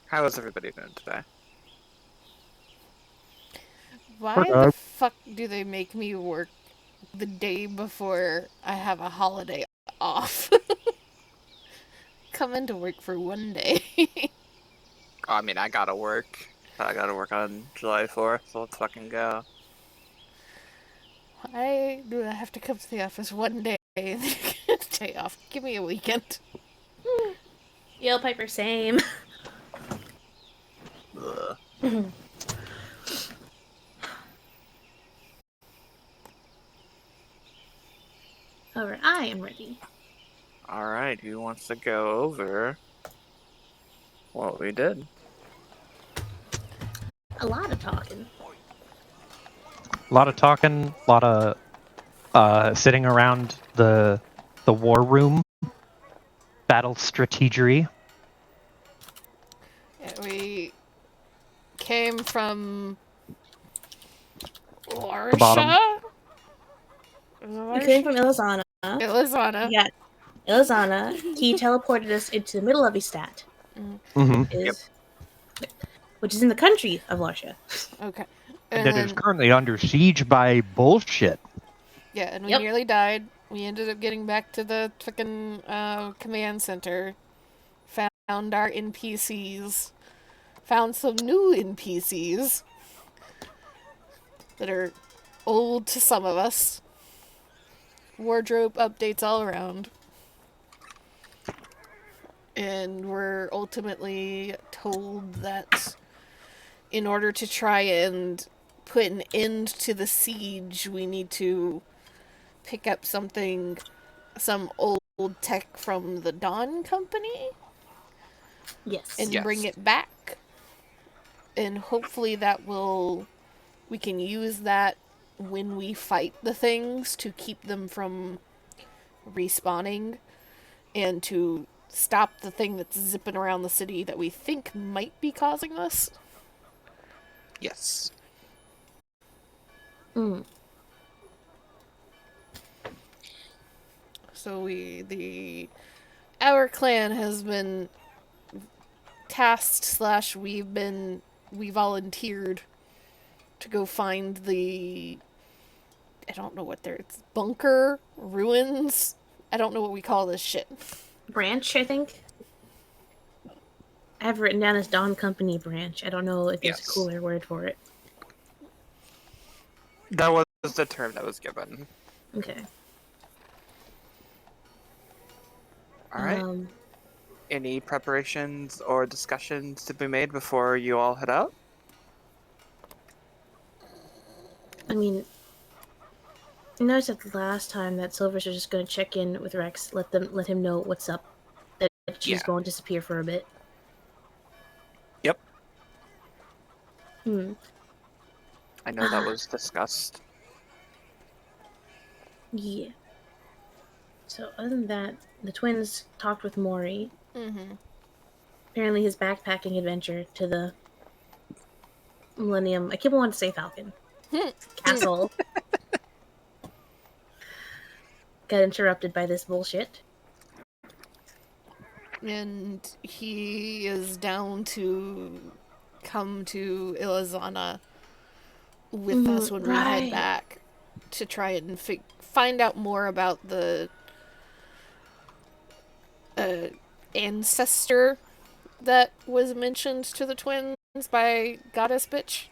How is everybody doing today? Why the fuck do they make me work the day before I have a holiday off? Come into work for one day. Oh, I mean, I gotta work. I gotta work on July 4th, so let's fucking go. Why do I have to come to the office one day and then get a day off? Give me a weekend. Yo, Piper, same. Ugh. Alright, I am ready. Alright, who wants to go over what we did? A lot of talking. A lot of talking, a lot of sitting around the war room, battle strategery. Yeah, we came from The bottom. Larsha? We came from Ilizana. Ilizana. Yeah, Ilizana. He teleported us into the middle of Estat, Mm-hmm. which is in the country of Larsha. Okay. And it is currently under siege by bullshit. Yeah, and we Yep. nearly died. We ended up getting back to the fucking command center. Found our NPCs. Found some new NPCs that are old to some of us. Wardrobe updates all around. And we're ultimately told that in order to try and put an end to the siege, we need to pick up some old tech from the Dawn Company Yes. and bring it back. And hopefully we can use that when we fight the things to keep them from respawning and to stop the thing that's zipping around the city that we think might be causing this. Yes. So our clan has been tasked / we volunteered to go find I don't know what it's bunker ruins. I don't know what we call this shit. Branch, I think. I have written down as Dawn Company branch. I don't know if there's a cooler word for it. That was the term that was given. Okay. Alright. Any preparations or discussions to be made before you all head out? I mean, I noticed that the last time that Silvers was just going to check in with Rex, let him know what's up. That she's going to disappear for a bit. Yep. I know that was discussed. Yeah. So other than that, the twins talked with Maury. Apparently his backpacking adventure to the Millennium... I keep wanting to say Falcon. Castle. Got interrupted by this bullshit. And he is down to come to Ilizana with us when we head back to try and find out more about the ancestor that was mentioned to the twins by Goddess Bitch.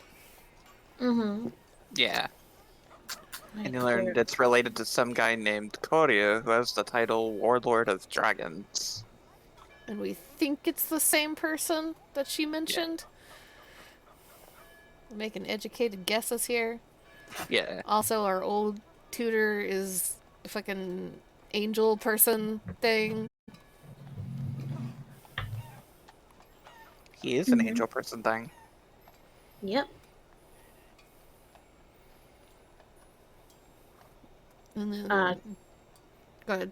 Yeah. And you learned it's related to some guy named Koryu who has the title Warlord of Dragons. And we think it's the same person that she mentioned. Yeah. Making educated guesses here. Yeah. Also, our old tutor is a fucking angel person thing. He is an angel person thing. Yep. And then, go ahead.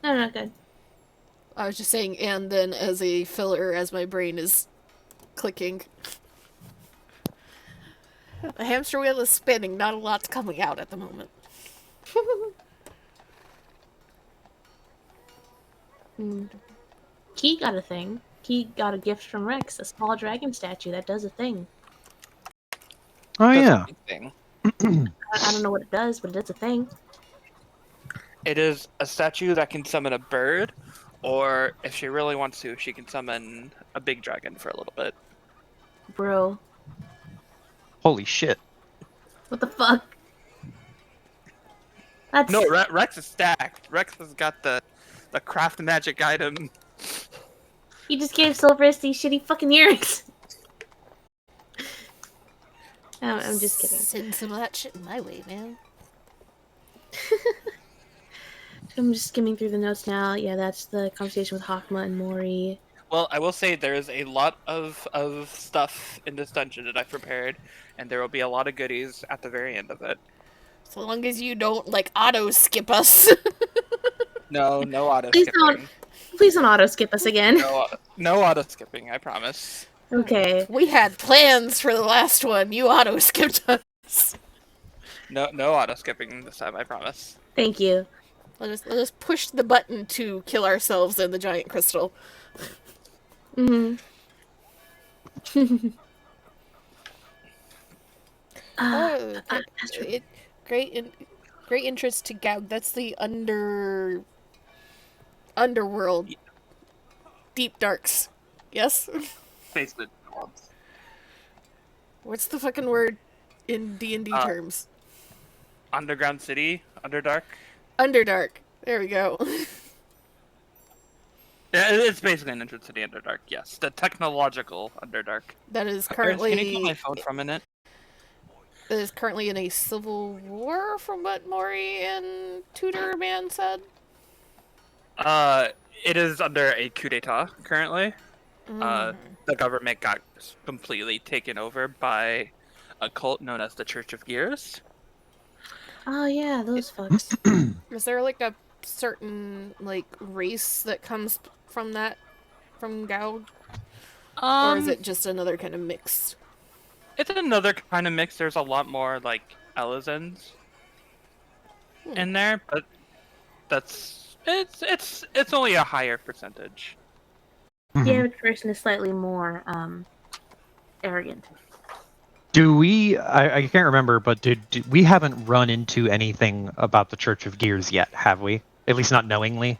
No, good. I was just saying, and then as a filler, as my brain is clicking. The hamster wheel is spinning, not a lot's coming out at the moment. Key got a thing. he got a gift from Rex, a small dragon statue that does a thing. Oh That's yeah. a big thing. I don't know what it does, but it does a thing. It is a statue that can summon a bird, or if she really wants to, she can summon a big dragon for a little bit. Bro, Holy shit. what the fuck? That's No, Rex is stacked. Rex has got the craft magic item. he just gave Silverus these shitty fucking earrings. I'm just kidding. Send some of that shit my way, man. I'm just skimming through the notes now. Yeah, that's the conversation with Hakma and Mori. Well, I will say there is a lot of stuff in this dungeon that I prepared, and there will be a lot of goodies at the very end of it. So long as you don't like auto skip us. No auto Please skipping. don't. Please don't auto skip us again. No auto skipping, I promise. Okay. We had plans for the last one. You auto skipped us. No auto skipping this time, I promise. Thank you. Let us push the button to kill ourselves in the giant crystal. Mm-hmm. Oh, great interest to Gaug. That's the underworld, deep darks. Yes. Basement. What's the fucking word in D&D terms? Underground City, Underdark. Underdark. There we go. Yeah, it's basically an entrance to the Underdark. Yes, the technological Underdark. That is Can you currently kill my phone from a minute? in a civil war, from what Mori and Tudor Man said. It is under a coup d'état currently. The government got completely taken over by a cult known as the Church of Gears. Oh yeah, those fucks. Is there like a certain like race that comes from Gaug, or is it just another kind of mix? It's another kind of mix. There's a lot more like Elizans in there, but it's only a higher percentage. The average person is slightly more arrogant. Do we? I can't remember, but we haven't run into anything about the Church of Gears yet, have we? At least not knowingly.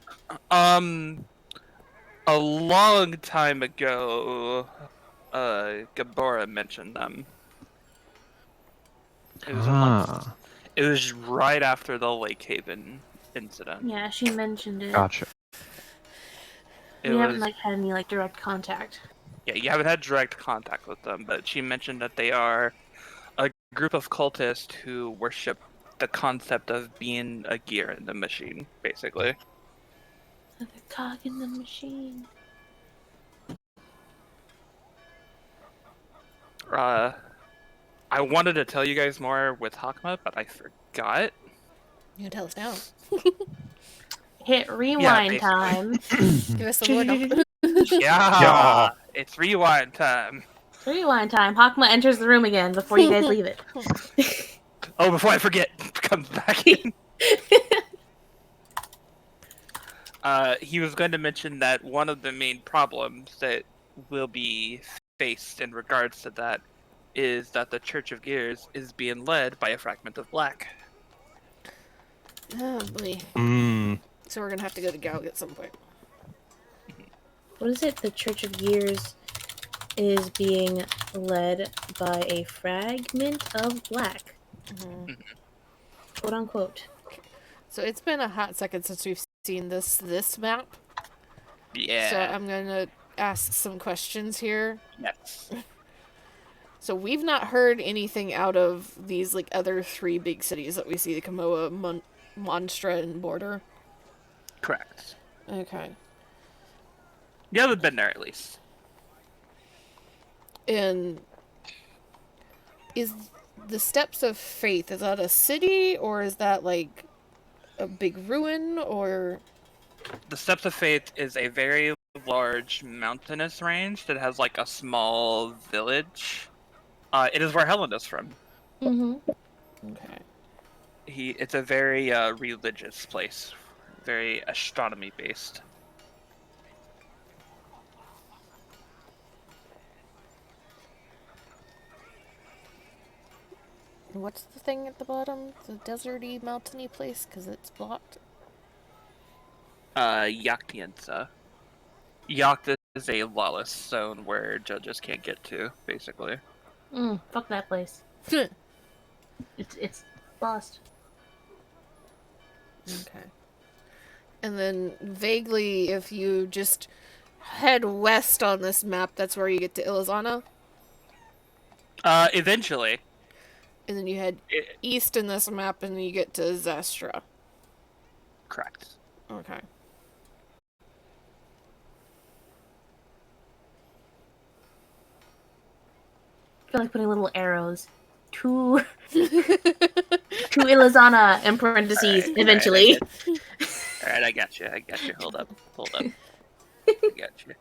A long time ago, Gabora mentioned them. It was it was right after the Lake Haven incident. Yeah, she mentioned it. Gotcha. We haven't like had any like direct contact. Yeah, you haven't had direct contact with them, but she mentioned that they are a group of cultists who worship the concept of being a gear in the machine, basically. Like a cog in the machine. I wanted to tell you guys more with Hakma, but I forgot. You can tell us now. Hit rewind time. Give us some more. Yeah, it's rewind time. Rewind time. Hakma enters the room again before you guys leave it. Oh, before I forget, comes back in. He was going to mention that one of the main problems that will be faced in regards to that is that the Church of Gears is being led by a fragment of black. Oh boy. So we're gonna have to go to Gaug at some point. What is it? The Church of Gears is being led by a fragment of black. Quote unquote. So it's been a hot second since we've seen this map. Yeah. So I'm gonna ask some questions here. Yes. So we've not heard anything out of these like other three big cities that we see: the Komoa, Monstra, and Border. Correct. Okay. You haven't been there at least. And is the Steps of Faith, is that a city or is that like a big ruin or? The Steps of Faith is a very large mountainous range that has like a small village. It is where Helen is from. Okay. It's a very religious place, very astronomy based. What's the thing at the bottom? The deserty, mountainy place? Because it's blocked? Yaktienza. Yacht is a lawless zone where judges can't get to, basically. Fuck that place. It's lost. Okay. And then, vaguely, if you just head west on this map, that's where you get to Ilizana. Eventually. And then you head east in this map, and you get to Zestra. Correct. Okay. I feel like putting little arrows to Ilizana in parentheses eventually. Alright, I got you. Hold up. I got you.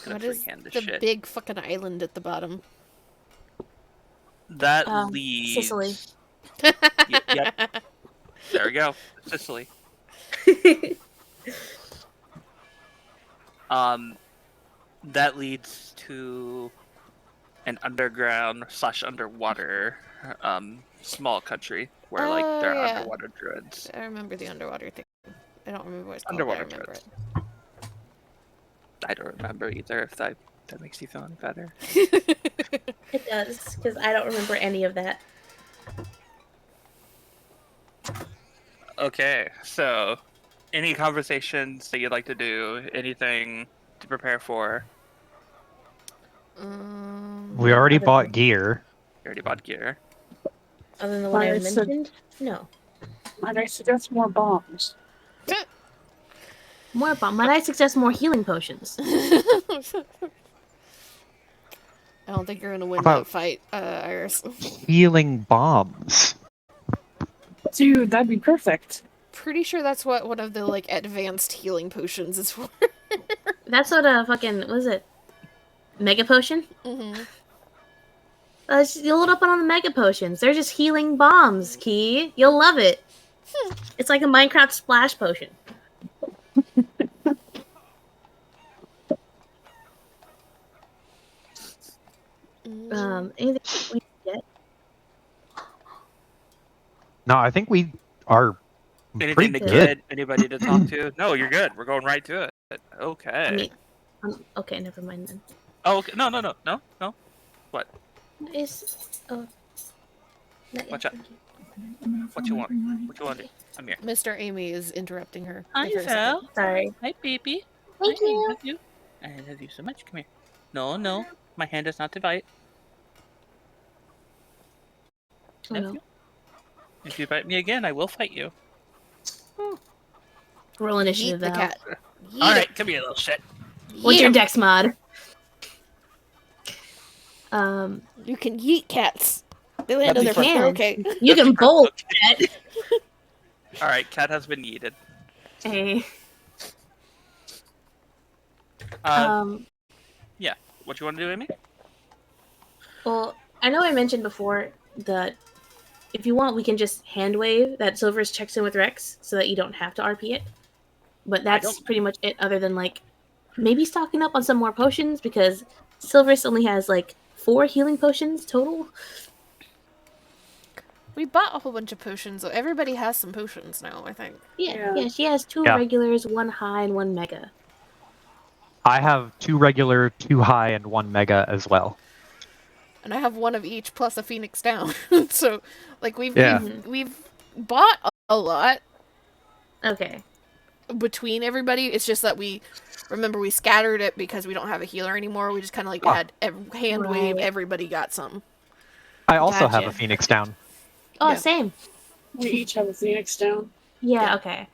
What is the big fucking island at the bottom? That leads... Sicily. Yep. There we go. Sicily. That leads to an underground / underwater small country where there are underwater druids. I remember the underwater thing. I don't remember what it's called. Underwater but I remember druids. I don't remember either. If that makes you feel any better. It does, because I don't remember any of that. Okay, so any conversations that you'd like to do? Anything to prepare for? We already bought gear. You already bought gear. Other than the one I mentioned? No. Might I suggest more bombs? More bomb. Might I suggest more healing potions? I don't think you're gonna win About- that fight, Iris. Healing bombs. Dude, that'd be perfect. Pretty sure that's what one of the advanced healing potions is for. That's what what was it? Mega potion? Mm-hmm. You load up on the mega potions. They're just healing bombs, Key. You'll love it. It's like a Minecraft splash potion. Anything we get? No, I think we are Anything pretty to good. get? Anybody to talk to? No, you're good. We're going right to it. Okay. I mean, okay, never mind then. Oh, okay. No. What? Oh. Watch out. What you want? What you want to do? I'm here. Mr. Amy is interrupting her. Hi, for a second. Sal. Sorry. Hi, baby. Thank I you. love you. I love you so much. Come here. No. My hand is not to bite. Oh, no. If you bite me again, I will fight you. Roll Yeet initiative, the Val. cat. All right, come here, little shit. What's your Yeet 'em. dex mod? You can yeet cats. They land on You their feet. can. Okay. You can bolt. All right, cat has been yeeted. Hey. What you want to do, Amy? Well, I know I mentioned before that if you want, we can just hand wave that Silvers checks in with Rex so that you don't have to RP it. But that's pretty much it, other than maybe stocking up on some more potions because Silvers only has 4 healing potions total. We bought a whole bunch of potions, so everybody has some potions now, I think. Yeah, she has 2 Yeah. regulars, 1 high, and 1 mega. I have 2 regular, 2 high, and 1 mega as well. And I have one of each plus a Phoenix down. So, we've bought a lot Okay. between everybody. It's just that we scattered it because we don't have a healer anymore. We just kind of had hand wave. Right. Everybody got some. I also have Gotcha. a Phoenix down. Oh, Yeah. same. We each have a Phoenix down. Yeah, okay.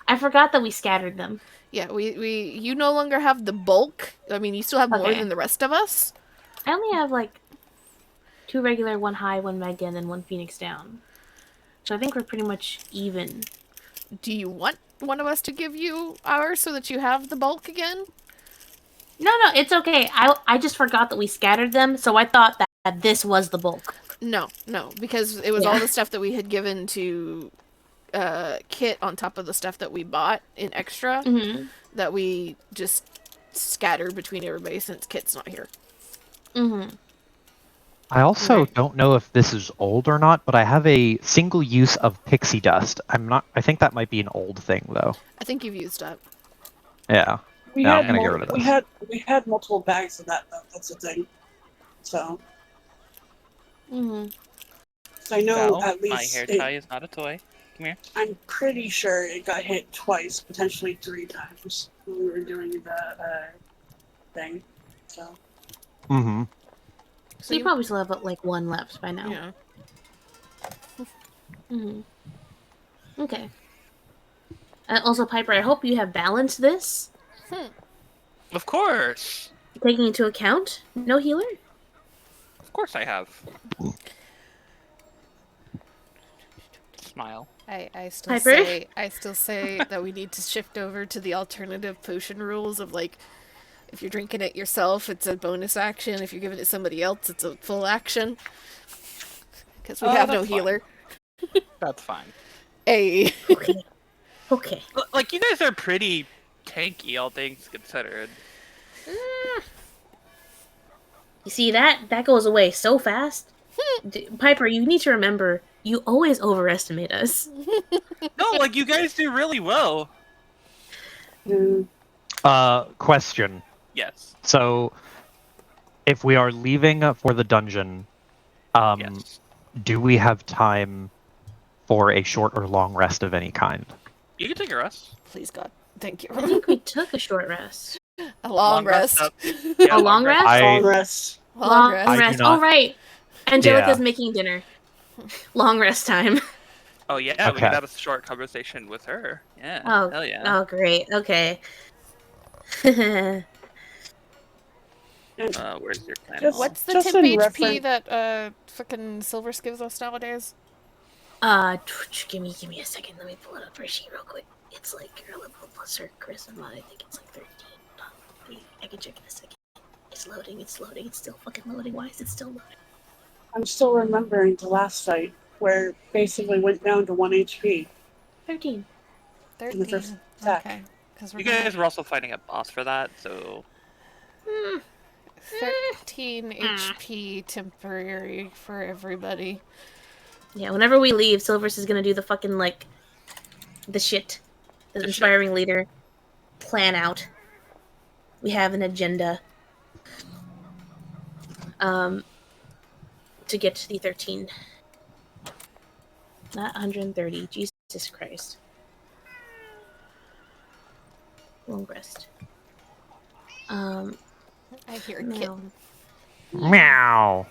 I forgot that we scattered them. Yeah, you no longer have the bulk. I mean, you still have more Okay. than the rest of us. I only have 2 regular, 1 high, 1 mega, and then 1 Phoenix down. So I think we're pretty much even. Do you want one of us to give you ours so that you have the bulk again? No, it's okay. I just forgot that we scattered them, so I thought that this was the bulk. No, because it was Yeah. all the stuff that we had given to Kit on top of the stuff that we bought in extra Mm-hmm. that we just scattered between everybody since Kit's not here. Mm-hmm. I also Okay. don't know if this is old or not, but I have a single use of pixie dust. I think that might be an old thing though. I think you've used up. Yeah. We Yeah, I'm had gonna get rid of we this. had we had multiple bags of that though. That's the thing. So Mm-hmm. I know Val, at my least hair tie is not a toy. Come here. I'm pretty sure it got hit twice, potentially 3 times when we were doing the thing. So Mm-hmm. So you probably still have like 1 left by now. Yeah. Hmm. Okay. Also, Piper, I hope you have balanced this, Of course. taking into account no healer. Of course I have. Smile. I still Piper? say that we need to shift over to the alternative potion rules of like, if you're drinking it yourself, it's a bonus action. If you're giving it to somebody else, it's a full action. Because we have no that's fine. healer. That's fine. Hey. Okay. Okay. Like, you guys are pretty tanky, all things considered. You see that goes away so fast. Piper, you need to remember, you always overestimate us. No, like, you guys do really well. Question. Yes. So, if we are leaving for the dungeon, Yes. do we have time for a short or long rest of any kind? You can take a rest. Please, God. Thank I you. think we took a short rest. A long rest. up. Yeah, A long rest? long rest. Long rest. I do rest. not- Oh, right. Angelica's Yeah. making dinner. Long rest time. Oh yeah, we Okay. could have a short conversation with her. Yeah. Oh, Hell yeah. Oh, great. Okay. Where's your plan? Just- What's the Just temp in HP referen- that fucking Silvers gives us nowadays? Give me a second. Let me pull it up for she real quick. It's like your level plus her charisma. I think it's like 13. I can check in a second. It's loading. It's loading. It's still fucking loading. Why is it still loading? I'm still remembering the last fight where it basically went down to 1 HP. 13. 13. the first attack. Okay. Because You guys were also fighting a boss for that, so 13 HP temporary for everybody. Yeah, whenever we leave, Silvers is gonna do the fucking, like, the shit. The The inspiring leader. Plan out. We have an agenda. To get to the 13. Not 130. Jesus Christ. Long rest. I hear a No. kitten. Meow.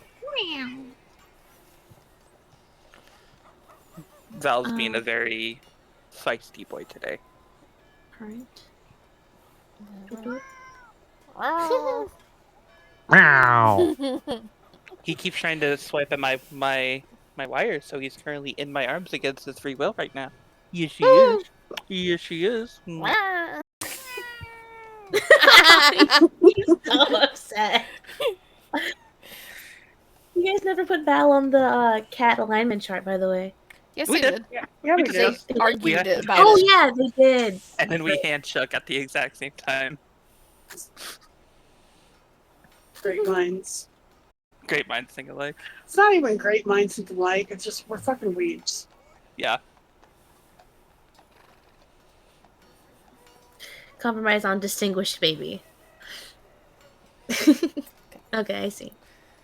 Val's being a very feisty boy today. Alright. Meow. He keeps trying to swipe at my wires, so he's currently in my arms against his free will right now. Yes, she is. Yes, she is. He's so upset. You guys never put Val on the cat alignment chart, by the way. Yes, We they did. did. Yeah, we We did. did. They argued We had- it about Oh it. yeah, they did. And then we hand shook at the exact same time. Great minds. Great minds think alike. It's not even great minds think alike. It's just we're fucking weebs. Yeah. Compromise on distinguished baby. Okay, I see.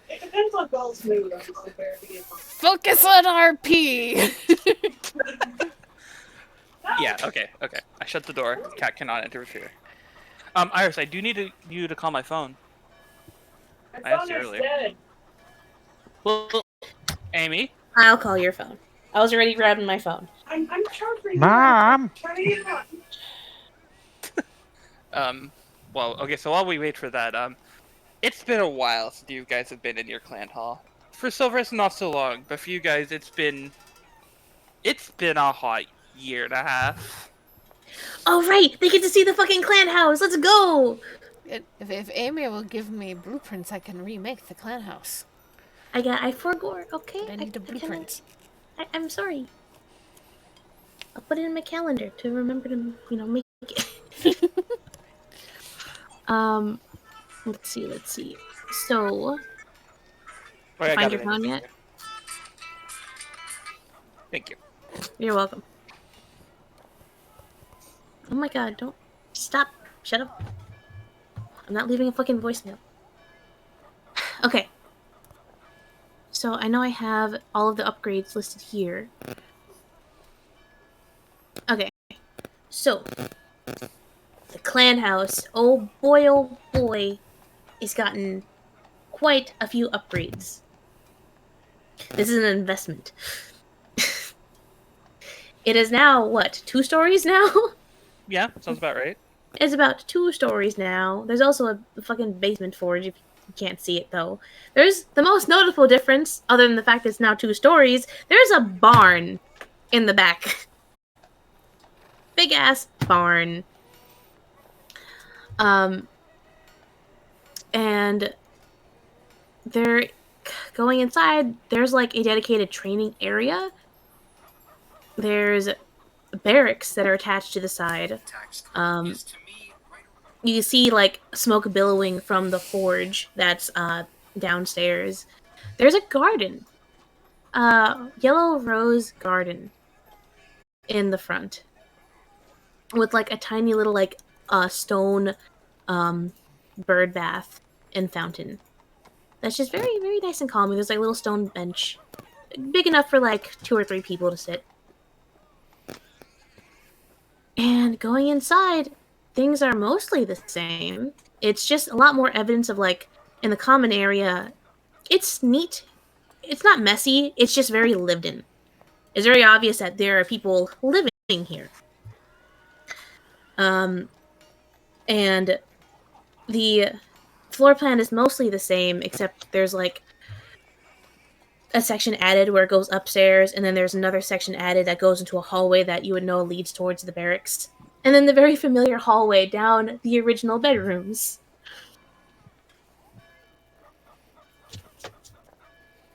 It depends on Bell's mood. I'm fair to give her. Focus on RP! Yeah, okay. I shut the door. Cat cannot interfere. Iris, I do need you to call my phone. I asked you earlier. Dead. Well, Amy? I'll call your phone. I was already grabbing my phone. I'm charging. Mom. Turn it on. Well, okay, so while we wait for that, it's been a while since you guys have been in your clan hall. For Silver's not so long, but for you guys, it's been a hot year and a half. Oh right, they get to see the fucking clan house. Let's go. If Amy will give me blueprints, I can remake the clan house. I forgot. Okay. But I need a blueprint. I'm sorry. I'll put it in my calendar to remember to, make it. Let's see. So, Oh, yeah, I Find got your it. phone yet? Thank you. You're welcome. Oh my god, don't stop. Shut up. I'm not leaving a fucking voicemail. Okay. So I know I have all of the upgrades listed here. Okay. So the clan house, oh boy, has gotten quite a few upgrades. This is an investment. It is now what, 2 stories now? Yeah, sounds about right. It's about 2 stories now. There's also a fucking basement forge if you can't see it though. There's the most notable difference, other than the fact it's now 2 stories, there's a barn in the back. Big ass barn. And they're going inside, there's like a dedicated training area. There's barracks that are attached to the side. You see like smoke billowing from the forge that's downstairs. There's a garden, yellow rose garden in the front, with like a tiny little like stone bird bath and fountain. That's just very very nice and calming. There's like a little stone bench, big enough for like 2 or 3 people to sit. And going inside, things are mostly the same. It's just a lot more evidence of like in the common area. It's neat. It's not messy. It's just very lived in. It's very obvious that there are people living here. And the floor plan is mostly the same, except there's like a section added where it goes upstairs, and then there's another section added that goes into a hallway that you would know leads towards the barracks. And then the very familiar hallway down the original bedrooms.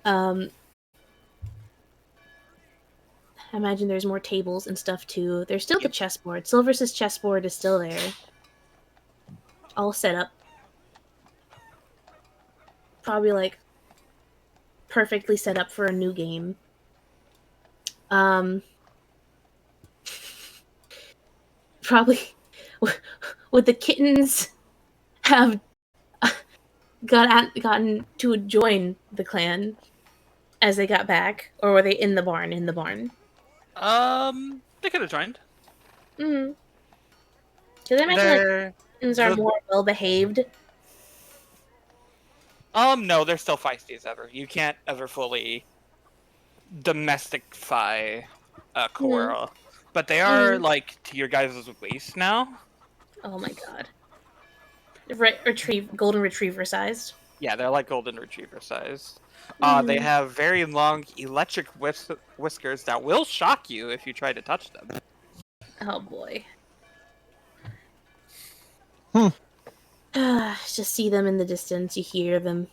I imagine there's more tables and stuff too. There's still the chessboard. Silver's chessboard is still there. All set up. Probably like perfectly set up for a new game. Probably would the kittens have gotten to join the clan as they got back, or were they in the barn? They could have joined. Mm-hmm. Because I imagine like kittens are more well behaved. No, they're still feisty as ever. You can't ever fully domestify a Quirrell. But they are, like, to your guys' waist now. Oh my god. Golden retriever sized. Yeah, they're like golden retriever sized. They have very long electric whiskers that will shock you if you try to touch them. Oh boy. Just see them in the distance, you hear them.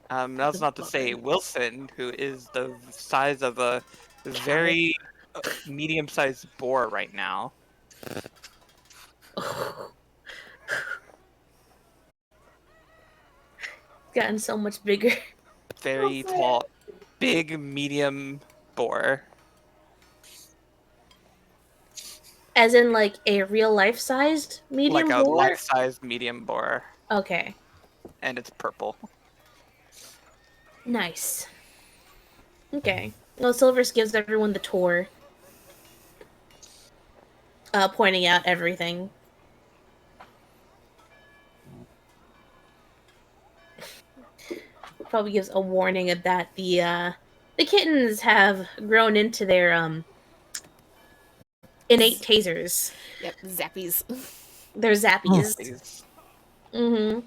That's not to say Wilson, who is the size of a very medium-sized boar right now. Gotten so much bigger. Very tall, big, medium boar. As in, like, a real-life-sized medium boar? Like a life-sized medium boar. Okay. And it's purple. Nice. Okay. Well, Silvers gives everyone the tour. Pointing out everything. Probably gives a warning of that the kittens have grown into their innate tasers. Yep, zappies. They're zappies. Mm-hmm.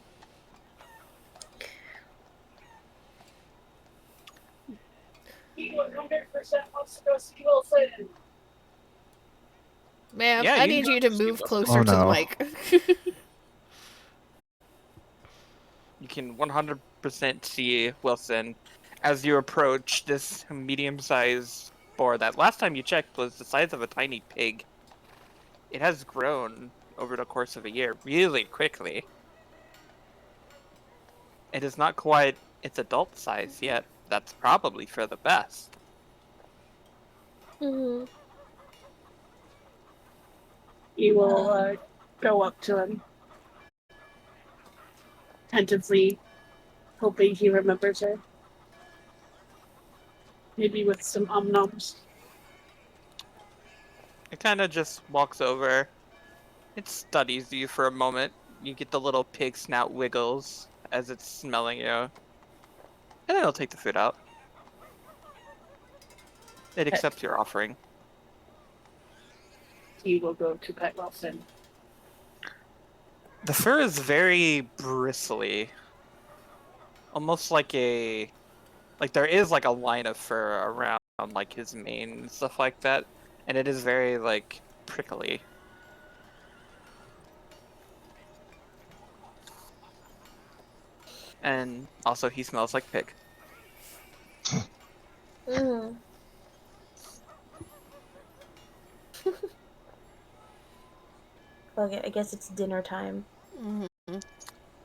Ma'am, Yeah, I you need can you to go see move what- closer to the mic. You can 100% see Wilson as you approach this medium-sized boar that last time you checked was the size of a tiny pig. It has grown over the course of a year really quickly. It is not quite its adult size yet, that's probably for the best. Mm-hmm. You will go up to him, tentatively, hoping he remembers her. Maybe with some noms. It kind of just walks over. It studies you for a moment. You get the little pig snout wiggles as it's smelling you. And then it'll take the food out. It accepts your offering. He will go to Pet Wilson. The fur is very bristly. Almost like a... Like, there is, like, a line of fur around, like, his mane and stuff like that. And it is very, like, prickly. And also, he smells like pig. Mm. Okay, I guess it's dinner time.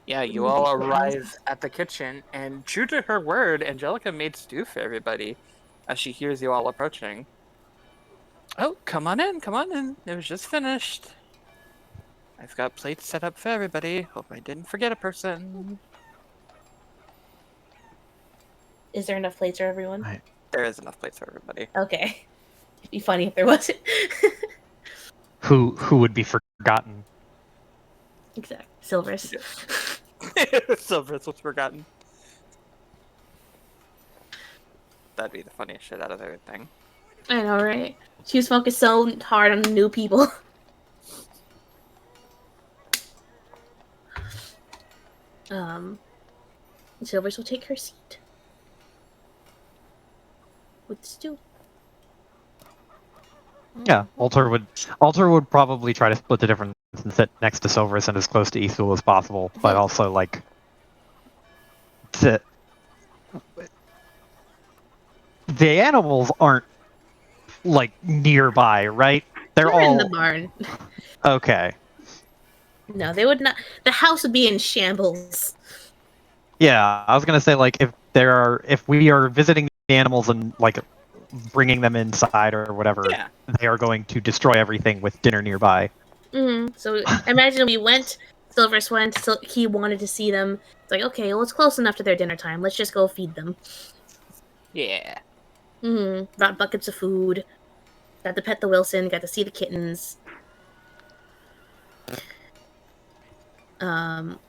Yeah, you all arrive at the kitchen, and true to her word, Angelica made stew for everybody as she hears you all approaching. Oh, come on in, come on in. It was just finished. I've got plates set up for everybody. Hope I didn't forget a person. Is there enough plates for everyone? Right. There is enough plates for everybody. Okay. It'd be funny if there wasn't. Who would be forgotten? Exactly. Silvers. Silver's was forgotten. That'd be the funniest shit out of everything. I know, right? She was focused so hard on new people. Silvers will take her seat. With stew. Yeah, Alter would probably try to split the difference and sit next to Silverus and as close to Ethul as possible, but also like the animals aren't like nearby, right? They're They're all in the barn. okay. No, they would not. The house would be in shambles. Yeah, I was gonna say like if we are visiting the animals and like bringing them inside or whatever, Yeah. they are going to destroy everything with dinner nearby. Mm-hmm. So imagine we went. Silvers went. So he wanted to see them. It's like, okay, well, it's close enough to their dinner time. Let's just go feed them. Yeah. Mm-hmm. Brought buckets of food. Got to pet the Wilson. Got to see the kittens. Got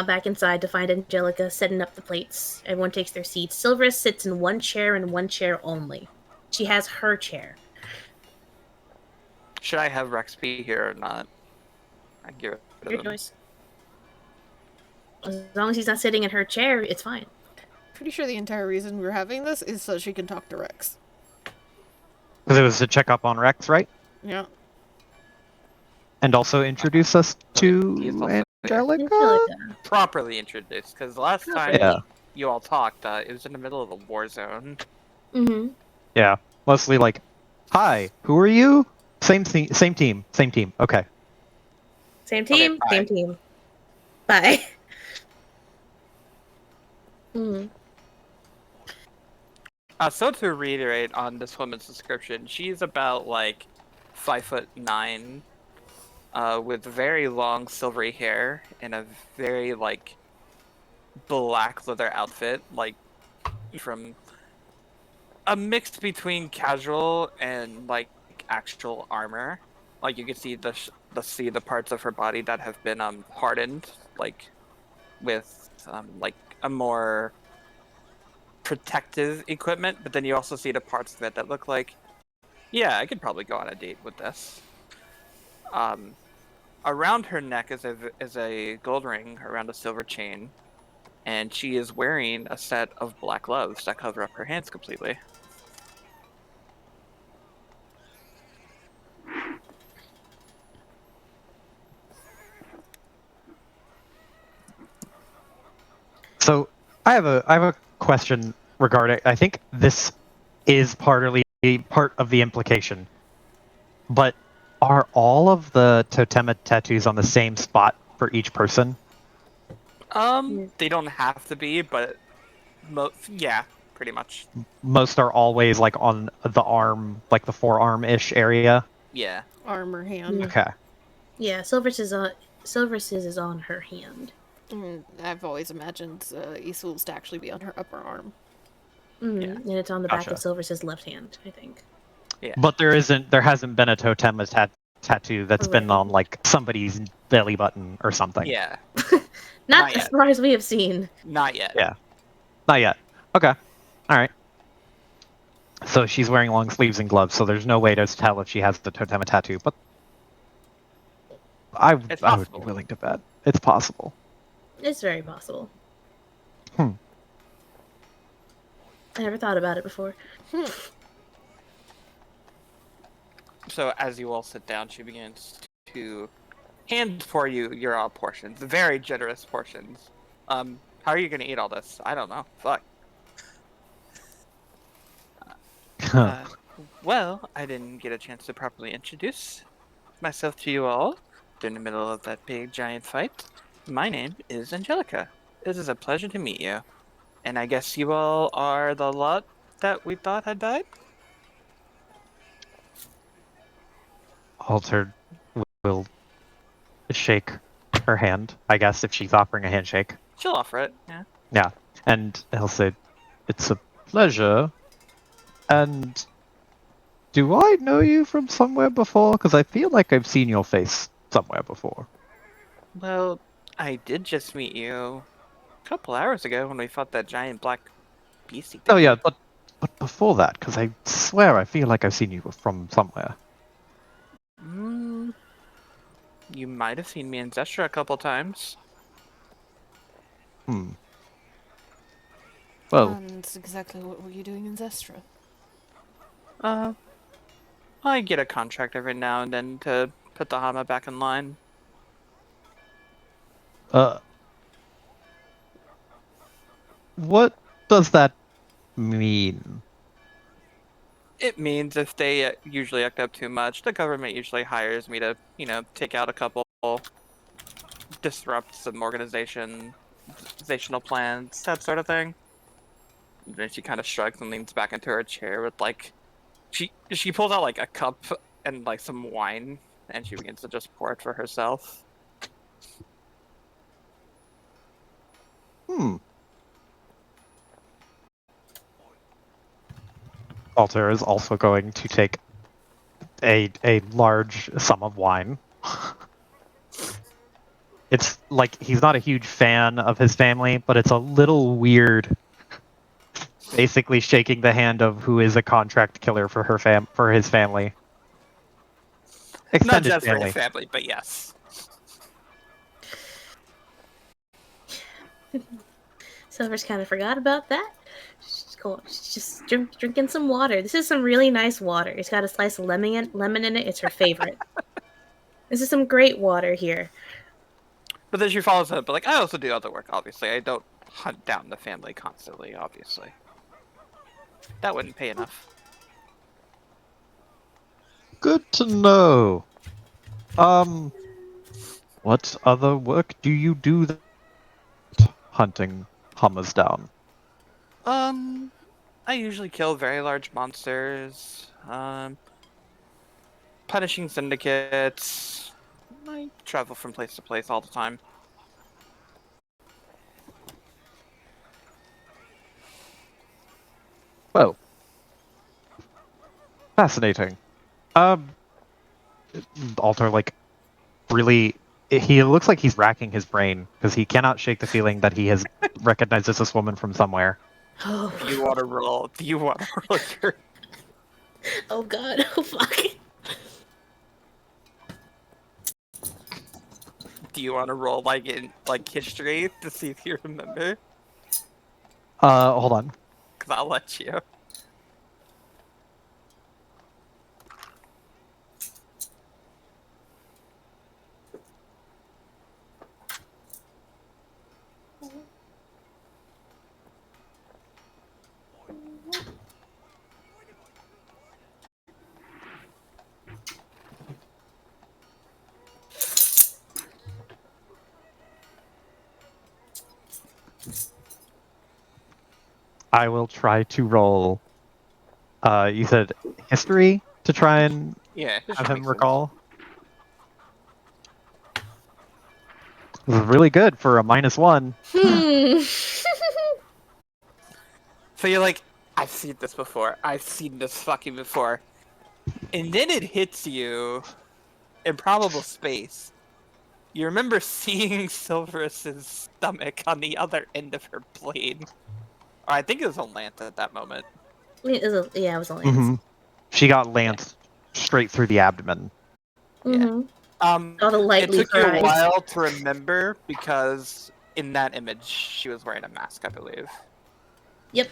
back inside to find Angelica setting up the plates. Everyone takes their seats. Silvers sits in one chair and one chair only. She has her chair. Should I have Rex be here or not? I'd get rid of Your him. choice. As long as he's not sitting in her chair, it's fine. Pretty sure the entire reason we're having this is so she can talk to Rex. Because it was to check up on Rex, right? Yeah. And also introduce us to He is also here. Angelica. Angelica. Properly introduced, because last time Yeah. you all talked, it was in the middle of a war zone. Mm-hmm. Yeah. Mostly like, hi, who are you? Same team. Okay. Same team, Okay, same team. Bye. Mm-hmm. So to reiterate on this woman's description, she's about like 5'9", with very long silvery hair and a very like black leather outfit, like from a mix between casual and like actual armor. Like you can see the parts of her body that have been hardened, like with like a more protective equipment, but then you also see the parts of it that look like, yeah, I could probably go on a date with this. Around her neck is a gold ring around a silver chain, and she is wearing a set of black gloves that cover up her hands completely. So I have a question regarding. I think this is partly part of the implication, but are all of the totema tattoos on the same spot for each person? They don't have to be, but yeah, pretty much. Most are always like on the arm, like the forearm-ish area. Yeah. Armor hand. Okay. Yeah, Silver's is on her hand. I've always imagined Isol's to actually be on her upper arm. Yeah. And it's on the back Gotcha. of Silver's left hand, I think. Yeah. But there hasn't been a totem tattoo that's been Right. on like somebody's belly button or something. Yeah. Not Not as yet. far as we have seen. Not yet. Yeah. Not yet. Okay. All right. So she's wearing long sleeves and gloves, so there's no way to tell if she has the totem tattoo. But I would be possible. willing to bet it's possible. It's very possible. Hmm. I never thought about it before. So as you all sit down, she begins to hand for you your portions, very generous portions. How are you gonna eat all this? I don't know. Fuck. Well, I didn't get a chance to properly introduce myself to you all during the middle of that big giant fight. My name is Angelica. It is a pleasure to meet you. And I guess you all are the lot that we thought had died? Alter will shake her hand, I guess, if she's offering a handshake. She'll offer it, yeah. Yeah. And he'll say, "It's a pleasure. And do I know you from somewhere before? Because I feel like I've seen your face somewhere before." Well, I did just meet you a couple hours ago when we fought that giant black beastie thing. Oh yeah, but before that, because I swear I feel like I've seen you from somewhere. You might have seen me in Zestra a couple times. Well, And exactly what were you doing in Zestra? I get a contract every now and then to put the Hama back in line. what does that mean? It means if they usually act up too much, the government usually hires me to, take out a couple, disrupt some organizational plans, that sort of thing. And then she kind of shrugs and leans back into her chair with she pulls out like a cup and like some wine, and she begins to just pour it for herself. Alter is also going to take a large sum of wine. It's like he's not a huge fan of his family, but it's a little weird basically shaking the hand of who is a contract killer for his family. Not Extended just for family. his family, but yes. Silver's kind of forgot about that. She's just drinking some water. This is some really nice water. It's got a slice of lemon in it. It's her favorite. This is some great water here. But then she follows up, but like, I also do other work, obviously. I don't hunt down the family constantly, obviously. That wouldn't pay enough. Good to know. What other work do you do that hunting Hummers down? I usually kill very large monsters, punishing syndicates. I travel from place to place all the time. Well, fascinating. Alter, like, really, he looks like he's racking his brain because he cannot shake the feeling that he has recognizes this woman from somewhere. Oh, Do you want to roll? Do you want to roll your... oh god. Oh fuck. Do you want to roll like in history to see if you remember? Hold on. Cause I'll let you. I will try to roll. You said history to try and Yeah, have him recall. This is really good for a -1. Hmm. So you're like, I've seen this before. I've seen this fucking before. And then it hits you in probable space. You remember seeing Silverus's stomach on the other end of her blade. Or I think it was on Lance at that moment. Yeah, it was on Lance. She got lanced straight through the abdomen. Mm-hmm. All the It lightly took you a fries. while to remember because in that image she was wearing a mask, I believe. Yep.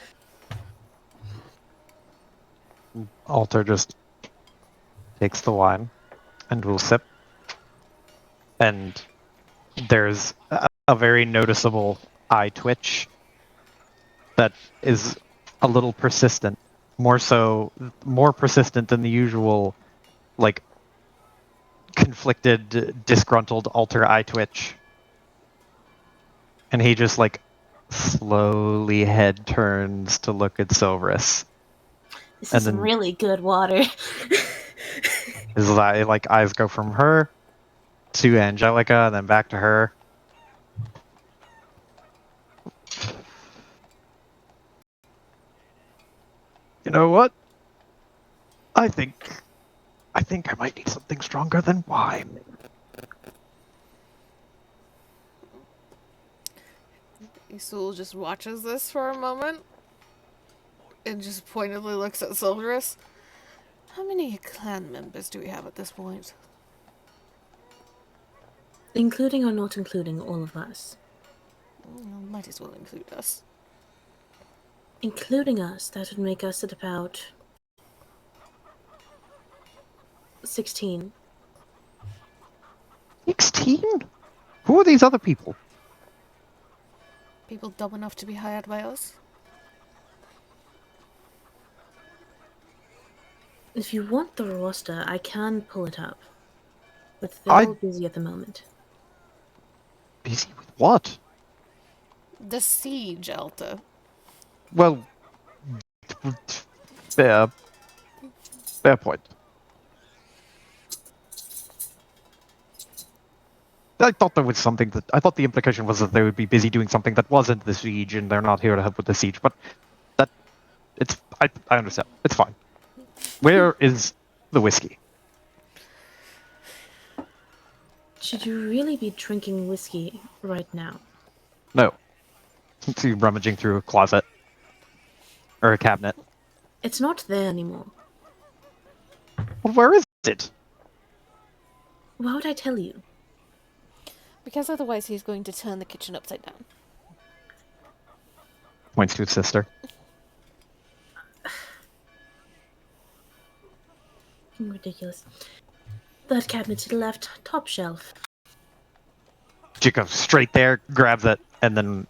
Alter just takes the wine and will sip. And there's a very noticeable eye twitch that is a little persistent. More persistent than the usual, like, conflicted, disgruntled Alter eye twitch. And he just, like, slowly head turns to look at Silverus. This And is some then- really good water. His eyes go from her to Angelica and then back to her. You know what? I think I might need something stronger than wine. Isul just watches this for a moment and just pointedly looks at Silverus. How many clan members do we have at this point? Including or not including all of us. Might as well include us. Including us, that would make us at about 16. 16? Who are these other people? People dumb enough to be hired by us? If you want the roster, I can pull it up. But they're busy at the moment. Busy with what? The siege, Alta. Well, fair point. I thought there was something I thought the implication was that they would be busy doing something that wasn't the siege, and they're not here to help with the siege. But I understand. It's fine. Where is the whiskey? Should you really be drinking whiskey right now? No. See, rummaging through a closet or a cabinet. It's not there anymore. Well, where is it? Why would I tell you? Because otherwise he's going to turn the kitchen upside down. Points to his sister. Ridiculous. That cabinet to the left, top shelf. She goes straight there, grabs it, and then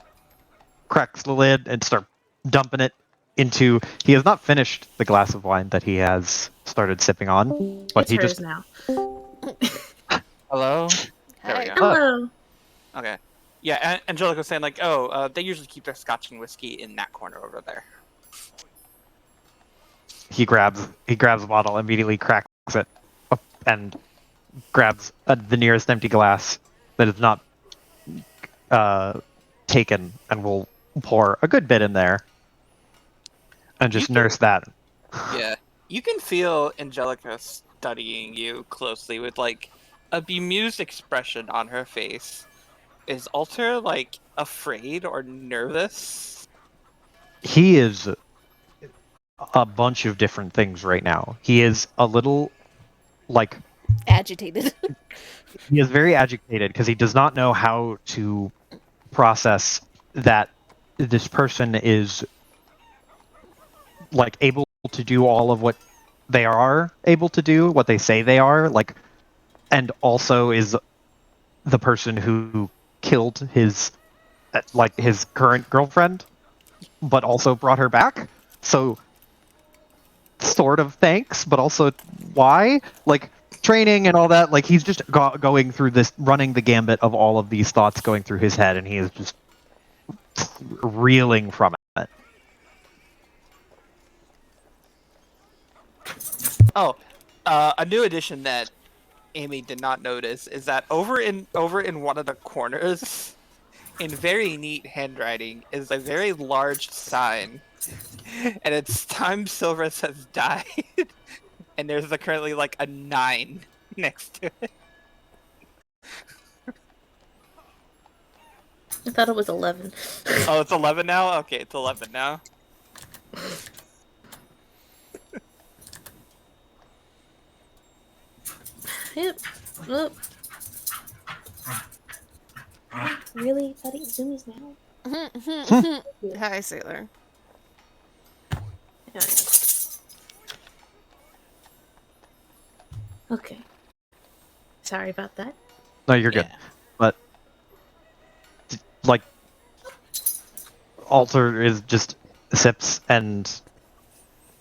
cracks the lid and start dumping it into. He has not finished the glass of wine that he has started sipping on, but It's he hers just now. Hello? There we go. Hello. Okay. Yeah, Angelica was saying like, oh, they usually keep their scotch and whiskey in that corner over there. he grabs a bottle, immediately cracks it, up, and grabs the nearest empty glass that is not taken, and will pour a good bit in there, and just nurse that. Yeah. You can feel Angelica studying you closely with like a bemused expression on her face. Is Alter like afraid or nervous? He is a bunch of different things right now. He is a little, like, Agitated. he is very agitated because he does not know how to process that this person is, like, able to do all of what they are able to do, what they say they are, like, and also is the person who killed his current girlfriend, but also brought her back. So, sort of thanks, but also why? Like, training and all that, like, he's just going through this, running the gambit of all of these thoughts going through his head, and he is just reeling from it. Oh, a new addition that Amy did not notice is that over in one of the corners, in very neat handwriting, is a very large sign, and it's "Time Silverus has died," and there's currently like a 9 next to it. I thought it was 11. Oh, it's 11 now. Okay, it's 11 now. Yep. Look. Really? Buddy, zoomies now? Hi, sailor. Yeah. Okay. Sorry about that. No, you're good. Yeah. But like, Alter is just sips and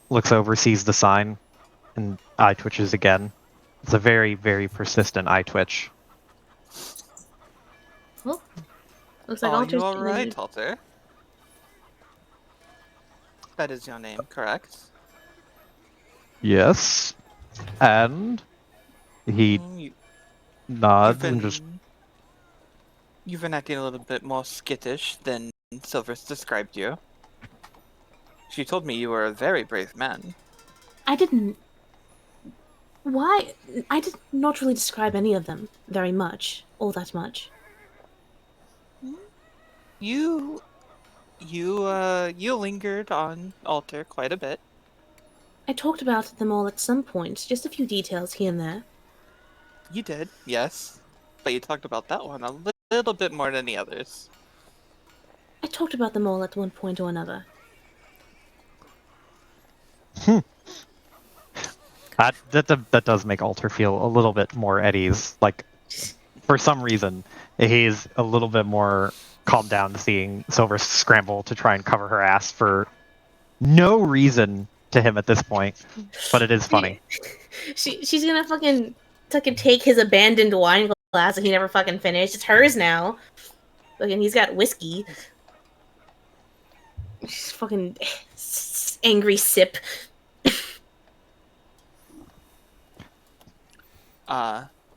looks over, sees the sign, and eye twitches again. It's a very, very persistent eye twitch. Well, looks like Are Alter's you all getting right, it. Alter? That is your name, correct? Yes, and he You, nods and just you've been acting a little bit more skittish than Silver's described you. She told me you were a very brave man. I didn't. Why? I did not really describe any of them very much. All that much. You lingered on Alter quite a bit. I talked about them all at some point, just a few details here and there. You did, yes. But you talked about that one a little bit more than the others. I talked about them all at one point or another. that does make Alter feel a little bit more at ease. Like, for some reason, he's a little bit more calmed down seeing Silver scramble to try and cover her ass for no reason to him at this point. But it is funny. She's gonna fucking take his abandoned wine glass that he never fucking finished. It's hers now. Fucking, he's got whiskey. She's fucking angry sip.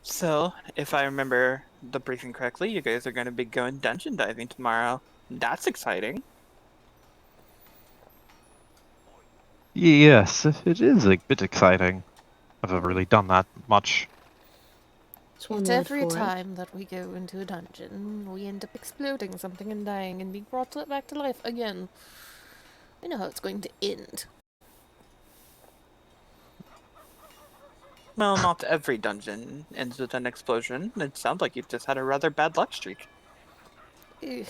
So, if I remember the briefing correctly, you guys are going to be going dungeon diving tomorrow. That's exciting. Yes, it is a bit exciting. I've never really done that much. It's one It's word every for it. time that we go into a dungeon, we end up exploding something and dying and being brought back to life again. I know how it's going to end. Well, not every dungeon ends with an explosion. It sounds like you've just had a rather bad luck streak. I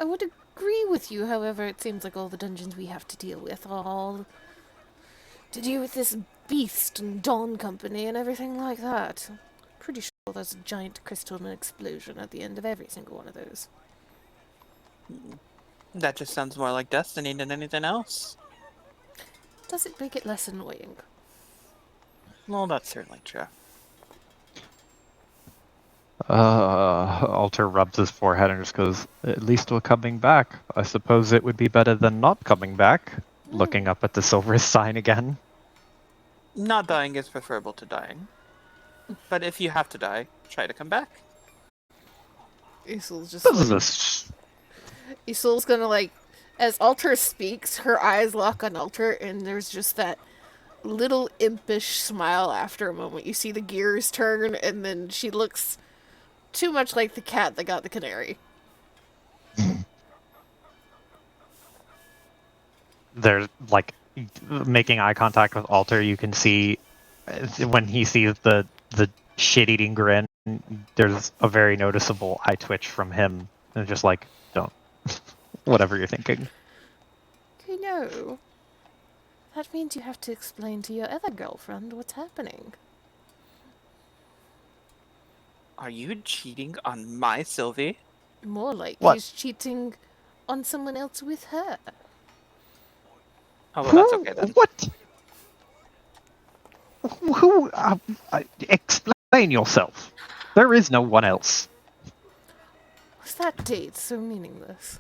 would agree with you, however, it seems like all the dungeons we have to deal with are all to do with this beast and Dawn Company and everything like that. Pretty sure there's a giant crystal explosion at the end of every single one of those. That just sounds more like Destiny than anything else. Does it make it less annoying? Well, that's certainly true. Alter rubs his forehead and just goes, "At least we're coming back. I suppose it would be better than not coming back." Looking up at the silver sign again. Not dying is preferable to dying. But if you have to die, try to come back. Isol's just This is like, Isol's gonna like, as Alter speaks, her eyes lock on Alter, and there's just that little impish smile after a moment. You see the gears turn, and then she looks too much like the cat that got the canary. They're like making eye contact with Alter. You can see when he sees the shit-eating grin, there's a very noticeable eye twitch from him, and just like, don't, whatever you're thinking. Okay, no. That means you have to explain to your other girlfriend what's happening. Are you cheating on my Sylvie? More like What? he's cheating on someone else with her. Oh, well, that's okay then. What? Who? Explain yourself. There is no one else. Was that date so meaningless?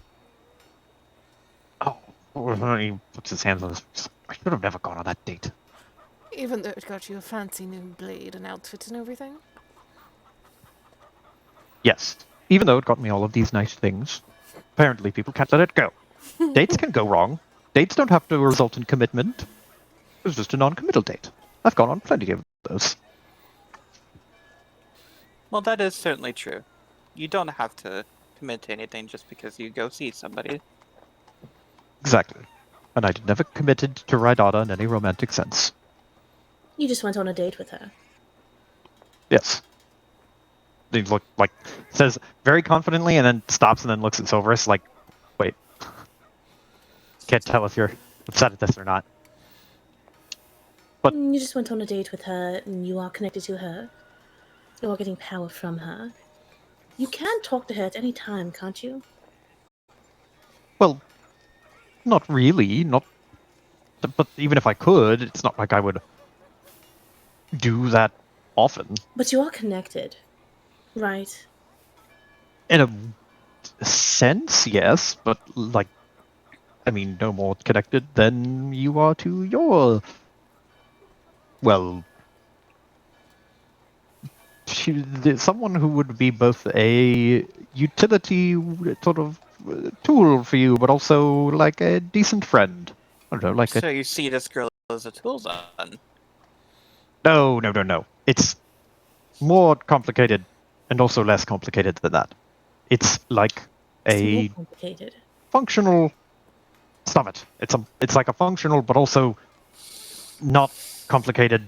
Oh, he puts his hands on his. I should have never gone on that date. Even though it got you a fancy new blade and outfit and everything? Yes. Even though it got me all of these nice things, apparently people can't let it go. Dates can go wrong. Dates don't have to result in commitment. It was just a non-committal date. I've gone on plenty of those. Well, that is certainly true. You don't have to commit to anything just because you go see somebody. Exactly. And I never committed to Rydada in any romantic sense. You just went on a date with her. Yes. He says very confidently and then stops and then looks at Silverus like, wait. Can't tell if you're upset at this or not. But- You just went on a date with her, and you are connected to her. You are getting power from her. You can talk to her at any time, can't you? Well, not really. But even if I could, it's not like I would do that often. But you are connected, right? In a sense, yes, but no more connected than you are to your. Well, someone who would be both a utility sort of tool for you, but also like a decent friend. I don't know, like So you see this girl as a tool then? No. It's more complicated and also less complicated than that. It's like It's more complicated. functional. Stop it. It's like a functional, but also not complicated,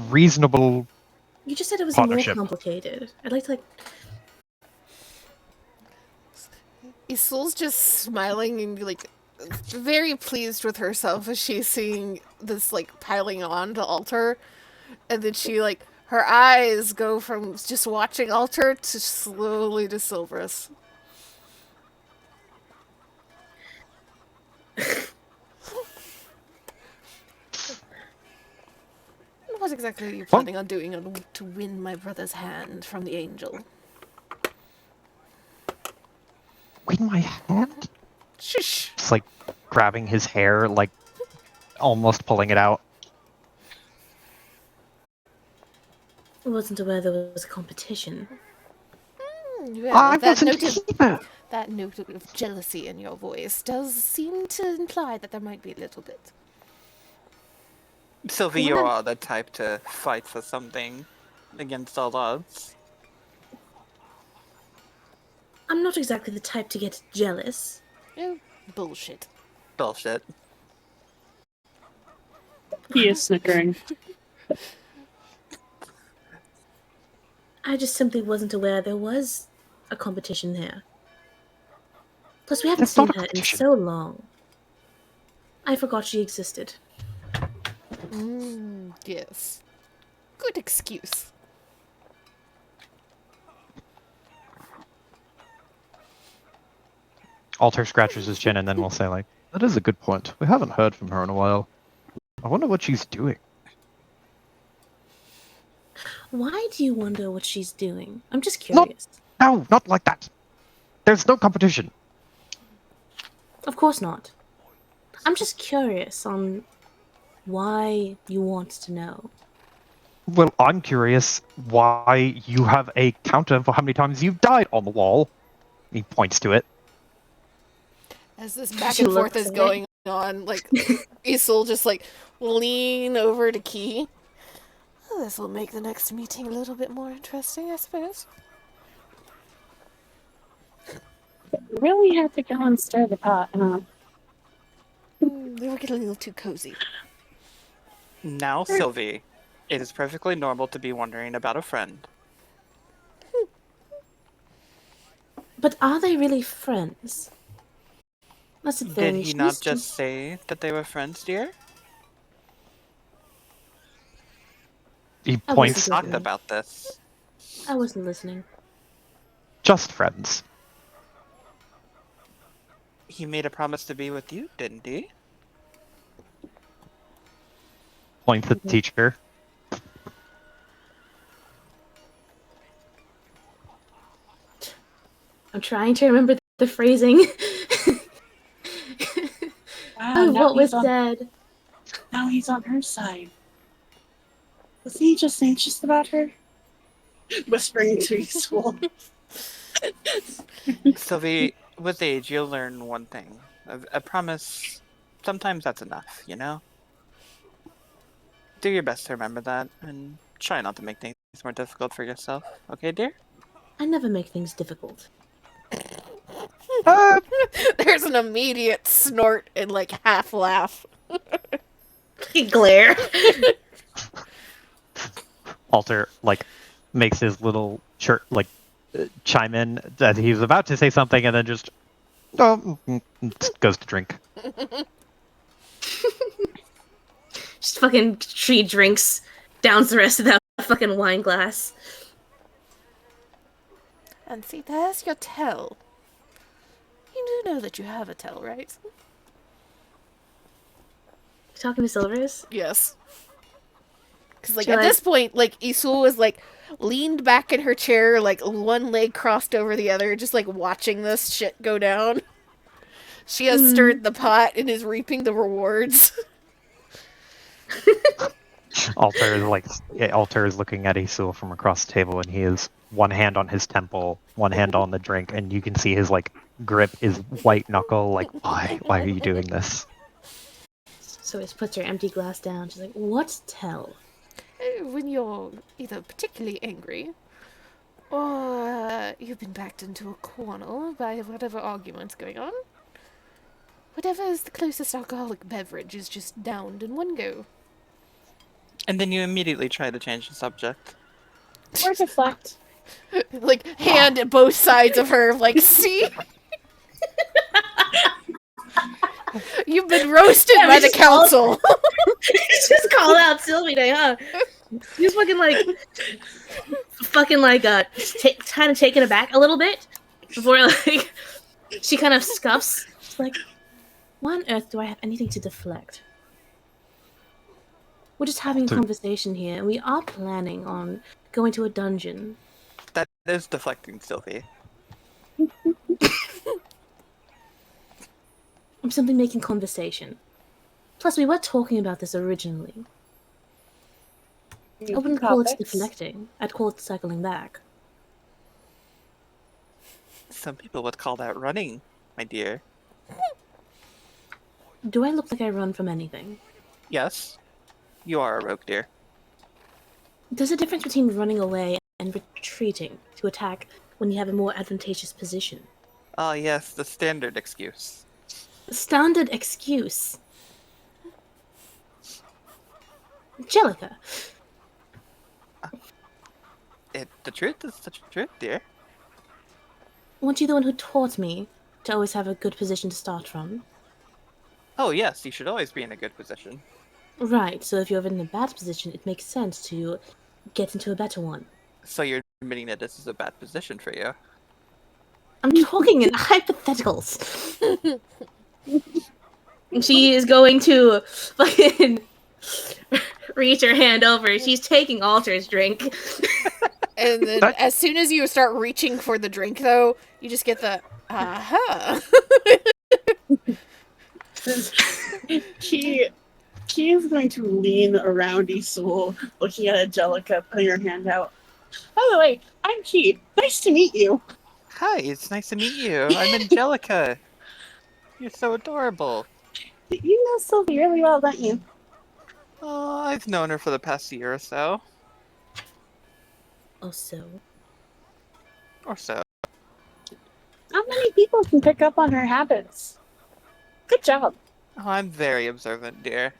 reasonable. You just said it was Partnership. more complicated. I'd like to Isol's just smiling and very pleased with herself as she's seeing this piling on to Alter, and then she her eyes go from just watching Alter to slowly to Silverus. What exactly are you planning on doing to win my brother's hand from the angel? Win my hand? Shush! Just grabbing his hair, almost pulling it out. I wasn't aware there was a competition. Well, I that wasn't note either. that note of jealousy in your voice does seem to imply that there might be a little bit. Sylvie, you are the type to fight for something against all odds. I'm not exactly the type to get jealous. Oh, bullshit. Bullshit. He is snickering. I just simply wasn't aware there was a competition there. Plus, we haven't That's seen not a her in competition. so long. I forgot she existed. Yes. Good excuse. Alter scratches his chin and then will say, that is a good point. We haven't heard from her in a while. I wonder what she's doing. Why do you wonder what she's doing? I'm just curious. No, not like that. There's no competition. Of course not. I'm just curious on why you want to know. Well, I'm curious why you have a counter for how many times you've died on the wall. He points to it. As this back She and forth looks is at going on, Isol just lean over to Key. Oh, this will make the next meeting a little bit more interesting, I suppose. Really had to go and stir the pot, huh? They were getting a little too cozy. Now, Sylvie, it is perfectly normal to be wondering about a friend. But are they really friends? That's the thing. Did he not just say that they were friends, dear? He I points. wasn't Talked listening. about this. I wasn't listening. Just friends. He made a promise to be with you, didn't he? Points at the teacher. I'm trying to remember the phrasing Wow, of now what was he's on- said. Now he's on her side. Was he just anxious about her? Whispering to Isul. Sylvie, with age, you'll learn one thing. A promise, sometimes that's enough, you know? Do your best to remember that, and try not to make things more difficult for yourself. Okay, dear? I never make things difficult. There's an immediate snort and like half laugh. Glare. Alter like makes his little chime in that he was about to say something and then just goes to drink. Just fucking tree drinks, downs the rest of that fucking wine glass. And see, there's your tell. You do know that you have a tell, right? Talking to Silvers? Yes. Because, like, She at like- this point, like, Isul was, like, leaned back in her chair, like, one leg crossed over the other, just, like, watching this shit go down. She has stirred the pot and is reaping the rewards. Alter is looking at Isul from across the table, and he has one hand on his temple, one hand on the drink, and you can see his like grip his white knuckle. Like, why are you doing this? So he just puts her empty glass down. She's like, "What tell?" When you're either particularly angry, or you've been backed into a corner by whatever argument's going on. Whatever is the closest alcoholic beverage is just downed in one go. And then you immediately try to change the subject. Or deflect. Like, hand at both sides of her, like, see? You've been roasted Yeah, we by the just call- council. Just call out Sylvie Day, huh? He's fucking kind of taken aback a little bit before like she kind of scuffs. She's like, "Why on earth do I have anything to deflect? We're just having a To- conversation here, and we are planning on going to a dungeon." That is deflecting, Sylvie. I'm simply making conversation. Plus, we were talking about this originally. I wouldn't call it Topics. deflecting. I'd call it cycling back. Some people would call that running, my dear. Do I look like I run from anything? Yes, you are a rogue, dear. There's a difference between running away and retreating to attack when you have a more advantageous position. Ah, yes, the standard excuse. Standard excuse. Angelica, The truth is the truth, dear. weren't you the one who taught me to always have a good position to start from? Oh, yes, you should always be in a good position. Right, so if you're in a bad position, it makes sense to get into a better one. So you're admitting that this is a bad position for you. I'm talking in hypotheticals. And she is going to fucking reach her hand over. She's taking Alter's drink. And then as soon as you start reaching for the drink, though, you just get the, aha. She is going to lean around Isul, looking at Angelica, putting her hand out. By the way, I'm Key. Nice to meet you. Hi, it's nice to meet you. I'm Angelica. You're so adorable. You know Sylvie really well, don't you? Oh, I've known her for the past year or so. Oh, so. Or so. Not many people can pick up on her habits. Good job. Oh, I'm very observant, dear.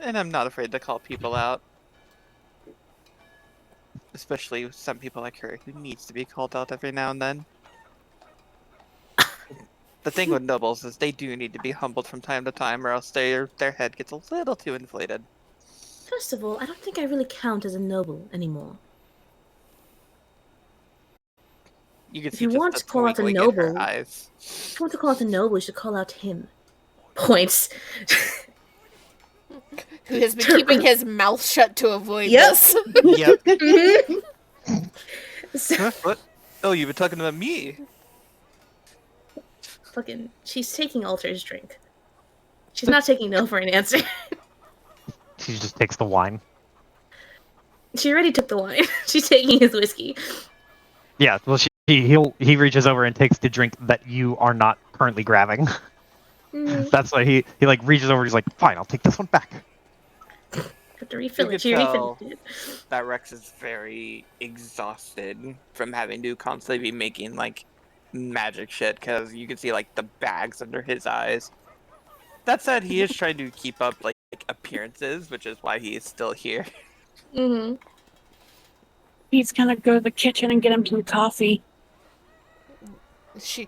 And I'm not afraid to call people out. Especially some people like her who needs to be called out every now and then. The thing with nobles is they do need to be humbled from time to time, or else their head gets a little too inflated. First of all, I don't think I really count as a noble anymore. You can If see you just want the to call out a twinkling in her noble- eyes. If you want to call out a noble, you should call out him. Points. Who has been keeping his mouth shut to avoid Yep. this. Yep. So, Huh? What? Oh, you've been talking about me. fucking, she's taking Alter's drink. She's not taking no for an answer. She just takes the wine. She already took the wine. She's taking his whiskey. Yeah, well, he reaches over and takes the drink that you are not currently grabbing. Mm-hmm. That's why he like reaches over. He's like, "Fine, I'll take this one back." Have to refill You it. could She tell refilled it. that Rex is very exhausted from having to constantly be making like magic shit because you can see like the bags under his eyes. That said, he is trying to keep up like appearances, which is why he is still here. Mm-hmm. He's gonna go to the kitchen and get him some coffee. She,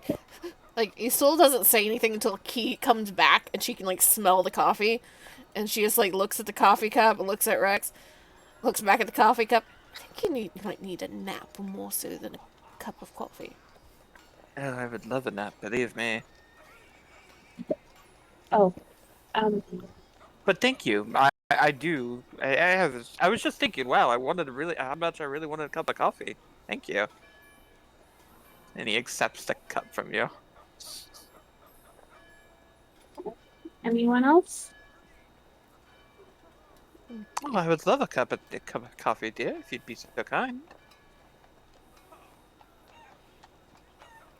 like, Isul doesn't say anything until Key comes back and she can, like, smell the coffee. And she just, like, looks at the coffee cup and looks at Rex, looks back at the coffee cup. I think you might need a nap more so than a cup of coffee. Oh, I would love a nap, believe me. Oh, But thank you. I do. I was just thinking, wow, I wanted to really how much I really wanted a cup of coffee. Thank you. And he accepts the cup from you. anyone else? Oh, I would love a cup of coffee, dear, if you'd be so kind.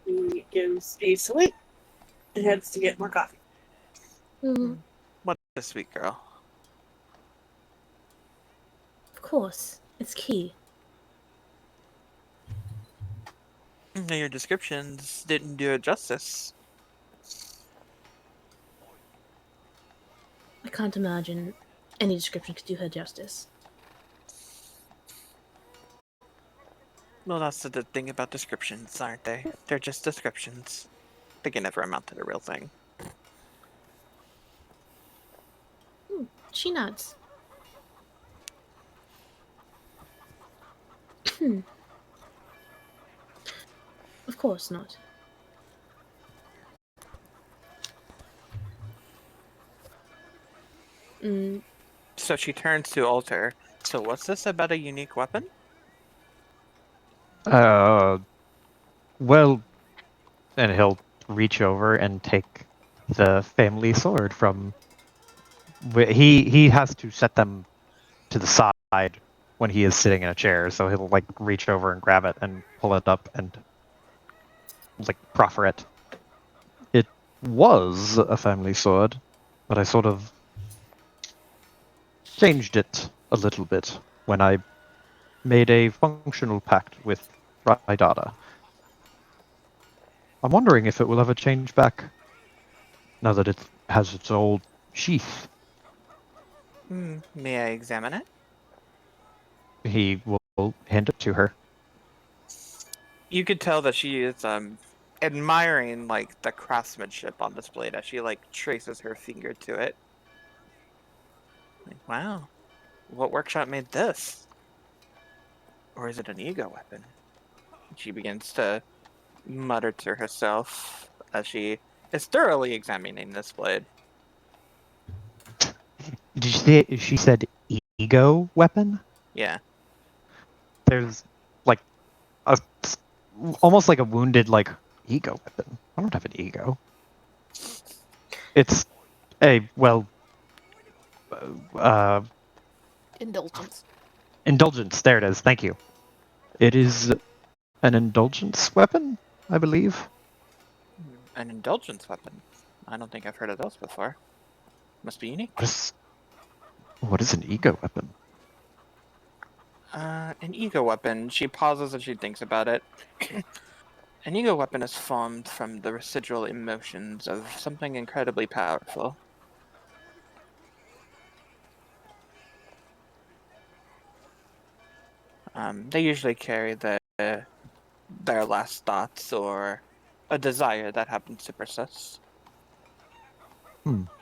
He gives a salute and heads to get more coffee. Mm-hmm. What a sweet girl. Of course. It's Key. Your descriptions didn't do it justice. I can't imagine any description could do her justice. Well, that's the thing about descriptions, aren't they? They're just descriptions. They can never amount to the real thing. She nods. Of course not. Mm, So she turns to Alter. So what's this about a unique weapon? Well, and he'll reach over and take the family sword from. He has to set them to the side when he is sitting in a chair, so he'll like reach over and grab it and pull it up and like proffer it. It was a family sword, but I sort of changed it a little bit when I made a functional pact with Raidada. I'm wondering if it will ever change back now that it has its old sheath. May I examine it? He will hand it to her. You could tell that she is admiring like the craftsmanship on this blade as she like traces her finger to it. Like, wow, what workshop made this? Or is it an ego weapon? She begins to mutter to herself as she is thoroughly examining this blade. Did you see? She said ego weapon. Yeah. There's like a almost like a wounded like ego weapon. I don't have an ego. It's a Indulgence. indulgence. There it is. Thank you. It is an indulgence weapon, I believe. An indulgence weapon. I don't think I've heard of those before. Must be unique. What is an ego weapon? An ego weapon. She pauses and she thinks about it. An ego weapon is formed from the residual emotions of something incredibly powerful. They usually carry their last thoughts or a desire that happens to persist.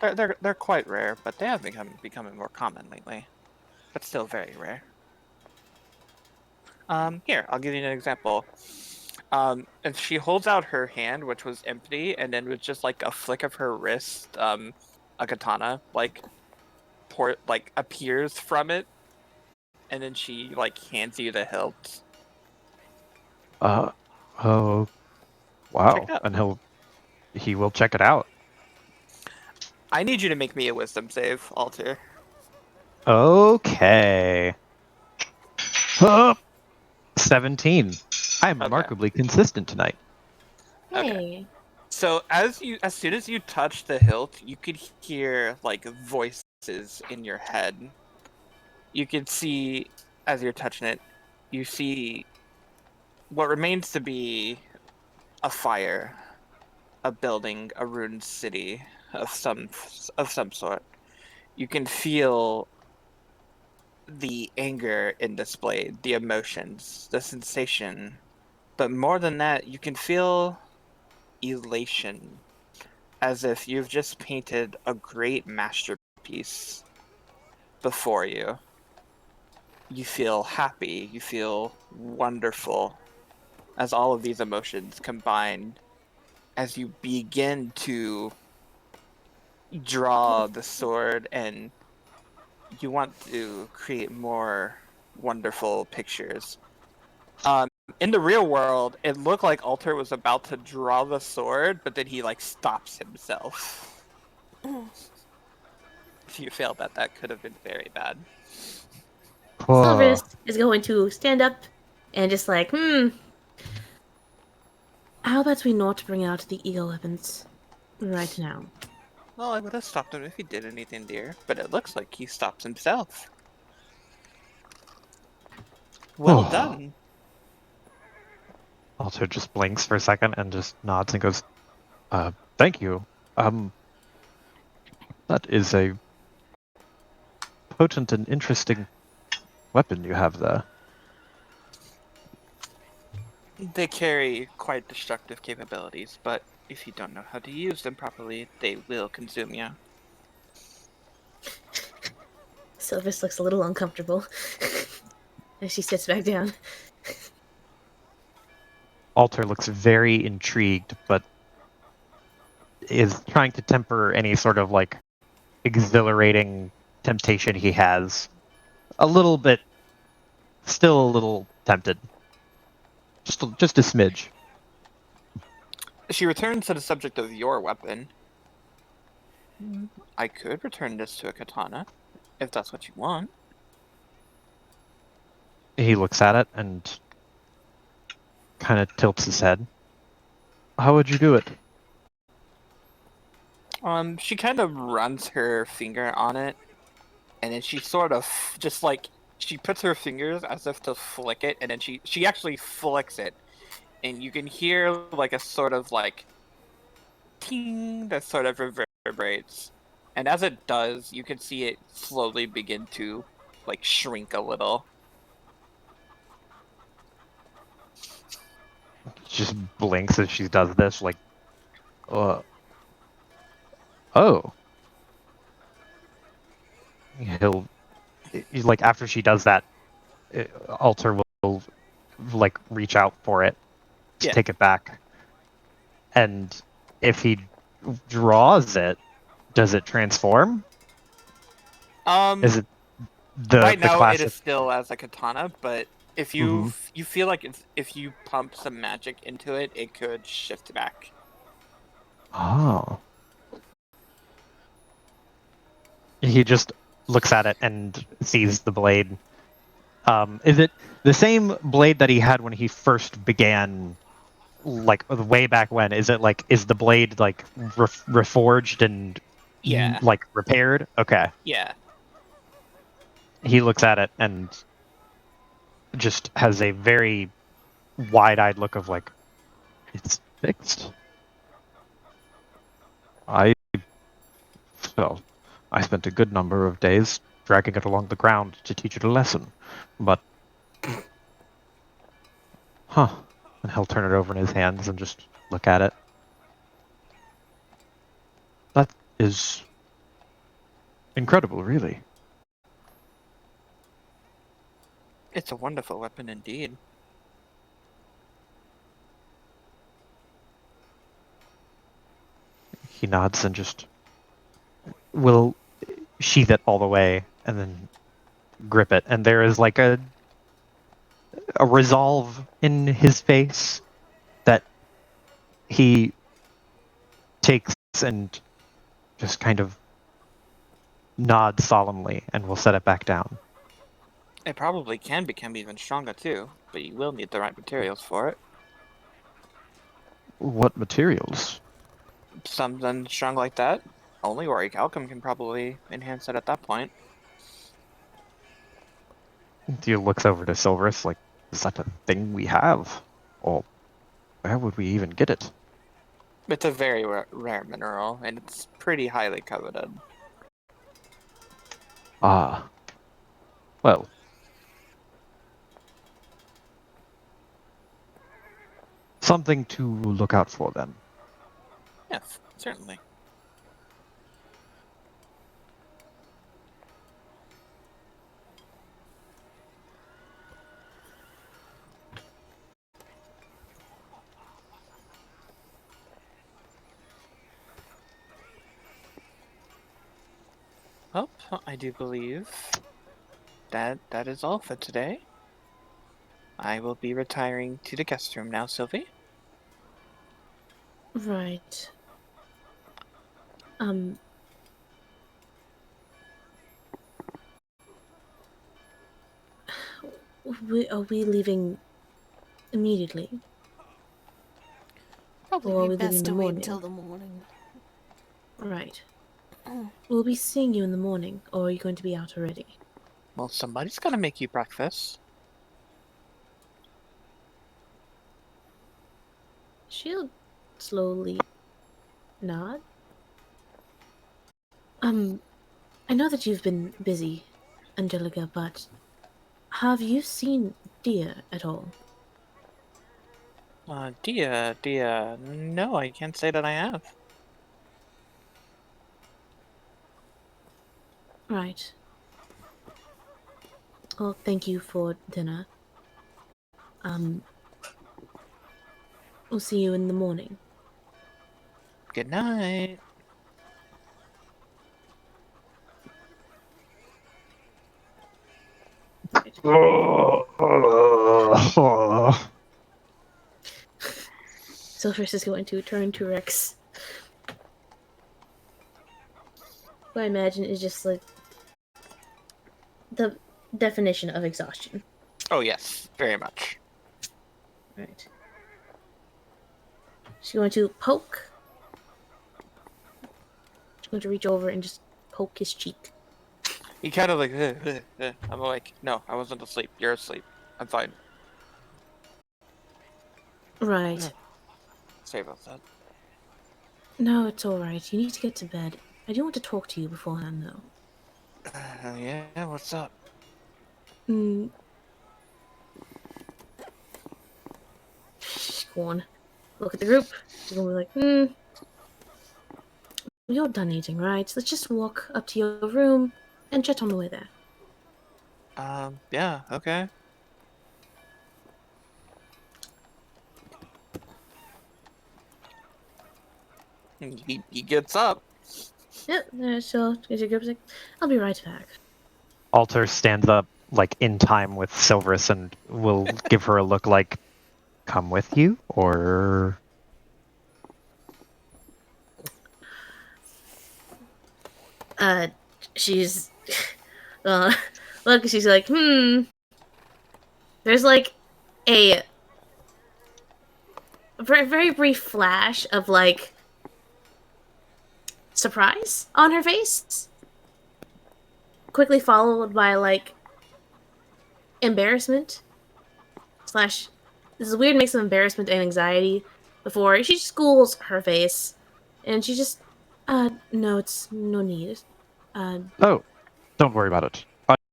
They're quite rare, but they have becoming more common lately. But still very rare. Here, I'll give you an example. If she holds out her hand, which was empty, and then with just like a flick of her wrist, a katana appears from it, and then she like hands you the hilt. Oh, Check wow! it out. And he will check it out. I need you to make me a wisdom save, Alter. Okay. Oh, 17. I am Okay. remarkably consistent tonight. Hey. So as soon as you touch the hilt, you could hear like voices in your head. You can see as you're touching it, you see what remains to be a fire, a building, a ruined city of some sort. You can feel the anger in display, the emotions, the sensation. But more than that, you can feel elation, as if you've just painted a great masterpiece before you. You feel happy, you feel wonderful, as all of these emotions combine as you begin to draw the sword and you want to create more wonderful pictures. In the real world, it looked like Alter was about to draw the sword, but then he like stops himself. If you failed that could have been very bad. Silverus Oh, is going to stand up and just like, how about we not bring out the eagle weapons right now? Well, I would have stopped him if he did anything, dear, but it looks like he stops himself. Well oh. done. Alter just blinks for a second and just nods and goes, thank you. That is a potent and interesting weapon you have there. They carry quite destructive capabilities, but if you don't know how to use them properly, they will consume you. Silverus looks a little uncomfortable as she sits back down. Alter looks very intrigued, but is trying to temper any sort of like exhilarating temptation he has. A little bit, still a little tempted. Just a smidge. She returns to the subject of your weapon. I could return this to a katana, if that's what you want. He looks at it and kind of tilts his head. How would you do it? She kind of runs her finger on it, and then she sort of just like she puts her fingers as if to flick it, and then she actually flicks it, and you can hear like a sort of like ting that sort of reverberates, and as it does, you can see it slowly begin to like shrink a little. She just blinks as she does this, like, oh. Like, after she does that, Alter will, like, reach out for it to Yeah. take it back. And if he draws it, does it transform? Is it Right the now it classic? is still as a katana, but if you feel like if you pump some magic into it, it could shift back. Oh. He just looks at it and sees the blade. Is it the same blade that he had when he first began, like way back when? Is it like, is the blade like reforged and Yeah, like repaired? Okay. yeah. He looks at it and just has a very wide-eyed look of like, it's fixed. Well, I spent a good number of days dragging it along the ground to teach it a lesson, but and he'll turn it over in his hands and just look at it. That is incredible, really. It's a wonderful weapon indeed. He nods and just will sheath it all the way and then grip it. And there is like a resolve in his face that he takes and just kind of nods solemnly and will set it back down. It probably can become even stronger too, but you will need the right materials for it. What materials? Something strong like that. Only Auric Alchem can probably enhance it at that point. He looks over to Silverus like, is that a thing we have? Or where would we even get it? It's a very rare mineral, and it's pretty highly coveted. Ah. Well. Something to look out for then. Yes, certainly. Well, I do believe that is all for today. I will be retiring to the guest room now, Sylvie. Right. Are we leaving immediately? Or are Probably we be leaving best in to the wait morning? until the morning. Right. We'll be seeing you in the morning, or are you going to be out already? Well, somebody's gotta make you breakfast. She'll slowly nod. I know that you've been busy, Angelica, but have you seen Dia at all? Dia, no, I can't say that I have. Right. Well, thank you for dinner. We'll see you in the morning. Good night. Right. Silverus is going to turn to Rex. Who I imagine is just like the definition of exhaustion. Oh yes, very much. Right. She's going to poke. She's going to reach over and just poke his cheek. He kind of like, I'm like, no, I wasn't asleep. You're asleep. I'm fine. Right. Sorry about that. No, it's alright. You need to get to bed. I do want to talk to you beforehand, though. Yeah, what's up? She's going to look at the group. She's going to be like, You're done eating, right? Let's just walk up to your room and chat on the way there. Yeah, okay. He gets up. Yep, so your group's like, I'll be right back. Alter stands up like in time with Silverus and will give her a look like, come with you? Or She's look, she's like, There's like a very, very brief flash of like surprise on her face, quickly followed by like embarrassment / this is a weird mix of embarrassment and anxiety before she schools her face and she just no, it's no need. oh, don't worry about it.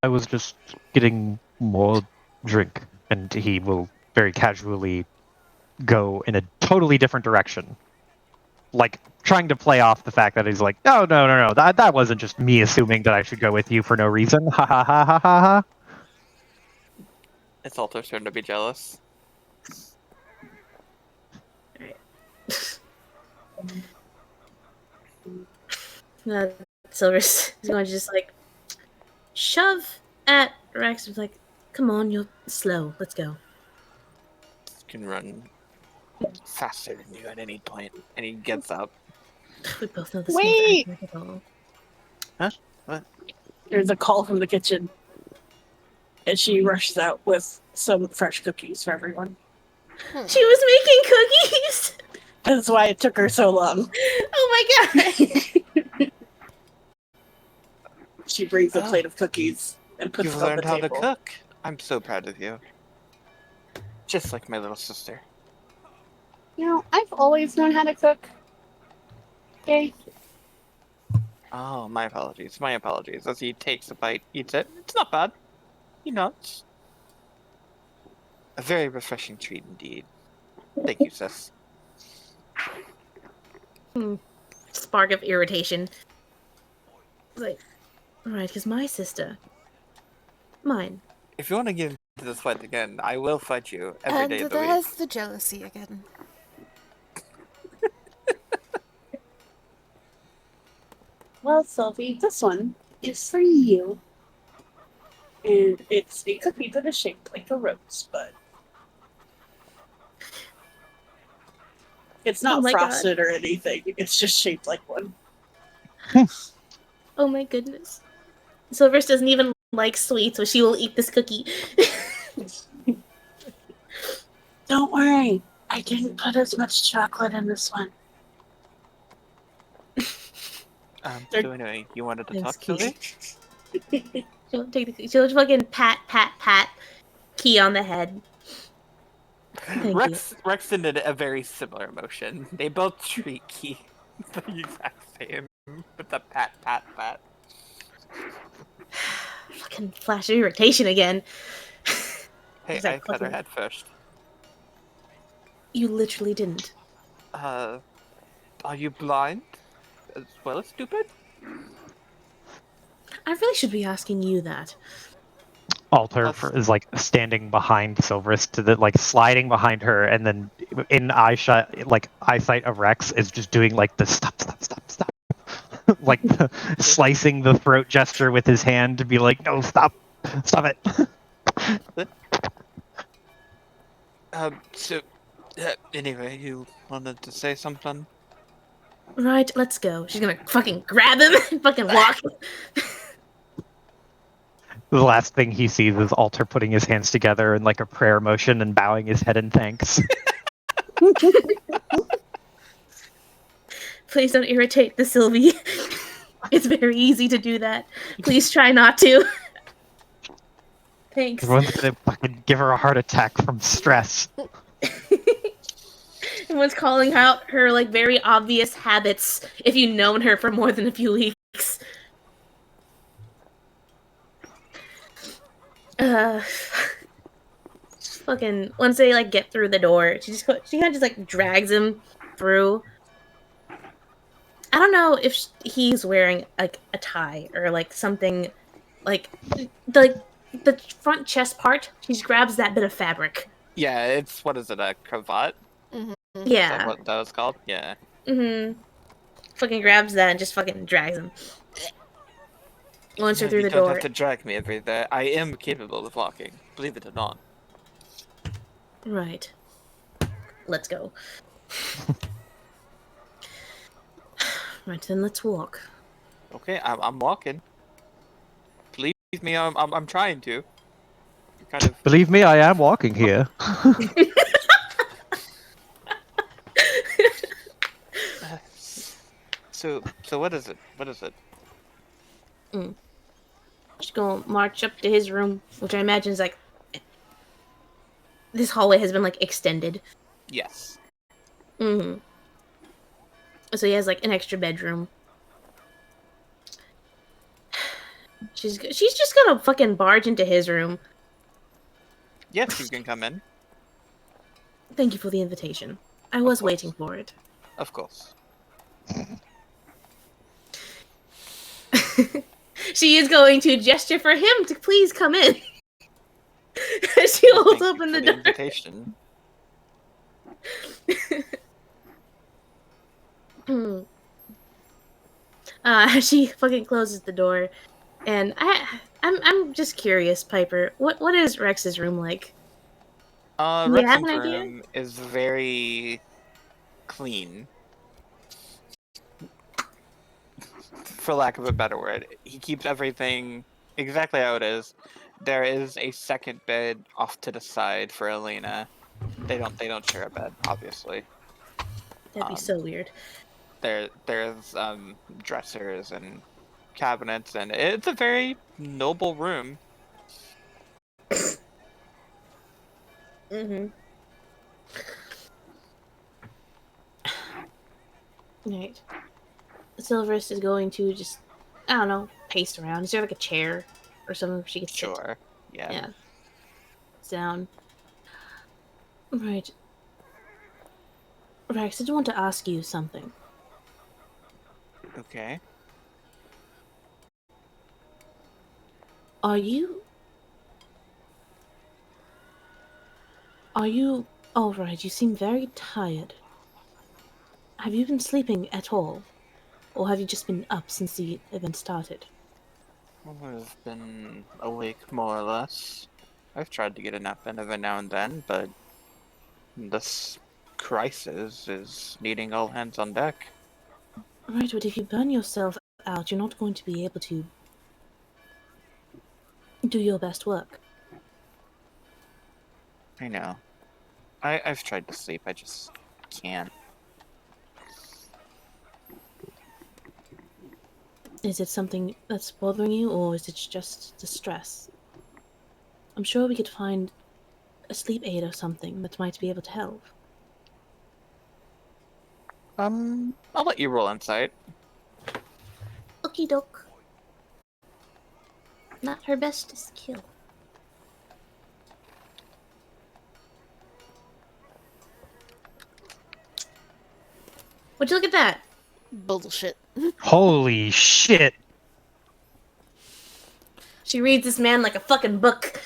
I was just getting more drink, and he will very casually go in a totally different direction, like trying to play off the fact that he's like, no, that wasn't just me assuming that I should go with you for no reason. Ha ha ha ha ha ha. It's Alter's turn to be jealous. Silver's is going to just like shove at Rex. With like, come on, you're slow. Let's go. Can run faster than you at any point, and he gets up. We both know this Wait! at all. Huh? What? There's a call from the kitchen. And she rushes out with some fresh cookies for everyone. She was making cookies. That's why it took her so long. Oh my god. She brings a Oh. plate of cookies and puts You've it on the learned how to table. cook. I'm so proud of you. Just like my little sister. You know, I've always known how to cook. Okay. Oh, my apologies. My apologies. As he takes a bite, eats it. It's not bad. You know, it's a very refreshing treat indeed. Thank you, sis. Spark of irritation. Like, right, because my sister. Mine. If you want to get into this fight again, I will fight you every day And of the week. there's the jealousy again. Well, Sylvie, this one is for you. And it's a cookie that is shaped like a rosebud. It's not Oh my God. frosted or anything. It's just shaped like one. Oh my goodness. Silvers doesn't even like sweets, so she will eat this cookie. Don't worry. I didn't put as much chocolate in this one. They're- So anyway, you wanted to That's talk, cute. Sylvie? She'll take the cookie. She'll fucking pat, key on the head. Thank Rex did a very similar motion. They both treat Key the exact same with the pat. Fucking flash of irritation again. Hey, Is that I cut her fucking- head first. You literally didn't. Are you blind as well as stupid? I really should be asking you that. Alter is like standing behind Silverus to the like sliding behind her, and then in eyesight of Rex is just doing like the stop, like the slicing the throat gesture with his hand to be like, no, stop it. So, anyway, you wanted to say something? Right, let's go. She's gonna fucking grab him and fucking walk. The last thing he sees is Alter putting his hands together in like a prayer motion and bowing his head in thanks. Please don't irritate the Sylvie. It's very easy to do that. Please try not to. Thanks. Everyone's gonna fucking give her a heart attack from stress. Everyone's calling out her like very obvious habits if you've known her for more than a few weeks. Fucking once they like get through the door, she kind of just like drags him through. I don't know if he's wearing like a tie or like something like the front chest part. She just grabs that bit of fabric. Yeah, it's what is it, a cravat? Is that Yeah. what that was called? Yeah. Fucking grabs that and just fucking drags him. Launch her Yeah, through you the don't door. have to drag me every day. I am capable of walking, believe it or not. Right. Let's go. Right, then let's walk. Okay, I'm walking. Believe me, I'm trying to. You're kind of. Believe me, I am walking here. So what is it? What is it? Just gonna march up to his room, which I imagine is like this hallway has been like extended. Yes. So he has like an extra bedroom. She's just gonna fucking barge into his room. Yes, you can come in. Thank you for the invitation. I was course. waiting for it. Of course. She is going to gesture for him to please come in. She holds Thank you open the for door. invitation. She fucking closes the door, and I'm just curious, Piper. What is Rex's room like? You have Rex's an idea? room is very clean. for lack of a better word, he keeps everything exactly how it is. There is a second bed off to the side for Elena. They don't share a bed, obviously. That'd be Um, so weird. there's dressers and cabinets, and it's a very noble room. Mm-hmm. Right. Silverus is going to just, I don't know, pace around. Is there like a chair or something where she could sit? Sure. Yeah. Yeah. Sit down. Right. Rex, I just want to ask you something. Okay. Are you... Oh, right, you seem very tired. Have you been sleeping at all? Or have you just been up since the event started? I've been awake more or less. I've tried to get a nap in every now and then, but this crisis is needing all hands on deck. Right, but if you burn yourself out, you're not going to be able to do your best work. I know. I've tried to sleep, I just can't. Is it something that's bothering you, or is it just the stress? I'm sure we could find a sleep aid or something that might be able to help. I'll let you roll insight. Okie doke. Not her best skill. Would you look at that? Bullshit. Holy shit! She reads this man like a fucking book.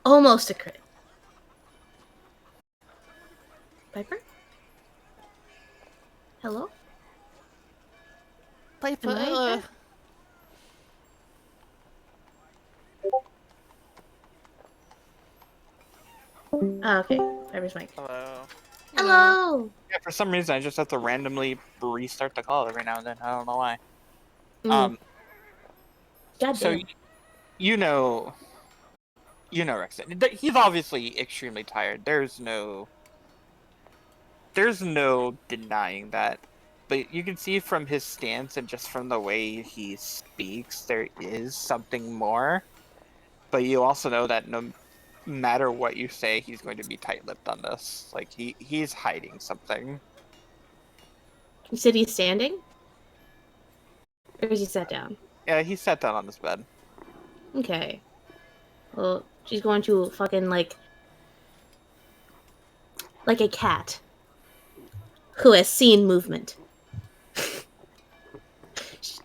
Almost a crit. Piper? Hello? Piper. Am I deaf? Ah, okay. Piper's mic. Hello. Hello! Yeah, for some reason I just have to randomly restart the call every now and then. I don't know why. Mm. God So damn. you know, Rexon. He's obviously extremely tired. There's no denying that. But you can see from his stance and just from the way he speaks, there is something more. But you also know that no matter what you say, he's going to be tight-lipped on this. Like he's hiding something. You said he's standing? Or is he sat down? Yeah, he sat down on his bed. Okay. Well, she's going to fucking like a cat who has seen movement.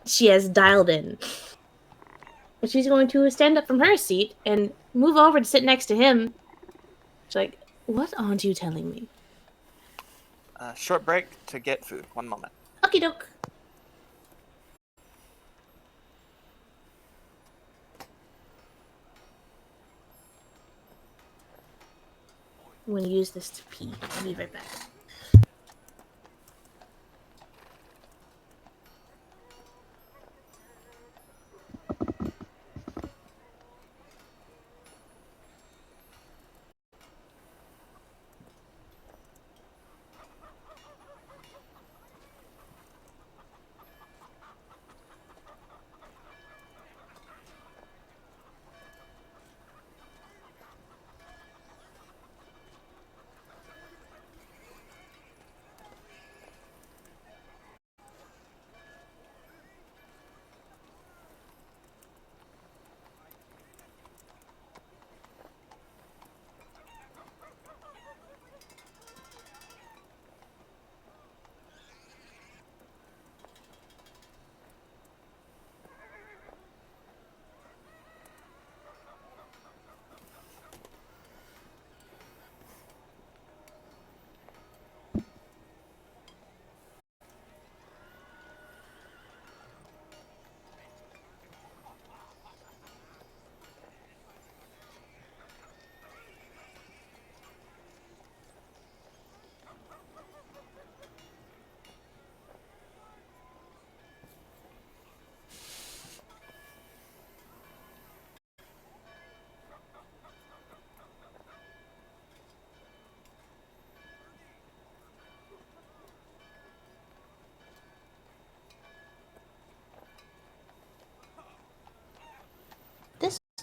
She has dialed in. But she's going to stand up from her seat and move over to sit next to him. She's like, what aren't you telling me? Short break to get food. 1 moment. Okie doke. I'm going to use this to pee. I'll be right back.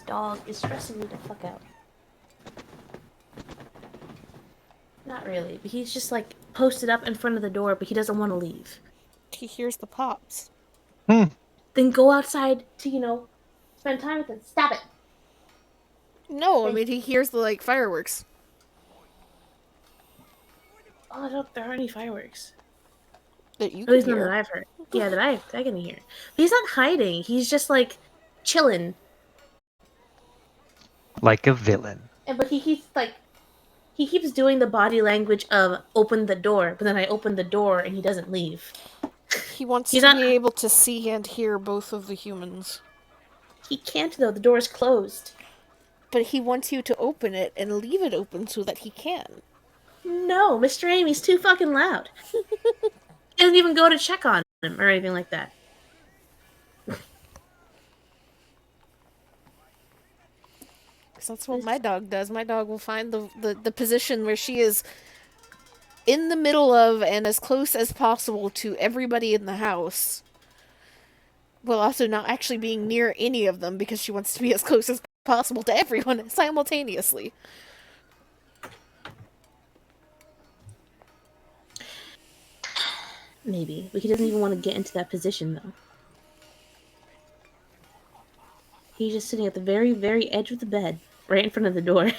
dog is stressing me the fuck out. Not really, but he's just like posted up in front of the door, but he doesn't want to leave. He hears the pops. Then go outside to, spend time with him. Stop it. No, I mean he hears the like fireworks. Oh, there aren't any fireworks. That you At can least none that hear. I've heard. Yeah, that I can hear. But he's not hiding. He's just like chilling. Like a villain. But he's like, he keeps doing the body language of open the door, but then I open the door and he doesn't leave. He wants He's to not- be able to see and hear both of the humans. He can't though. The door's closed. But he wants you to open it and leave it open so that he can. No, Mr. Amy's too fucking loud. He doesn't even go to check on him or anything like that. Because that's what my dog does. My dog will find the position where she is in the middle of and as close as possible to everybody in the house. While also not actually being near any of them because she wants to be as close as possible to everyone simultaneously. Maybe. But he doesn't even want to get into that position, though. He's just sitting at the very, very edge of the bed, right in front of the door.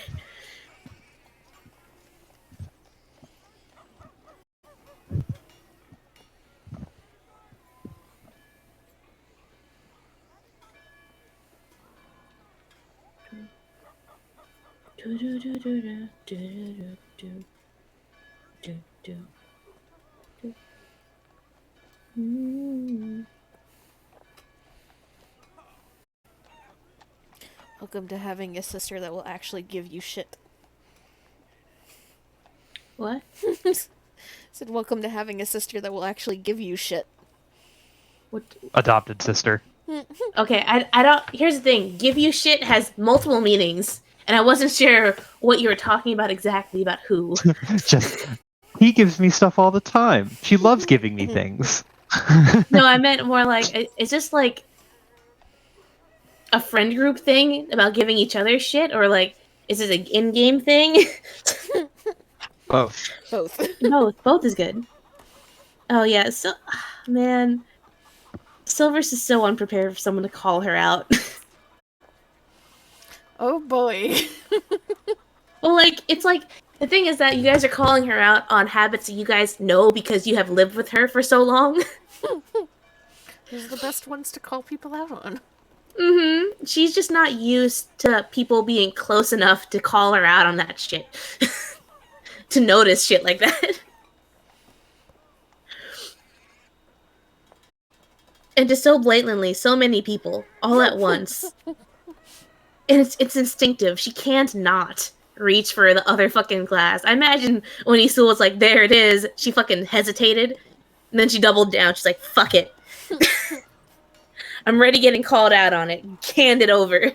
Welcome to having a sister that will actually give you shit. What? Said welcome to having a sister that will actually give you shit. What? Adopted sister. Okay, I don't. Here's the thing: give you shit has multiple meanings, and I wasn't sure what you were talking about exactly about who. Just he gives me stuff all the time. She loves giving me things. No, I meant more like it's just like a friend group thing about giving each other shit, or like is it an in-game thing? Both. Both. Both is good. Oh yeah, so man, Silver's is so unprepared for someone to call her out. Oh boy. Well, like it's like the thing is that you guys are calling her out on habits that you guys know because you have lived with her for so long. Those are the best ones to call people out on. Mm-hmm. She's just not used to people being close enough to call her out on that shit. To notice shit like that. And just so blatantly, so many people, all at once. And it's instinctive. She can't not reach for the other fucking glass. I imagine when Isul was like, there it is, she fucking hesitated. And then she doubled down. She's like, fuck it. I'm already getting called out on it. Hand it over.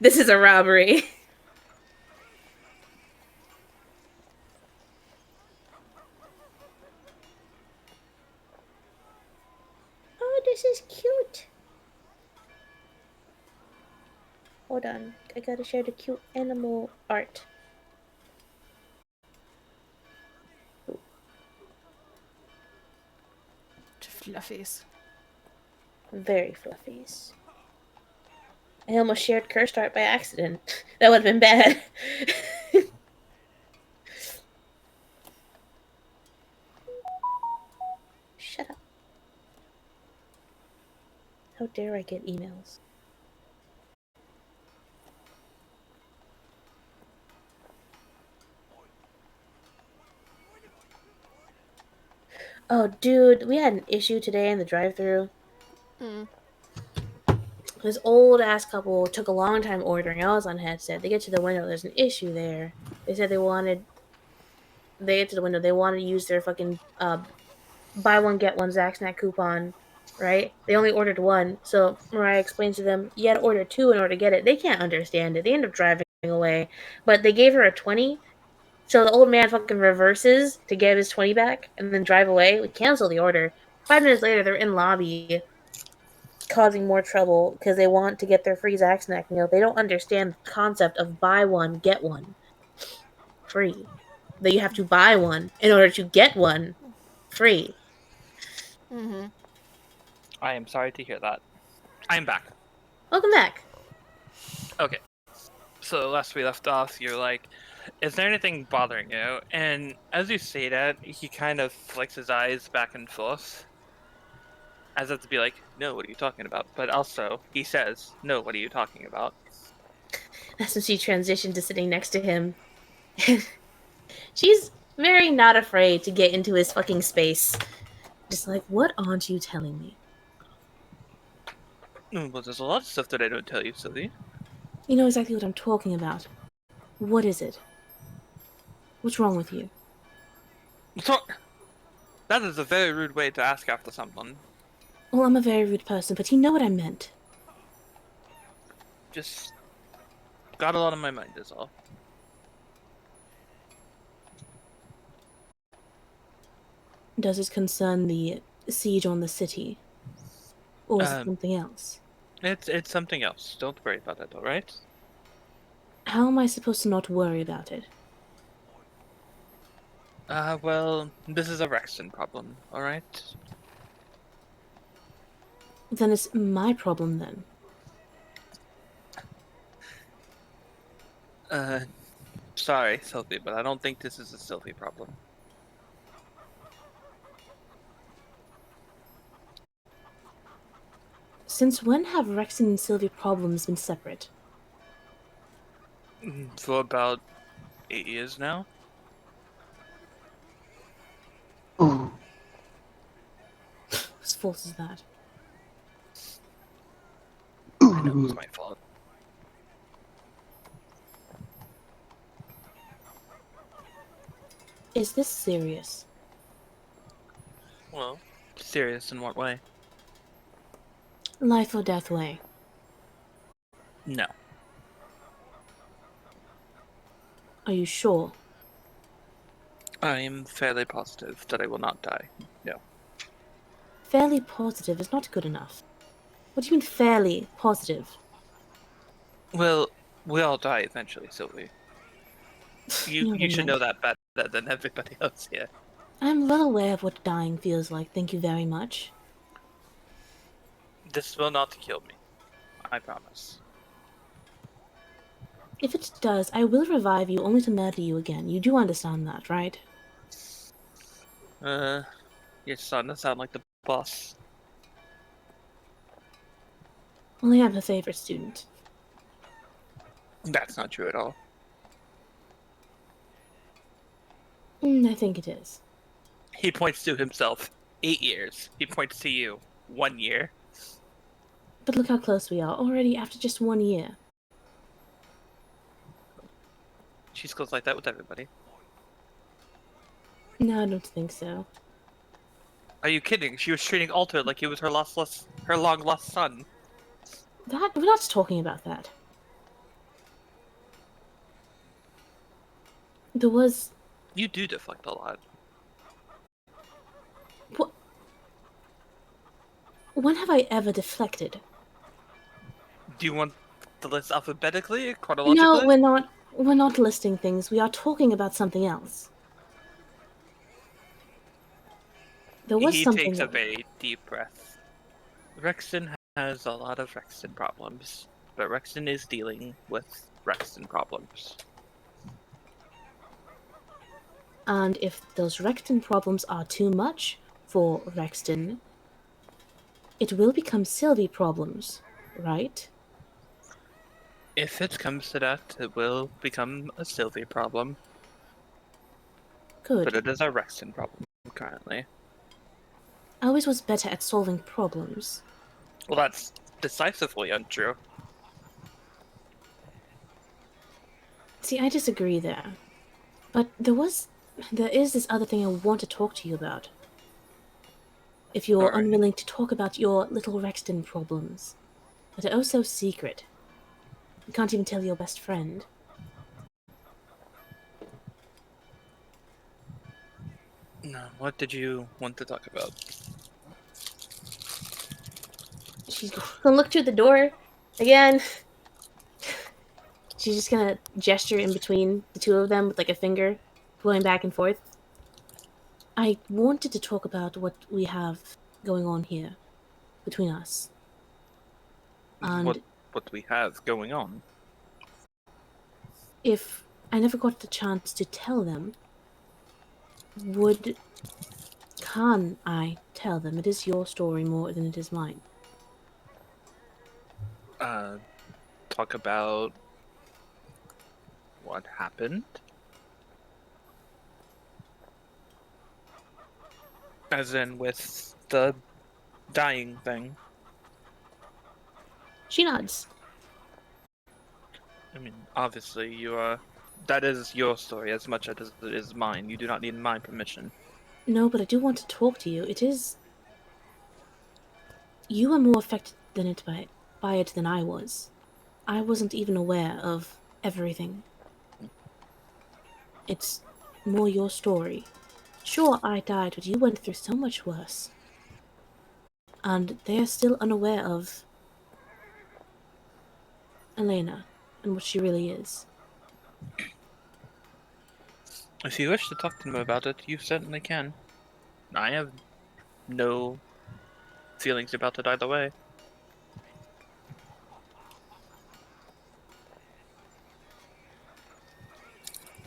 This is a robbery. Oh, this is cute. Hold on. I gotta share the cute animal art. Fluffies. Very fluffies. I almost shared cursed art by accident. That would have been bad. Shut up. How dare I get emails? Oh, dude, we had an issue today in the drive-thru. Hmm. This old ass couple took a long time ordering. I was on headset. They get to the window. There's an issue there. They said they get to the window. They wanted to use their fucking buy one get one Zack Snack coupon, right? They only ordered one. So Mariah explains to them, you had to order two in order to get it. They can't understand it. They end up driving away. But they gave her a 20. So the old man fucking reverses to get his 20 back and then drive away. We cancel the order. 5 minutes later, they're in lobby causing more trouble because they want to get their free Zack snack meal. They don't understand the concept of buy one, get one free. That you have to buy one in order to get one free. Mm-hmm. I am sorry to hear that. I am back. Welcome back. Okay. So last we left off, you're like, is there anything bothering you? And as you say that, he kind of flicks his eyes back and forth. As if to be like, no, what are you talking about? But also, he says, no, what are you talking about? That's when she transitioned to sitting next to him. She's very not afraid to get into his fucking space. Just like, what aren't you telling me? Well, there's a lot of stuff that I don't tell you, Sylvie. You know exactly what I'm talking about. What is it? What's wrong with you? So, that is a very rude way to ask after someone. Well, I'm a very rude person, but you know what I meant. Just got a lot on my mind, is all. Does it concern the siege on the city? Or is it Um, something else? It's something else. Don't worry about it, alright? How am I supposed to not worry about it? Well, this is a Rexton problem, alright? Then it's my problem then. Sorry, Sylvie, but I don't think this is a Sylvie problem. Since when have Rexon and Sylvie problems been separate? For about 8 years now? Ooh. Whose fault is that? I know it was my fault. Is this serious? Well, serious in what way? Life or death way? No. Are you sure? I am fairly positive that I will not die. No. Fairly positive is not good enough. What do you mean fairly positive? Well, we all die eventually, Sylvie. You know what I You should meant. know that better than everybody else here. I'm well aware of what dying feels like, thank you very much. This will not kill me. I promise. If it does, I will revive you only to murder you again. You do understand that, right? You're starting to sound like the boss. Well, I am her favorite student. That's not true at all. I think it is. He points to himself. 8 years. He points to you. 1 year. But look how close we are, already after just 1 year. She's close like that with everybody. No, I don't think so. Are you kidding? She was treating Alter like he was her long lost son. We're not talking about that. There was... You do deflect a lot. What? When have I ever deflected? Do you want the list alphabetically, No, chronologically? we're not listing things. We are talking about something else. There was He something takes a else. very deep breath. Rexton has a lot of Rexton problems, but Rexton is dealing with Rexton problems. And if those Rexton problems are too much for Rexton, it will become Sylvie problems, right? If it comes to that, it will become a Sylvie problem, Good. but it is a Rexton problem currently. I always was better at solving problems. Well, that's decisively untrue. See, I disagree there. But there is this other thing I want to talk to you about. If you're Alright. unwilling to talk about your little Rexton problems, that are oh so secret. You can't even tell your best friend. No, what did you want to talk about? She's gonna look through the door again. She's just gonna gesture in between the two of them with like a finger going back and forth. I wanted to talk about what we have going on here between us. And What we have going on. if I never got the chance to tell them, can I tell them? It is your story more than it is mine. Talk about what happened. As in with the dying thing. She nods. I mean, obviously, that is your story as much as it is mine. You do not need my permission. No, but I do want to talk to you. It is. You were more affected by it than I was. I wasn't even aware of everything. It's more your story. Sure, I died, but you went through so much worse. And they're still unaware of Elena and what she really is. If you wish to talk to them about it, you certainly can. I have no feelings about it either way.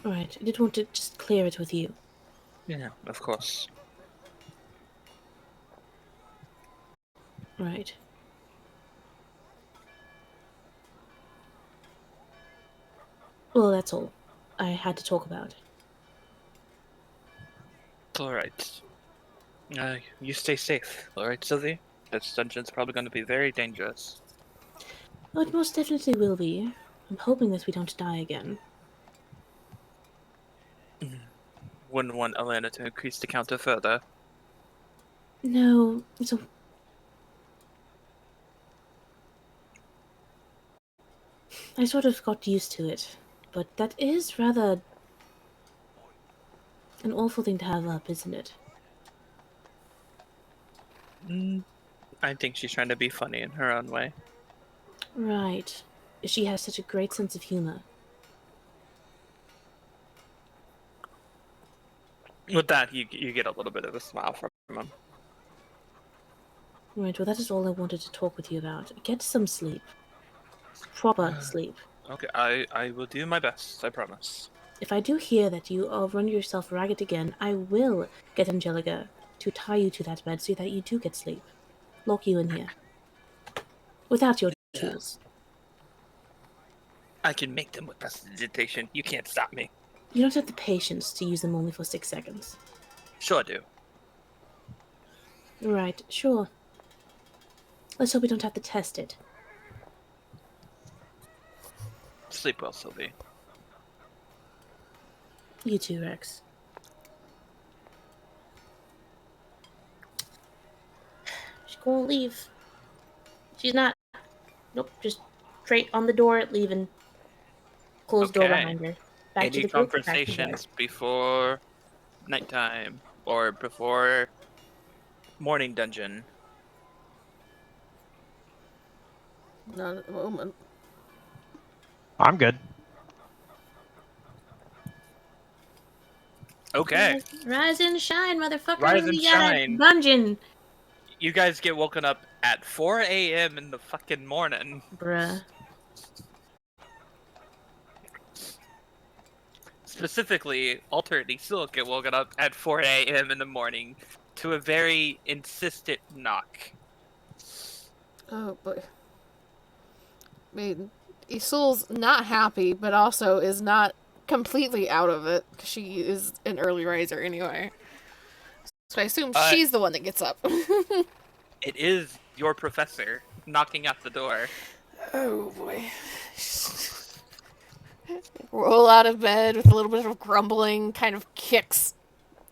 Alright, I did want to just clear it with you. Yeah, of course. Right. Well, that's all I had to talk about. Alright. You stay safe, alright, Sylvie? This dungeon's probably going to be very dangerous. Oh, it most definitely will be. I'm hoping that we don't die again. Wouldn't want Elena to increase the counter further. No, it's a... I sort of got used to it, but that is rather an awful thing to have up, isn't it? I think she's trying to be funny in her own way. Right. She has such a great sense of humor. With that, you get a little bit of a smile from him. Right, well that is all I wanted to talk with you about. Get some sleep. Proper sleep. Okay, I will do my best, I promise. If I do hear that you run yourself ragged again, I will get Angelica to tie you to that bed so that you do get sleep. Lock you in here. Without your tools. I can make them with prestidigitation. You can't stop me. You don't have the patience to use them only for 6 seconds. Sure do. Right, sure. Let's hope we don't have to test it. Sleep well, Sylvie. You too, Rex. She's gonna leave. She's not. Nope, just straight on the door, leaving. Closed door Okay. behind her. Back to Any the group, back to conversations before nighttime or before morning dungeon? Not at the moment. I'm good. Okay. Rise and shine, motherfucker. Rise and we got shine. a dungeon. You guys get woken up at 4 a.m. in the fucking morning. Bruh. Specifically, alternately, still get woken up at 4 a.m. in the morning to a very insistent knock. Oh boy. I mean, Isol's not happy, but also is not completely out of it, because she is an early riser anyway. So I assume she's the one that gets up. It is your professor knocking at the door. Oh boy. Roll out of bed with a little bit of grumbling, kind of kicks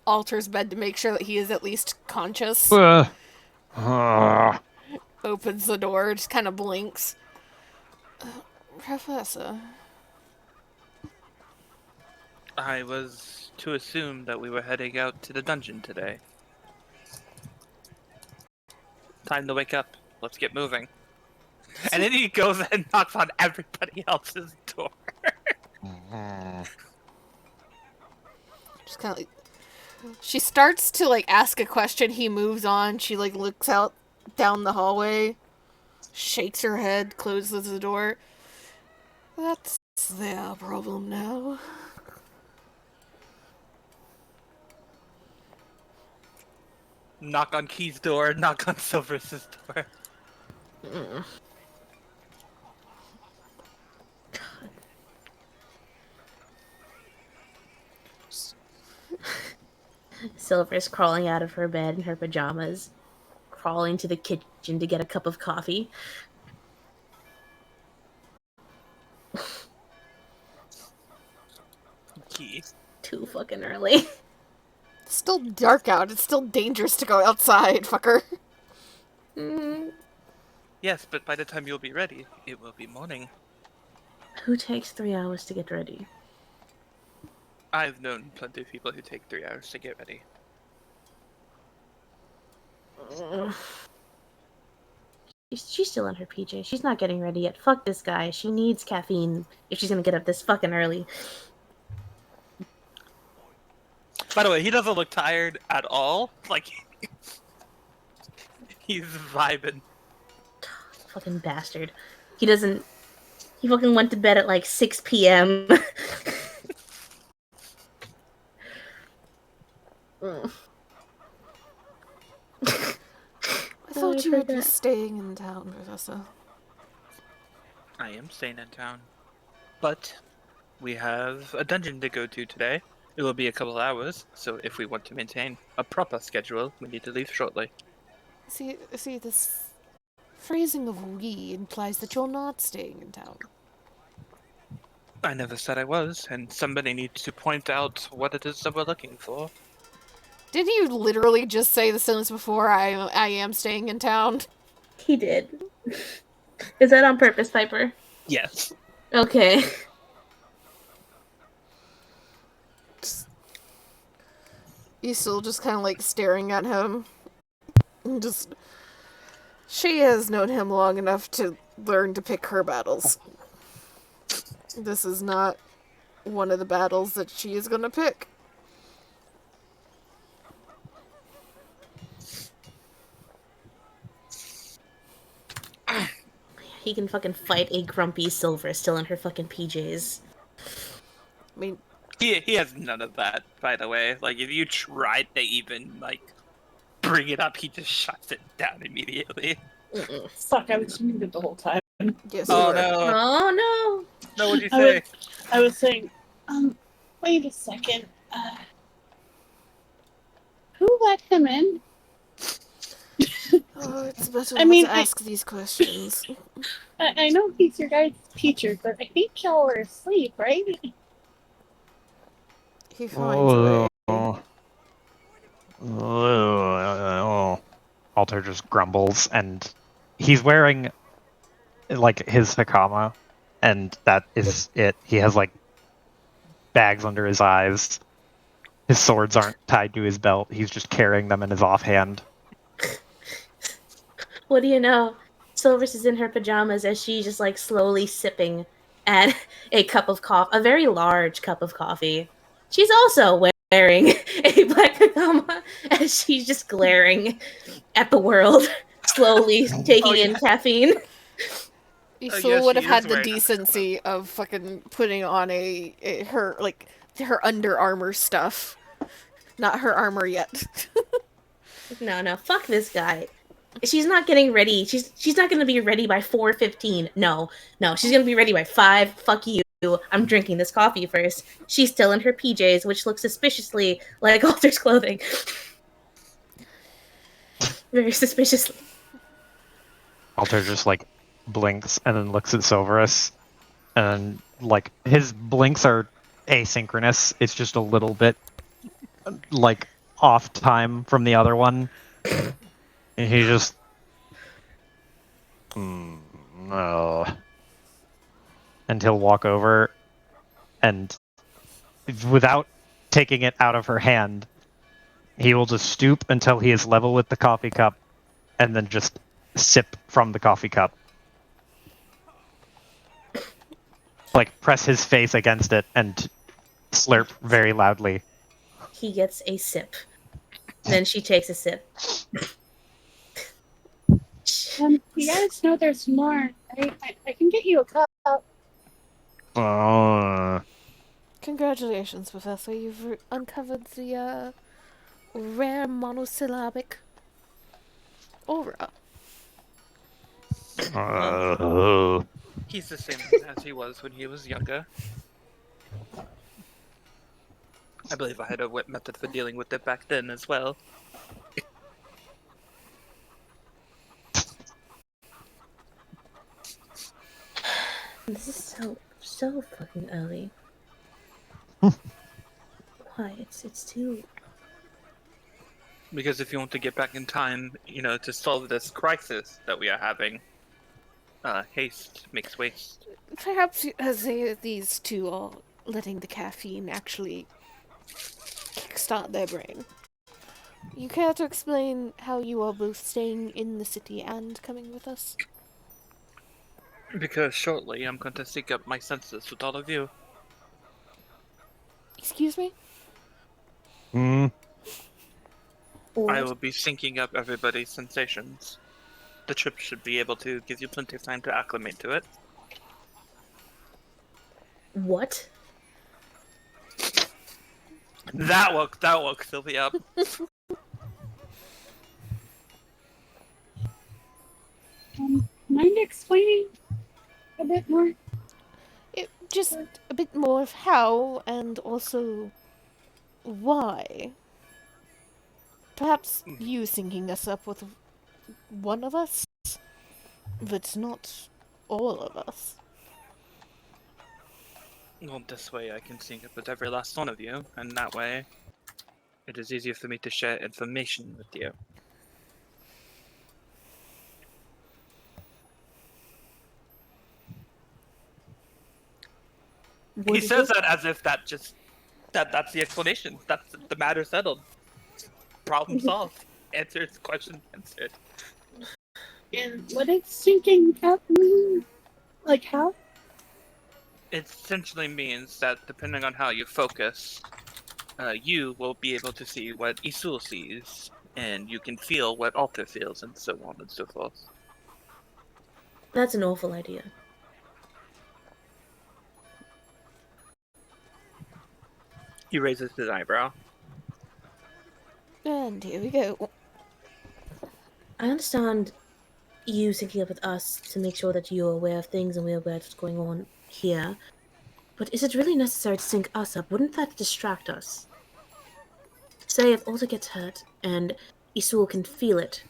Alter's bed to make sure that he is at least conscious. Opens the door, just kind of blinks. Professor. I was to assume that we were heading out to the dungeon today. Time to wake up. let's get moving. And then he goes and knocks on everybody else's door. Just kind of like, she starts to like ask a question. He moves on. She like looks out down the hallway, shakes her head, closes the door. That's their problem now. Knock on Key's door, knock on Silver's door. Silver's crawling out of her bed in her pajamas, crawling to the kitchen to get a cup of coffee. Key. Too fucking early. It's still dark out. It's still dangerous to go outside, fucker. Yes, but by the time you'll be ready, it will be morning. Who takes 3 hours to get ready? I've known plenty of people who take 3 hours to get ready. She's still in her PJ. She's not getting ready yet. Fuck this guy. She needs caffeine if she's gonna get up this fucking early. By the way, he doesn't look tired at all. Like, he's vibing. Fucking bastard. He doesn't... He fucking went to bed at like 6 p.m. I thought you would be staying in town, Professor. I am staying in town. But we have a dungeon to go to today. It will be a couple hours, so if we want to maintain a proper schedule, we need to leave shortly. See, this phrasing of "we" implies that you're not staying in town. I never said I was, and somebody needs to point out what it is that we're looking for. Didn't you literally just say the sentence before, I am staying in town? He did. Is that on purpose, Piper? Yes. Okay. Ysel just kind of like staring at him. Just, she has known him long enough to learn to pick her battles. This is not one of the battles that she is gonna pick. He can fucking fight a grumpy Silver still in her fucking PJs. I mean, He has none of that, by the way. Like, if you tried to even, like, bring it up, he just shuts it down immediately. Fuck, I was muted the whole time. yes, Oh, you were. no. Oh no! No, what'd you I say? I was saying, wait a second. Who let him in? Oh, it's better I not mean, to ask these questions. I know he's your guys' teacher, but I think y'all were asleep, right? He finds a way. Alter just grumbles, and he's wearing like his hakama, and that is it. He has like bags under his eyes. His swords aren't tied to his belt. He's just carrying them in his offhand. What do you know? Silver's is in her pajamas as she's just like slowly sipping at a cup of coffee, a very large cup of coffee. She's also wearing a black pajama as she's just glaring at the world, slowly taking in caffeine. Ysel yes, would she have had is the wearing- decency of fucking putting on her Under Armour stuff. Not her armor yet. No, fuck this guy. She's not getting ready. She's not gonna be ready by 4:15. No, she's gonna be ready by 5. Fuck you. I'm drinking this coffee first. She's still in her PJs, which look suspiciously like Alter's clothing. Very suspiciously. Alter just like blinks and then looks at Silverus, and like his blinks are asynchronous. It's just a little bit like off time from the other one. And he just no. And he'll walk over and without taking it out of her hand, he will just stoop until he is level with the coffee cup and then just sip from the coffee cup. Like, press his face against it and slurp very loudly. He gets a sip. Then she takes a sip. You guys know there's more. I can get you a cup. Congratulations, Professor. You've uncovered the rare monosyllabic aura. He's the same as he was when he was younger. I believe I had a method for dealing with it back then as well. This is so fucking early. Why? It's too. Because if you want to get back in time, to solve this crisis that we are having, haste makes waste. Perhaps as these two are letting the caffeine actually kickstart their brain. You care to explain how you are both staying in the city and coming with us? Because shortly I'm going to sync up my senses with all of you. Excuse me? Hmm. I will be syncing up everybody's sensations. The trip should be able to give you plenty of time to acclimate to it. What? That woke Sylvie up. Mind explaining a bit more? Just a bit more of how and also why. Perhaps you syncing us up with one of us, but not all of us. Well, this way I can sync up with every last one of you, and that way it is easier for me to share information with you. He says that as if that's the explanation. That's the matter settled. Problem solved. Answers, question answered. And what does syncing up mean? Like how? It essentially means that depending on how you focus, you will be able to see what Isul sees, and you can feel what Alter feels, and so on and so forth. That's an awful idea. He raises his eyebrow. And here we go. I understand you syncing up with us to make sure that you're aware of things and we're aware of what's going on here. But is it really necessary to sync us up? Wouldn't that distract us? Say if Alta gets hurt and Isul can feel it,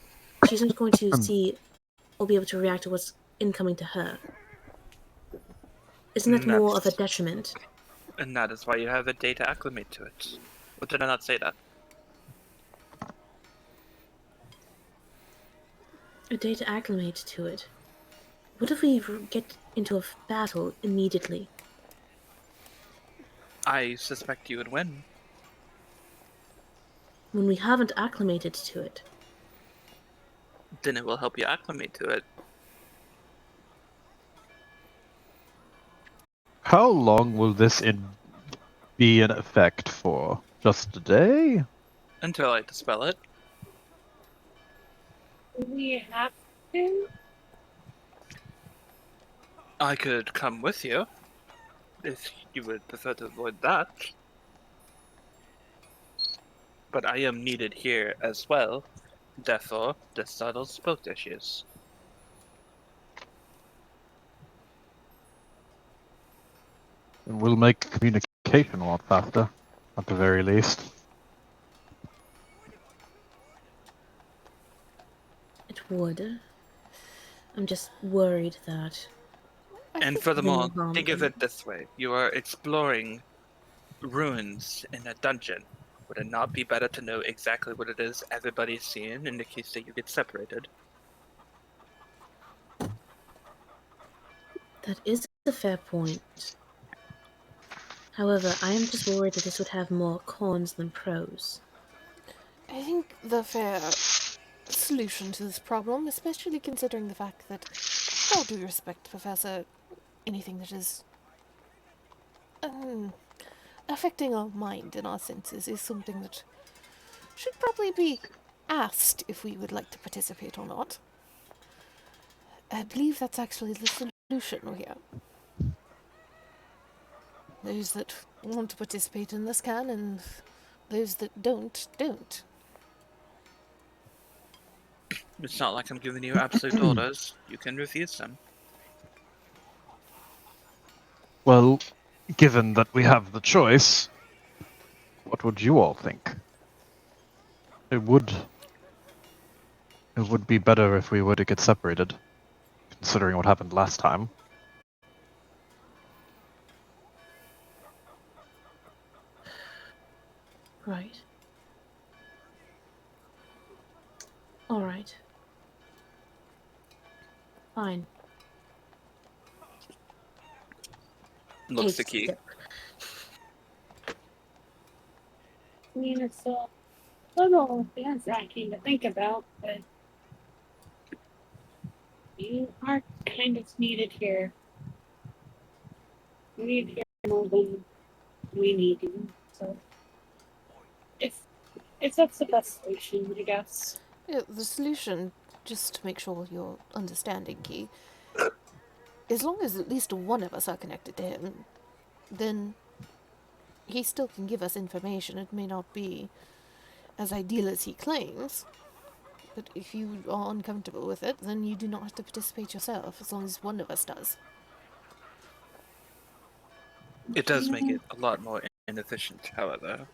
she's not going to see or be able to react to what's incoming to her. Isn't that more of a detriment? And that is why you have a day to acclimate to it. Or did I not say that? A day to acclimate to it. What if we get into a battle immediately? I suspect you would win. When we haven't acclimated to it. Then it will help you acclimate to it. How long will this be in effect for? Just a day? Until I dispel it. We have to? I could come with you, if you would prefer to avoid that. But I am needed here as well, therefore this settles both issues. And we'll make communication a lot faster, at the very least. It would. I'm just worried that... And furthermore, think of it this way. You are exploring ruins in a dungeon. Would it not be better to know exactly what it is everybody's seeing in the case that you get separated? That is a fair point. However, I am just worried that this would have more cons than pros. I think the fair solution to this problem, especially considering the fact that, with all due respect, Professor, anything that is affecting our mind and our senses is something that should probably be asked if we would like to participate or not. I believe that's actually the solution here. Those that want to participate in this can, and those that don't. It's not like I'm giving you absolute orders. You can refuse them. Well, given that we have the choice, what would you all think? It would be better if we were to get separated, considering what happened last time. Right. Alright. Fine. Looks the Takes key. sip. I mean, it's a little nerve-wracking to think about, but you are kind of needed here. We need here more than we need you. So, if that's the best solution, I guess. Yeah, the solution, just to make sure you're understanding, Key, as long as at least one of us are connected to him, then he still can give us information. It may not be as ideal as he claims, but if you are uncomfortable with it, then you do not have to participate yourself, as long as one of us does. It does make it a lot more inefficient, however,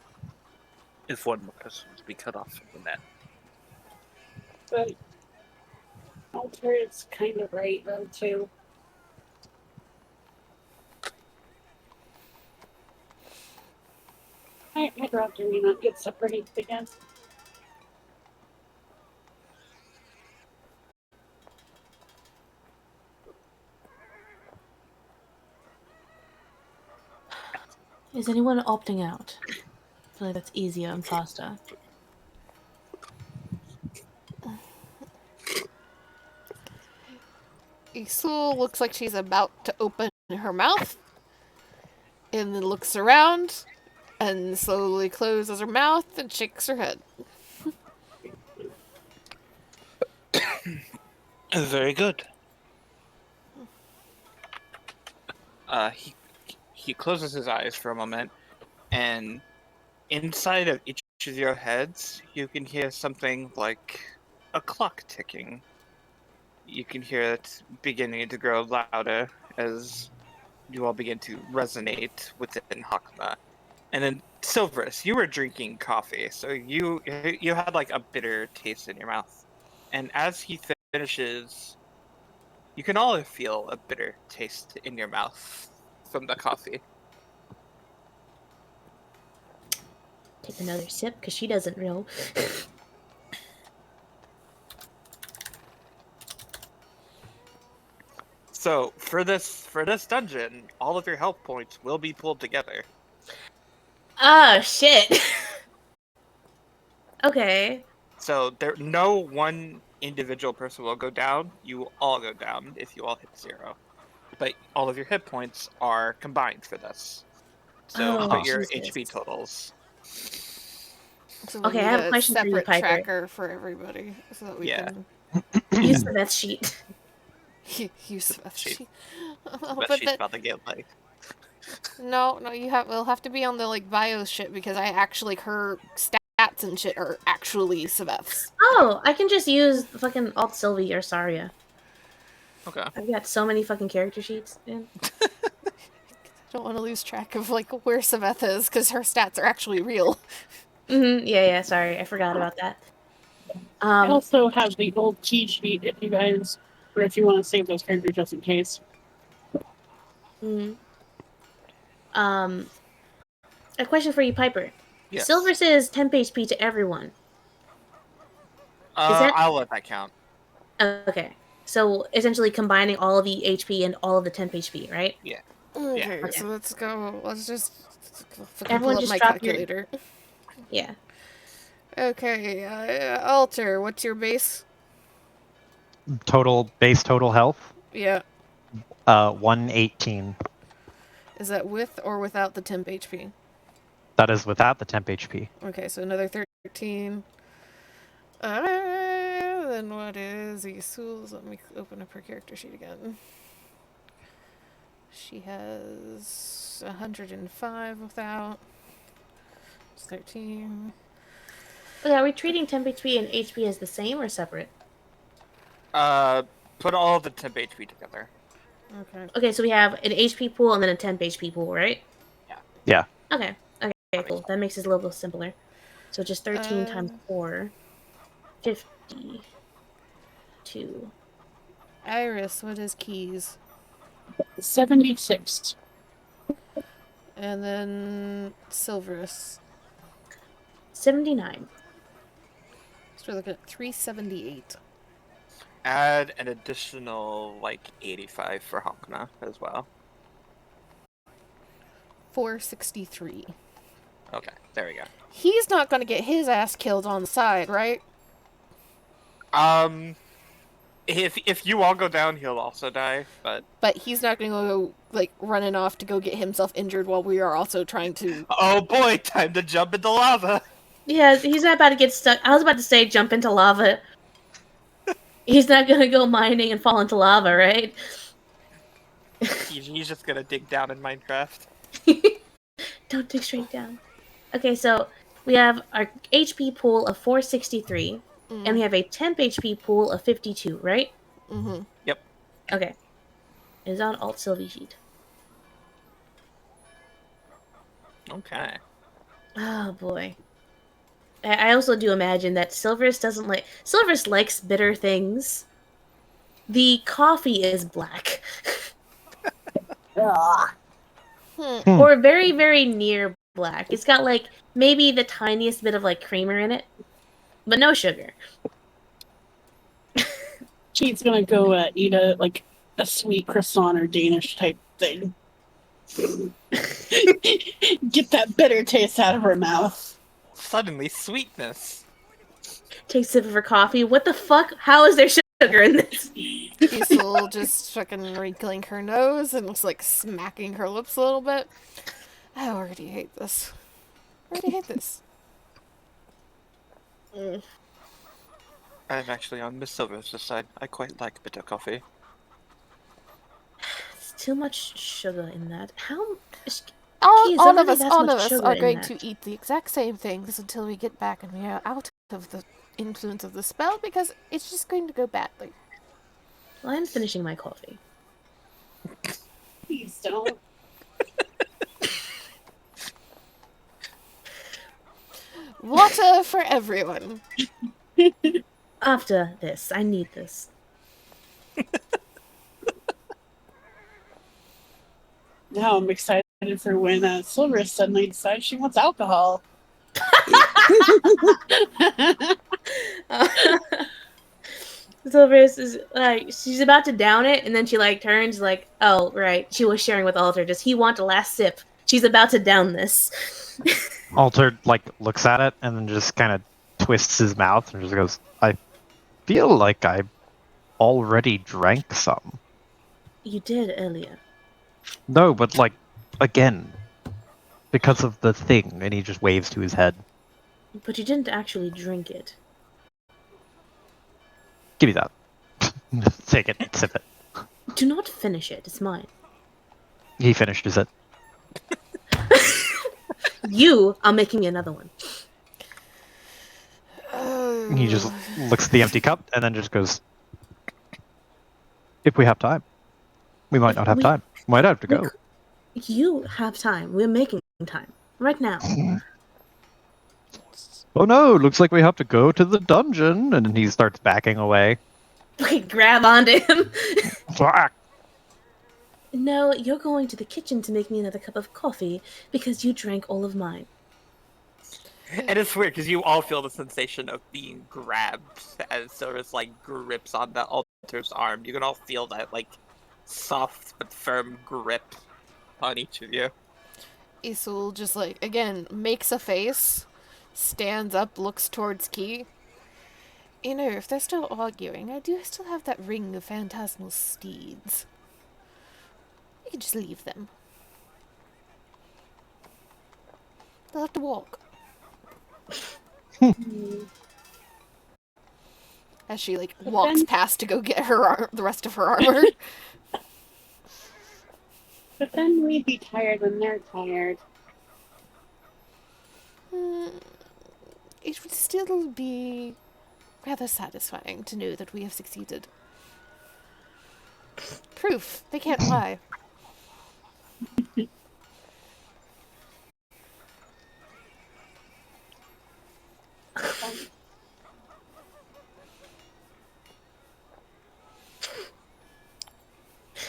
if one more person was to be cut off from the net. But Alter is kind of right, though, too. I'd rather we not get separated again. Is anyone opting out? I feel like that's easier and faster. Isul looks like she's about to open her mouth, and then looks around, and slowly closes her mouth and shakes her head. Very good. He closes his eyes for a moment, and inside of each of your heads, you can hear something like a clock ticking. You can hear it beginning to grow louder as you all begin to resonate within Hakma. And then Silverus, you were drinking coffee, so you had like a bitter taste in your mouth. And as he finishes, you can all feel a bitter taste in your mouth from the coffee. Take another sip, because she doesn't know. So for this dungeon, all of your health points will be pulled together. Oh, shit! Okay. So no one individual person will go down. You will all go down if you all hit 0. But all of your hit points are combined for this. So Oh, put your Jesus. HP totals. So we Okay, I need have a question for you, separate Piper. tracker for everybody, so that we Yeah. can Use the best sheet. use the sheet. sheet. But But she's about to get like no, it'll have to be on the like bio shit, because I actually her stats and shit are actually Seveth's. Oh, I can just use fucking Alt Sylvie or Saria. okay. I've got so many fucking character sheets, man. I don't want to lose track of like where Seveth is, because her stats are actually real. Yeah, sorry, I forgot about that. I also have the old cheat sheet if you guys, or if you want to save those characters just in case. A question for you, Piper. Yes. Silver says temp HP to everyone. that- I'll let that count. Okay. So essentially combining all of the HP and all of the temp HP, right? Okay, Okay. so let's just fucking Everyone pull up just my drop your- calculator. Yeah. Okay, Alter, what's your base? Total health, Yeah. 118. Is that with or without the temp HP? That is without the temp HP. Okay, so another 13. Then what is Isul's? Let me open up her character sheet again. She has 105 without. It's 13. Okay, are we treating temp HP and HP as the same or separate? Put all the temp HP together. Okay. Okay, so we have an HP pool and then a temp HP pool, right? Yeah. Okay. Okay, cool. That makes it a little simpler. So just 13 times 4. 52. Iris, what is keys? 76. And then Silverus. 79. So we're looking at 378. Add an additional, like, 85 for Honkna as well. 463. Okay, there we go. He's not gonna get his ass killed on the side, right? If you all go down, he'll also die, but... But he's not gonna go, like, running off to go get himself injured while we are also trying to... Oh boy, time to jump into lava! Yeah, he's not about to get stuck. I was about to say jump into lava. He's not gonna go mining and fall into lava, right? He's just gonna dig down in Minecraft. Don't dig straight down. Okay, so we have our HP pool of 463, and we have a temp HP pool of 52, right? Mm-hmm. Yep. Okay. It is on Alt Sylvie sheet. Okay. Oh boy. I also do imagine that Silverus doesn't like... Silverus likes bitter things. The coffee is black. Or very, very near black. It's got, like, maybe the tiniest bit of, like, creamer in it. But no sugar. She's gonna go eat a sweet croissant or Danish type thing. Get that bitter taste out of her mouth. Suddenly, sweetness. Takes a sip of her coffee. What the fuck? How is there sugar in this? Isul just fucking wrinkling her nose and looks like smacking her lips a little bit. I already hate this. I'm actually on Miss Silver's side. I quite like bitter coffee. It's too much sugar in that. How... All Keys, of already us, that's all much of us sugar are in going that. to eat the exact same things until we get back and we are out of the influence of the spell because it's just going to go badly. Well, I'm finishing my coffee. Please don't. Water for everyone. After this, I need this. Now I'm excited for when Silver suddenly decides she wants alcohol. Silverus is like, she's about to down it, and then she like turns like, oh right, she was sharing with Alter. Does he want a last sip? She's about to down this. Alter like looks at it and then just kind of twists his mouth and just goes, "I feel like I already drank some." You did earlier. No, but like again, because of the thing, and he just waves to his head. But you didn't actually drink it. Give me that. Take it, sip it. Do not finish it. It's mine. He finishes it. You are making me another one. He just looks at the empty cup and then just goes, "If we have time. We might not have time. Might have to go." You have time. We're making time. Right now. "Oh no, looks like we have to go to the dungeon." And then he starts backing away. Okay, grab onto him. Fuck. No, you're going to the kitchen to make me another cup of coffee because you drank all of mine. And it's weird because you all feel the sensation of being grabbed as Silverus like grips on the Alter's arm. You can all feel that like soft but firm grip on each of you. Isul just like again makes a face, stands up, looks towards Key. You know, if they're still arguing, I do still have that ring of phantasmal steeds. You can just leave them. They'll have to walk. As she, like, walks past to go get her the rest of her armor. But then we'd be tired when they're tired. It would still be rather satisfying to know that we have succeeded. Proof. They can't lie.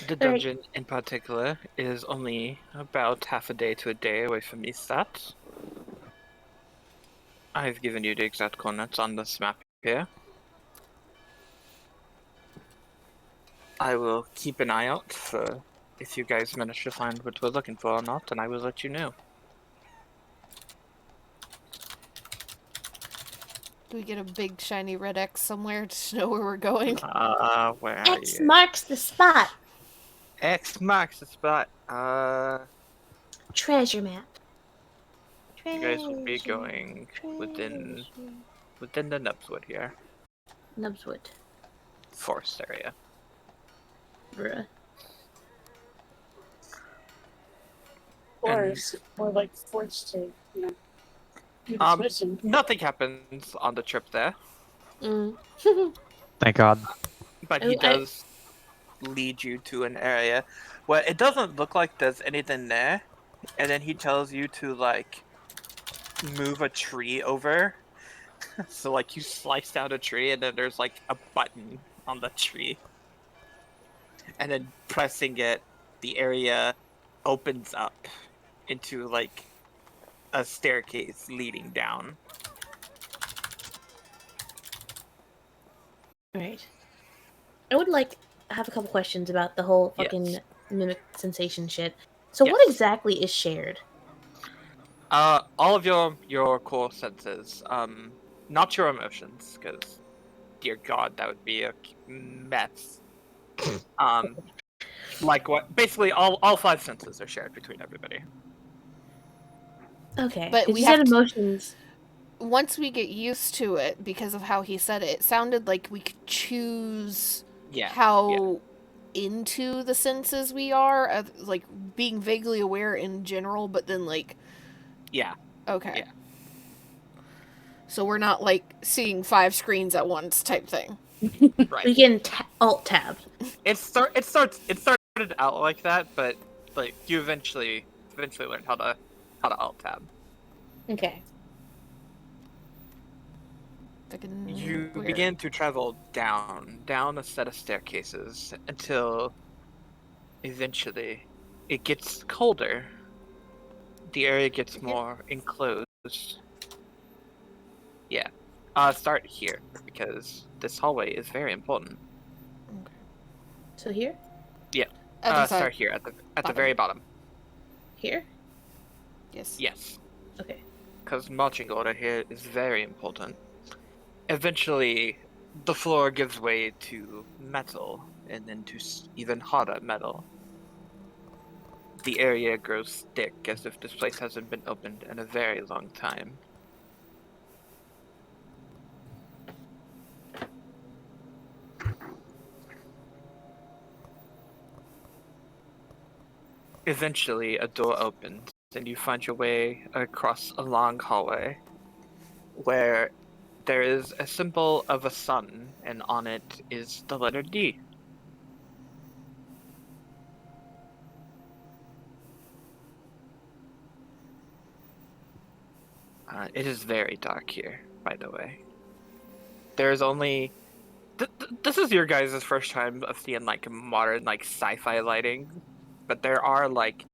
The dungeon in particular is only about half a day to a day away from Istat. I've given you the exact coordinates on this map here. I will keep an eye out for if you guys manage to find what we're looking for or not, and I will let you know. Do we get a big shiny red X somewhere to know where we're going? Where are X you? marks the spot. X marks the spot. Treasure map. You guys will be going within the Nubswood here. Nubswood. Forest area. Bruh. Or like forced to, you know, do this mission. Nothing happens on the trip there, Thank God. but he does lead you to an area where it doesn't look like there's anything there, and then he tells you to like move a tree over. So like you slice down a tree, and then there's like a button on the tree, and then pressing it, the area opens up into like a staircase leading down. Right. I would like have a couple questions about the whole fucking Yes. mimic sensation shit. So what Yes. exactly is shared? All of your core senses, not your emotions, because dear God, that would be a mess. Like what? Basically, all five senses are shared between everybody. Okay. But 'cause we you said have to- emotions. Once we get used to it, because of how he said it, it sounded like we could choose how into the senses we are, like being vaguely aware in general, but then like Yeah. okay. Yeah. So we're not like seeing 5 screens at once type thing. Right. We can alt tab. It started out like that, but like you eventually learned how to alt tab. Okay. Fucking You weird. begin to travel down a set of staircases until eventually it gets colder. The area gets more enclosed. Yeah. Start here because this hallway is very important. So here? Other side. Start here at the Bottom. very bottom. Here? Yes. Yes. Okay. Because marching order here is very important. Eventually, the floor gives way to metal, and then to even harder metal. The area grows thick, as if this place hasn't been opened in a very long time. Eventually, a door opens, and you find your way across a long hallway, where there is a symbol of a sun, and on it is the letter D. It is very dark here, by the way. There's only... this is your guys' first time of seeing, like, modern, like, sci-fi lighting. But there are, like,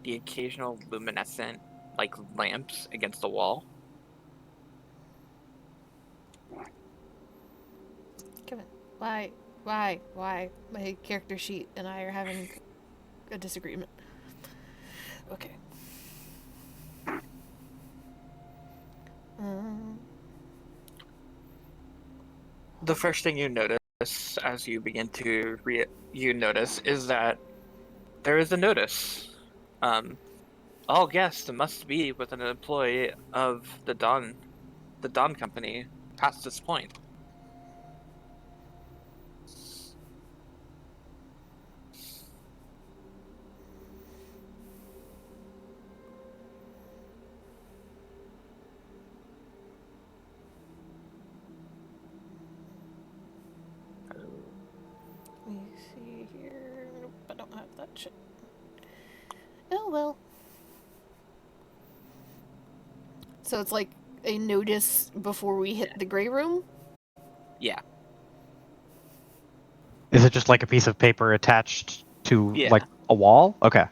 the occasional luminescent, like, lamps against the wall. Kevin, why? My character sheet and I are having a disagreement. Okay. The first thing you notice as you begin to you notice is that there is a notice. All guests must be with an employee of the Dawn Company past this point. Let me see here. Nope, I don't have that shit. Oh well. So it's like a notice before we hit the gray room? Yeah. Is it just like a piece of paper attached to Yeah. like a wall? Okay.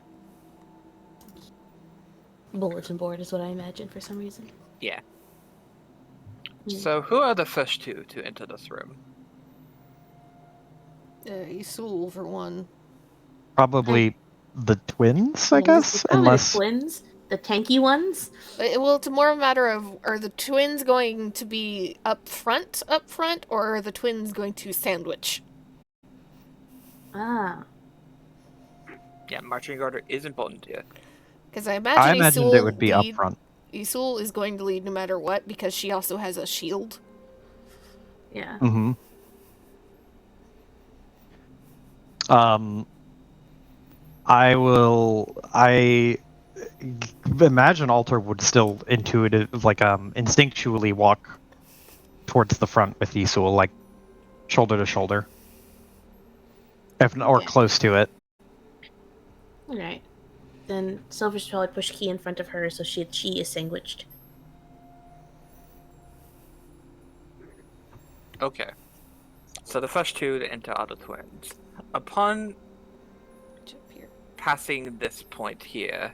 Bulletin board is what I imagine for some reason. Yeah. Hmm. So who are the first two to enter this room? Isul, for one. Probably the twins, I Yeah, guess, it's probably unless the twins, the tanky ones. Well, it's more a matter of, are the twins going to be up front, or are the twins going to sandwich? Ah, Yeah, marching order is important here. Because I imagine I imagined it would be up lead. front. Isul is going to lead no matter what, because she also has a shield. yeah. Mm-hmm. I imagine Alter would still instinctually walk towards the front with Isul, like shoulder to shoulder, or Okay. close to it. All right. Then Silver should probably push Key in front of her so she is sandwiched. Okay. So the first two to enter are the twins. Upon Up here. passing this point here,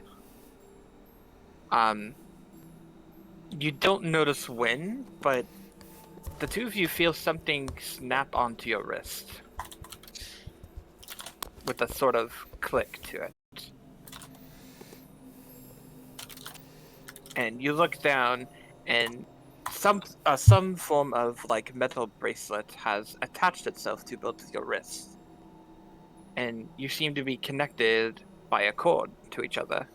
you don't notice when, but the two of you feel something snap onto your wrist with a sort of click to it. And you look down, and some form of like metal bracelet has attached itself to both of your wrists, and you seem to be connected by a cord to each other,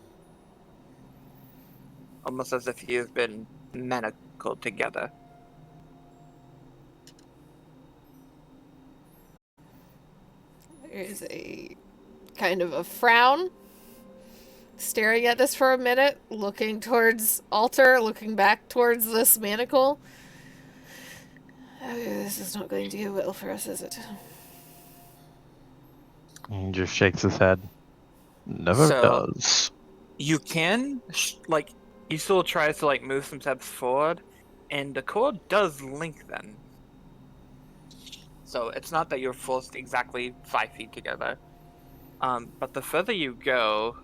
almost as if you've been manacled together. There's a kind of a frown, staring at this for a minute, looking towards Alter, looking back towards this manacle. This is not going to go well for us, is it? He just shakes his head. Never So- does. You can Isul tries to like move some steps forward, and the cord does link them. So it's not that you're forced exactly 5 feet together. But the further you go,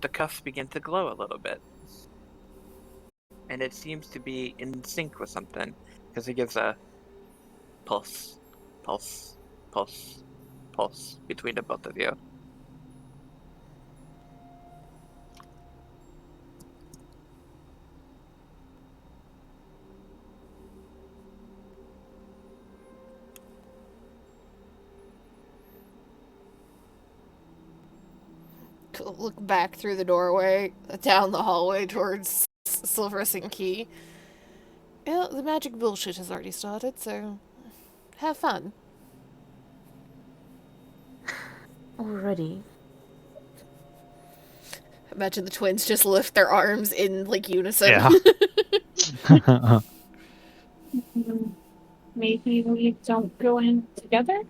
the cuffs begin to glow a little bit. And it seems to be in sync with something, because it gives a pulse, pulse, pulse, pulse between the both of you. Look back through the doorway, down the hallway towards Silverus and Key. Yeah, the magic bullshit has already started, so have fun. Already. Imagine the twins just lift their arms in like unison. Yeah. Maybe we don't go in together?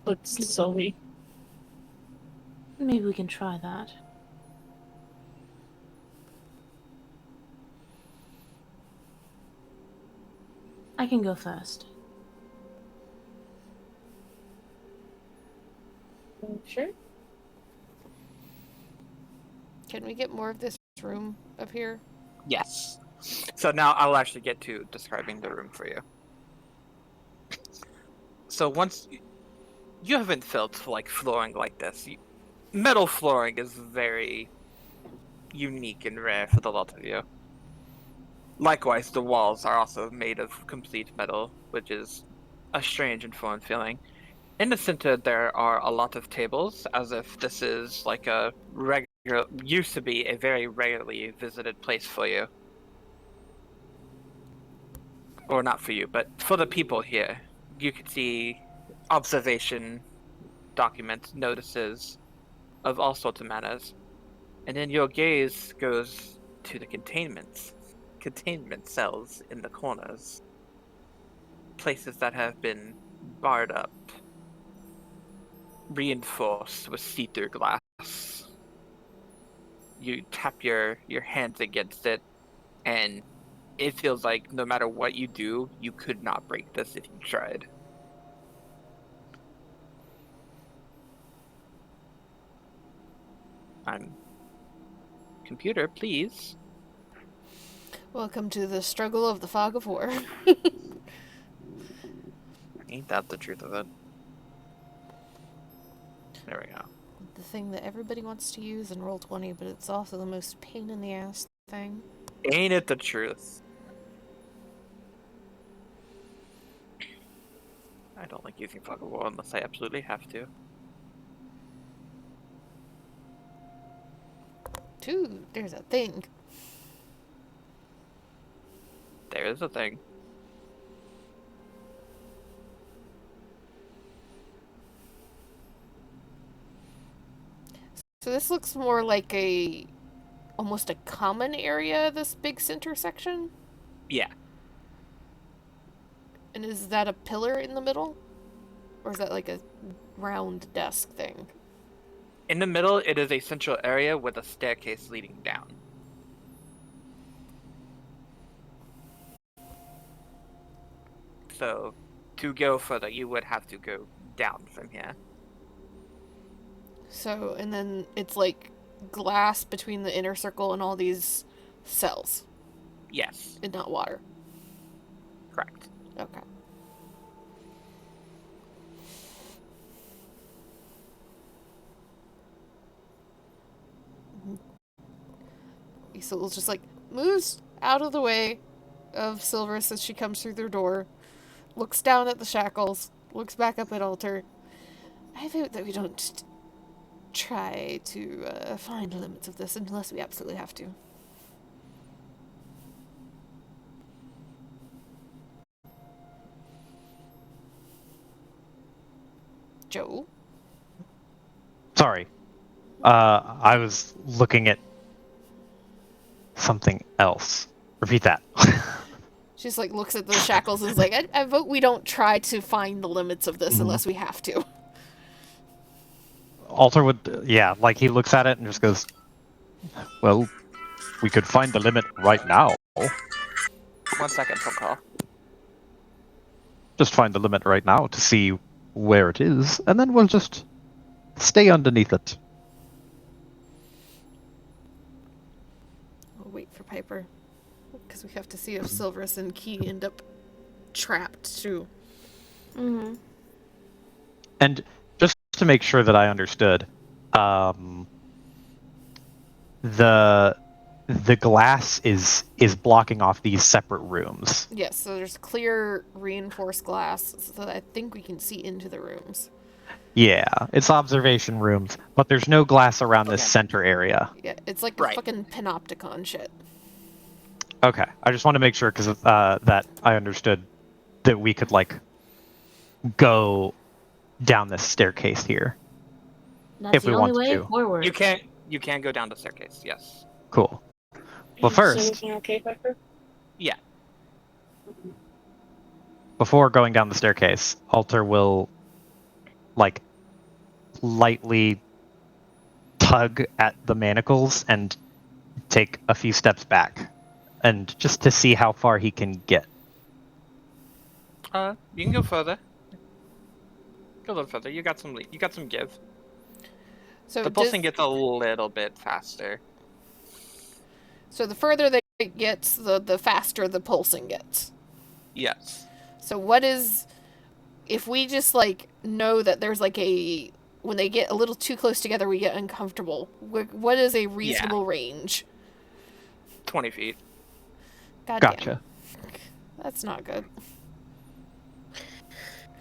Looks slowly. Maybe we can try that. I can go first. Sure. Can we get more of this room up here? Yes. So now I'll actually get to describing the room for you. So once you haven't felt like flooring like this. Metal flooring is very unique and rare for the lot of you. Likewise, the walls are also made of complete metal, which is a strange and foreign feeling. In the center, there are a lot of tables, as if this is like a used to be a very rarely visited place for you. Or not for you, but for the people here. You could see observation documents, notices of all sorts of manners. And then your gaze goes to the containment cells in the corners. Places that have been barred up, reinforced with see-through glass. You tap your hands against it, and it feels like no matter what you do, you could not break this if you tried. Computer, please. Welcome to the struggle of the fog of war. Ain't that the truth of it? There we go. The thing that everybody wants to use in Roll20, but it's also the most pain in the ass thing. Ain't it the truth? I don't like using fog of war unless I absolutely have to. Dude, there's a thing. There is a thing. So this looks more like almost a common area, this big center section? Yeah. And is that a pillar in the middle? Or is that like a round desk thing? In the middle, it is a central area with a staircase leading down. So, to go further, you would have to go down from here. So, and then it's like glass between the inner circle and all these cells. Yes. And not water. Correct. Okay. Isol's just like moves out of the way of Silverus as she comes through their door, looks down at the shackles, looks back up at Alter. I vote that we don't try to find the limits of this unless we absolutely have to. Joe? Sorry. I was looking at something else. Repeat that. She's like looks at the shackles and is like, I vote we don't try to find the limits of this unless we have to. Alter would, yeah, like he looks at it and just goes, well, we could find the limit right now. 1 second, phone call. Just find the limit right now to see where it is, and then we'll just stay underneath it. We'll wait for Piper. Because we have to see if Silverus and Key end up trapped too. Mm-hmm. And just to make sure that I understood, the glass is blocking off these separate rooms. Yes, so there's clear reinforced glass, so that I think we can see into the rooms. Yeah, it's observation rooms, but there's no glass around this center area. Yeah, it's like Right. the fucking panopticon shit. Okay, I just want to make sure because that I understood that we could like go down this staircase here. That's If the we only want way to. forward. You can't go down the staircase, yes. Cool. But Is first, everything okay, Piper? Yeah. before going down the staircase, Alter will like lightly tug at the manacles and take a few steps back, and just to see how far he can get. You can go further. Go a little further. You got some give. So The pulsing gets a little bit faster. So the further that it gets, the faster the pulsing gets. Yes. So what is... If we just, like, know that there's, like, a when they get a little too close together, we get uncomfortable. What is a reasonable range? 20 feet. God Gotcha. damn. That's not good.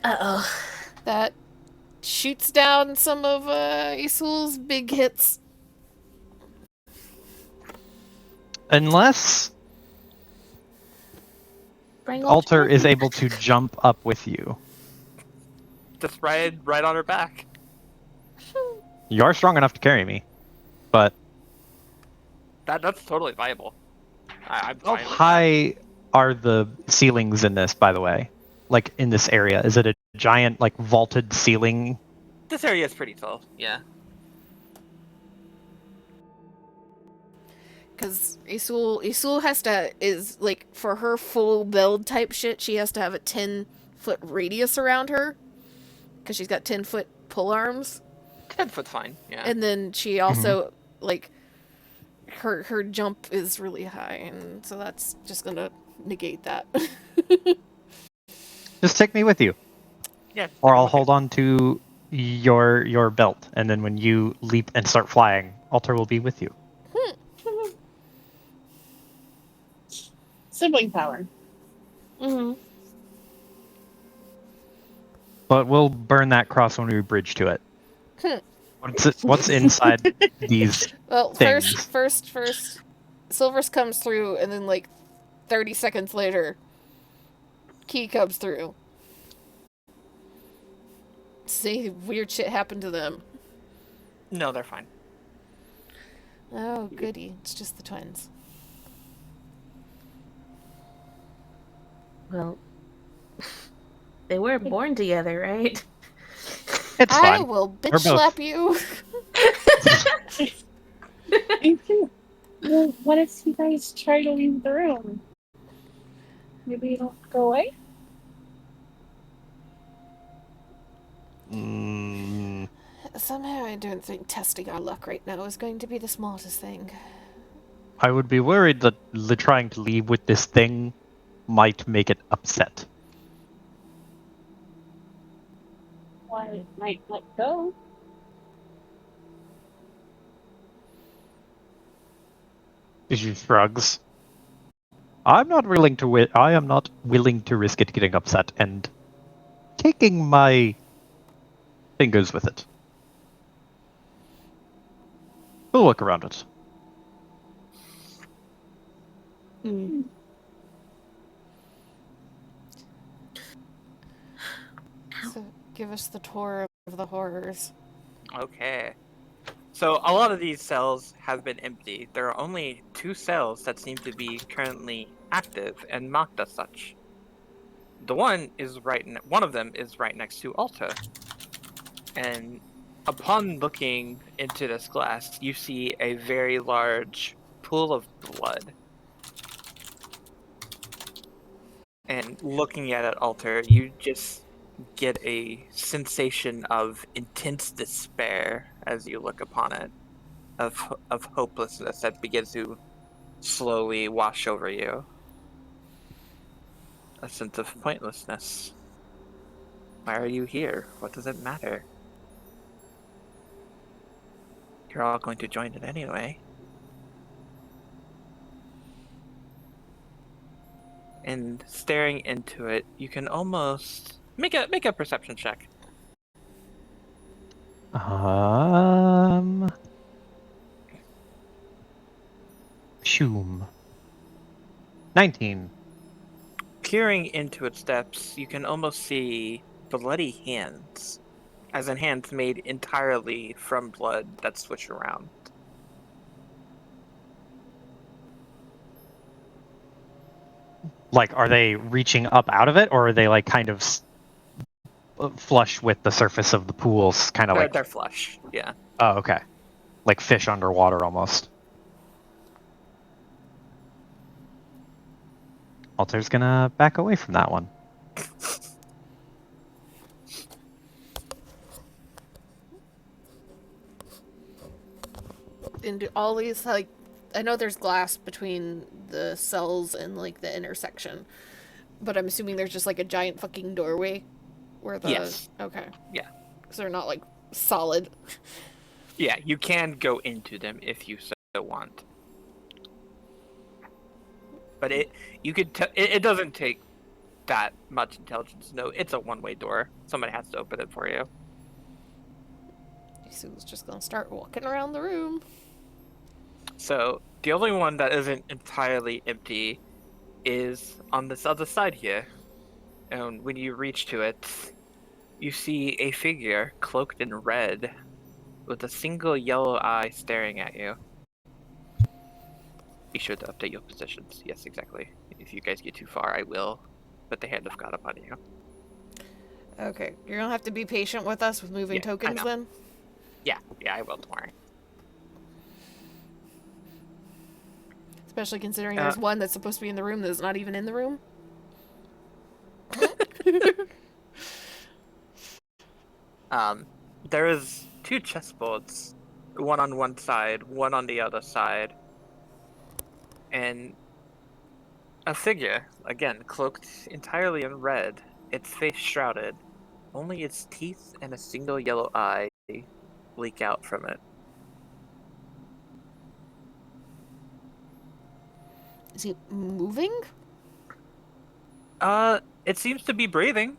Uh-oh. That shoots down some of Isul's big hits. Unless Bring Alter is able to jump up with you. Just ride right on her back. You are strong enough to carry me, but That's totally viable. I'm how fine with that. high are the ceilings in this, by the way? Like, in this area? Is it a giant, like, vaulted ceiling? This area is pretty tall. Yeah. Because Isul has to, is like, for her full build type shit, she has to have a 10-foot radius around her. Because she's got 10-foot pull arms. 10 foot's fine. Yeah. And then she also, like, her jump is really high, and so that's just gonna negate that. Just take me with you. Yeah. Or I'll hold on to your belt, and then when you leap and start flying, Alter will be with you. Sibling power. Mm-hmm. But we'll burn that cross when we bridge to it. What's inside these Well, things? first, Silvers comes through, and then, like, 30 seconds later, Key comes through. See, weird shit happened to them. No, they're fine. Oh, goody. It's just the twins. Well, they were born together, right? It's I fine. will We're bitch both- slap you. Well, what if you guys try to leave the room? Maybe you don't go away? Mm, Somehow I don't think testing our luck right now is going to be the smartest thing. I would be worried that trying to leave with this thing might make it upset. Why it might let go? She shrugs. I am not willing to risk it getting upset and taking my fingers with it. We'll work around it. So give us the tour of the horrors. Okay. So a lot of these cells have been empty. There are only 2 cells that seem to be currently active and marked as such. One of them is right next to Alta. And upon looking into this glass, you see a very large pool of blood. And looking at it, Alter, you just get a sensation of intense despair as you look upon it, of hopelessness that begins to slowly wash over you. A sense of pointlessness. Why are you here? What does it matter? You're all going to join it anyway. And staring into it, you can almost make a perception check. Shoom. 19. Peering into its depths, you can almost see bloody hands, as in hands made entirely from blood that switch around. Like, are they reaching up out of it, or are they, like, kind of flush with the surface of the pools? Kind of like. They're flush, yeah. Oh, okay. Like fish underwater almost. Alter's gonna back away from that one. And all these, like, I know there's glass between the cells and, like, the intersection, but I'm assuming there's just, like, a giant fucking doorway where the... Yes. Okay. Yeah. Because they're not, like, solid. Yeah, you can go into them if you so want. But it doesn't take that much intelligence. No, it's a one-way door. Somebody has to open it for you. Isu's just gonna start walking around the room. So the only one that isn't entirely empty is on this other side here. And when you reach to it, you see a figure cloaked in red with a single yellow eye staring at you. Be sure to update your positions. Yes, exactly. If you guys get too far, I will put the hand of God upon you. Okay, you're gonna have to be patient with us with moving Yeah, I tokens know. then. Yeah, I will, don't worry. Especially considering there's one that's supposed to be in the room that's not even in the room. There is two chessboards, one on one side, one on the other side, and a figure, again, cloaked entirely in red, its face shrouded. Only its teeth and a single yellow eye leak out from it. Is he moving? It seems to be breathing.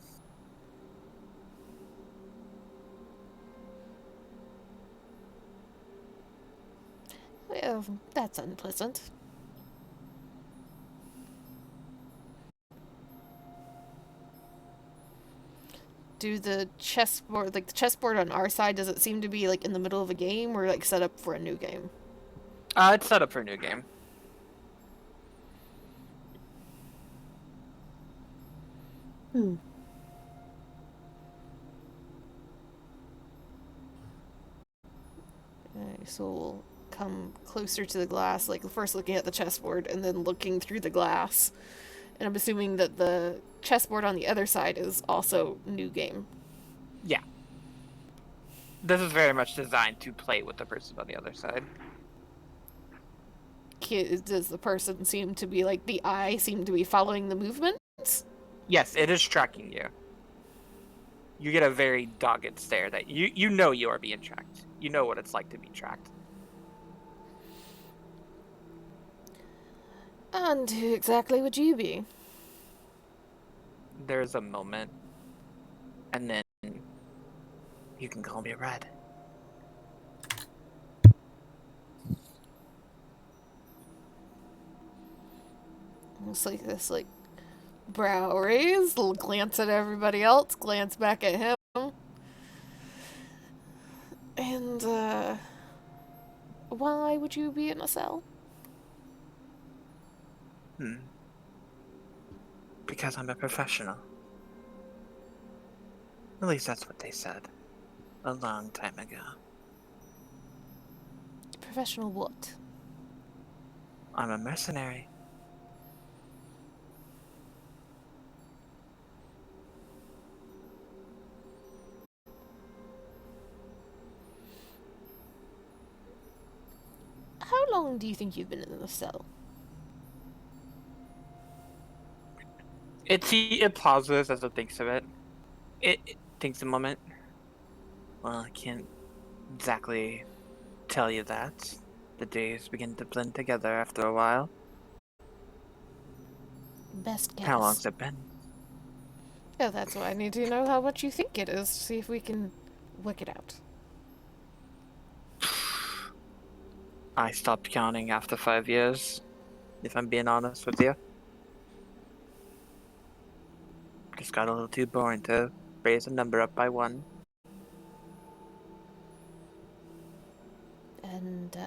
Well, that's unpleasant. Do the chessboard, like the chessboard on our side, does it seem to be like in the middle of a game or like set up for a new game? It's set up for a new game. So we'll come closer to the glass, like first looking at the chessboard and then looking through the glass. And I'm assuming that the chessboard on the other side is also new game. Yeah. This is very much designed to play with the person on the other side. Does the person seem to be like the eye seem to be following the movements? Yes, it is tracking you. You get a very dogged stare that you know you are being tracked. You know what it's like to be tracked. And who exactly would you be? There's a moment, and then you can call me Red. It's like this, like, brow raise, little glance at everybody else, glance back at him. And, why would you be in a cell? Because I'm a professional. At least that's what they said. A long time ago. Professional what? I'm a mercenary. How long do you think you've been in the cell? It pauses as it thinks of it. It thinks a moment. Well, I can't exactly tell you that. The days begin to blend together after a while. Best guess. How long's it been? Yeah, that's why I need to know how much you think it is to see if we can work it out. I stopped counting after 5 years, if I'm being honest with you. Just got a little too boring to raise a number up by 1. And,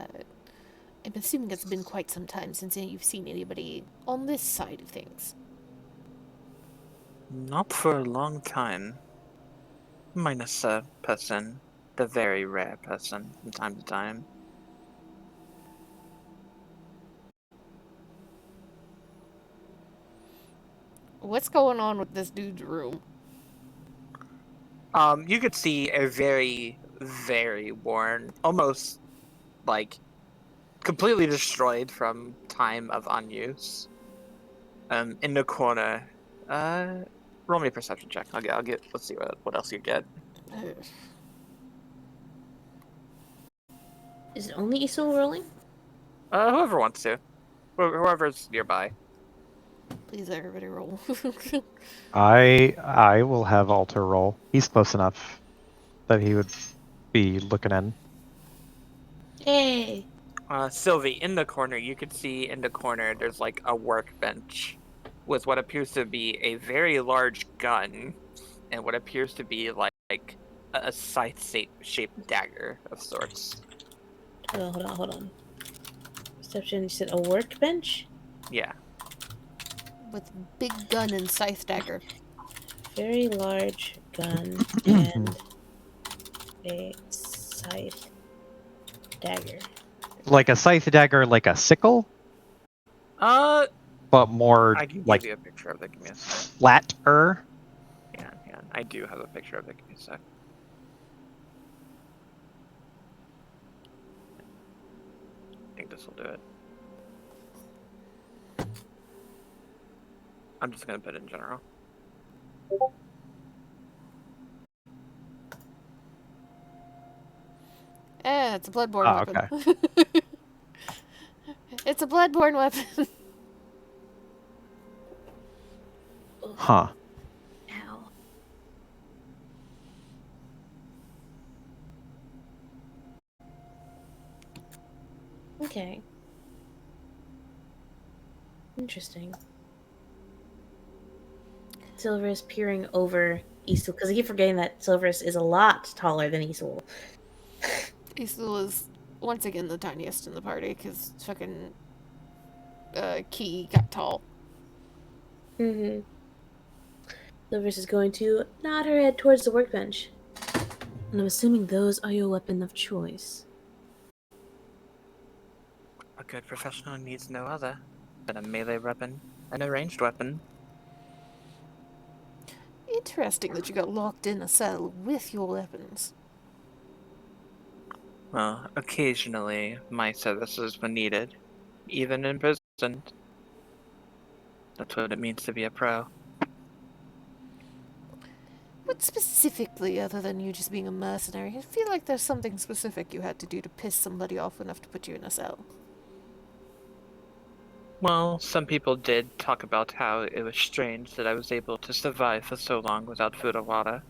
I'm assuming it's been quite some time since you've seen anybody on this side of things. Not for a long time. Minus a person. The very rare person, from time to time. What's going on with this dude's room? You could see a very, very worn, almost like completely destroyed from time of unuse. In the corner. Roll me a perception check. I'll get. Let's see what else you get. Is it only Isul rolling? Whoever wants to. Whoever's nearby. Please, everybody roll. I will have Alter roll. He's close enough that he would be looking in. Yay! Sylvie, in the corner, you can see in the corner there's like a workbench with what appears to be a very large gun and what appears to be like a scythe-shaped dagger of sorts. Hold on. Perception, you said a workbench? Yeah. With big gun and scythe dagger. Very large gun and a scythe dagger. Like a scythe dagger, like a sickle, but more I can like give you a picture of it. Give me a sec. flatter. Yeah. I do have a picture of it. Give me a sec. I think this will do it. I'm just gonna put it in general. It's a bloodborne Oh, weapon. It's a bloodborne weapon. Huh. Ow. Okay. Interesting. Silverus peering over Isul, because I keep forgetting that Silverus is a lot taller than Isul. Isil is once again the tiniest in the party because fucking Key got tall. Mm-hmm. Silverus is going to nod her head towards the workbench. And I'm assuming those are your weapon of choice. A good professional needs no other than a melee weapon and a ranged weapon. Interesting that you got locked in a cell with your weapons. Well, occasionally my services were needed, even imprisoned. That's what it means to be a pro. What specifically, other than you just being a mercenary? I feel like there's something specific you had to do to piss somebody off enough to put you in a cell. Well, some people did talk about how it was strange that I was able to survive for so long without food or water.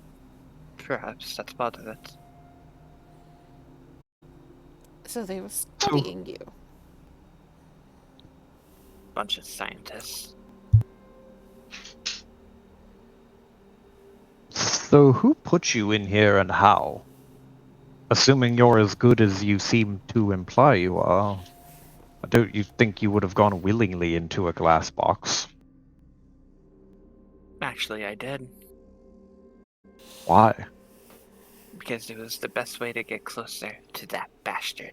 Perhaps that's part of it. So they were studying you. Bunch of scientists. So who put you in here and how? Assuming you're as good as you seem to imply you are, don't you think you would have gone willingly into a glass box? Actually, I did. Why? Because it was the best way to get closer to that bastard.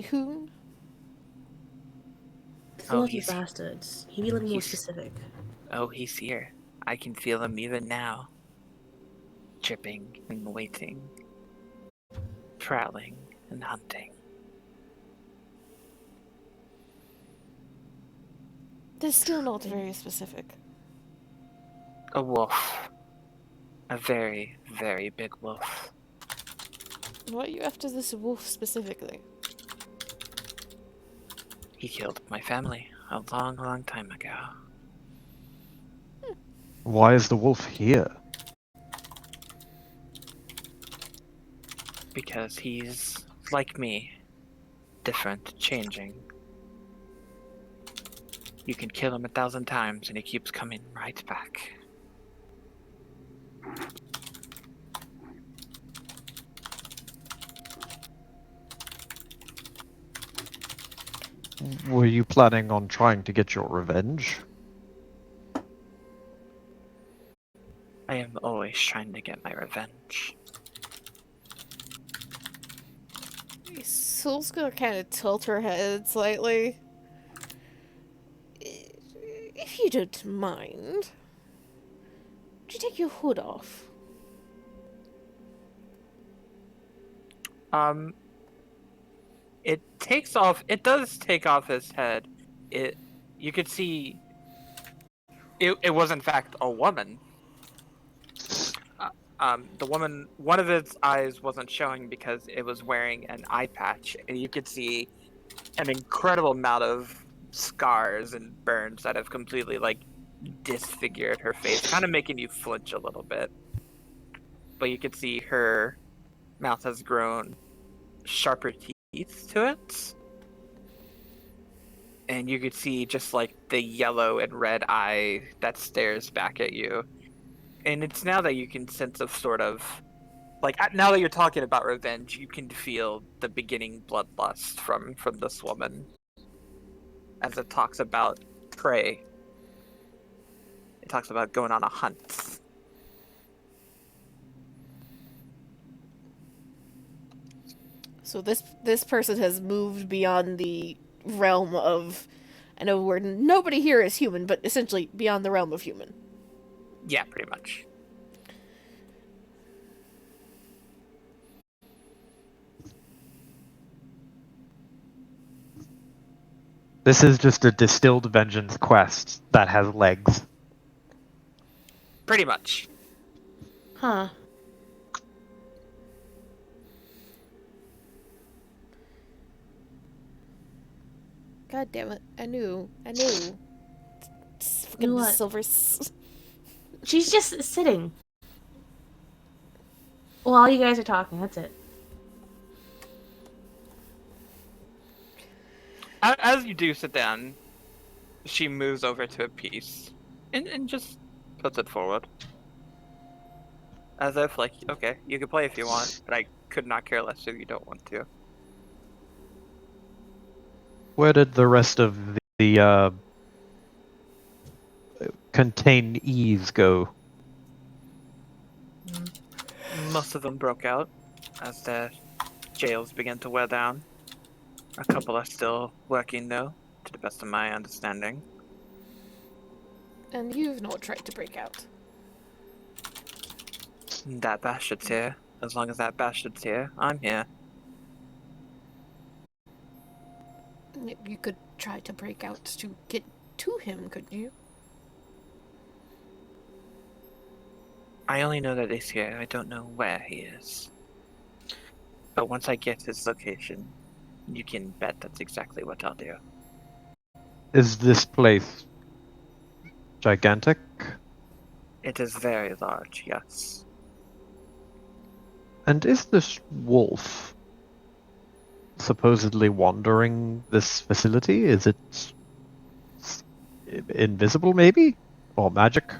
Who? It's not he's- bastards. He'd be a little more he's- specific. Oh, he's here. I can feel him even now. Dripping and waiting. Prowling and hunting. They're still not very specific. A wolf. A very, very big wolf. What are you after this wolf specifically? He killed my family a long, long time ago. Why is the wolf here? Because he's like me. Different, changing. You can kill him 1,000 times and he keeps coming right back. Were you planning on trying to get your revenge? I am always trying to get my revenge. Soul's gonna kind of tilt her head slightly. If you don't mind, would you take your hood off? It does take off his head. You could see it was in fact a woman. The woman, one of its eyes wasn't showing because it was wearing an eye patch, and you could see an incredible amount of scars and burns that have completely like disfigured her face, kind of making you flinch a little bit. But you could see her mouth has grown sharper teeth to it. And you could see just like the yellow and red eye that stares back at you. And it's now that you can sense of sort of like now that you're talking about revenge, you can feel the beginning bloodlust from this woman as it talks about prey. It talks about going on a hunt. So this person has moved beyond the realm of, I know where nobody here is human, but essentially beyond the realm of human. Yeah, pretty much. This is just a distilled vengeance quest that has legs. Pretty much. Huh. God damn it! I knew. Fucking Knew what? silver. She's just sitting. While you guys are talking, that's it. As you do sit down, she moves over to a piece and just puts it forward. As if, like, okay, you can play if you want, but I could not care less if you don't want to. Where did the rest of the containees go? Most of them broke out as the jails began to wear down. A couple are still working, though, to the best of my understanding. And you've not tried to break out. That bastard's here. As long as that bastard's here, I'm here. You could try to break out to get to him, couldn't you? I only know that he's here. I don't know where he is. But once I get his location, you can bet that's exactly what I'll do. Is this place gigantic? It is very large, yes. And is this wolf supposedly wandering this facility? Is it invisible, maybe? Or magic?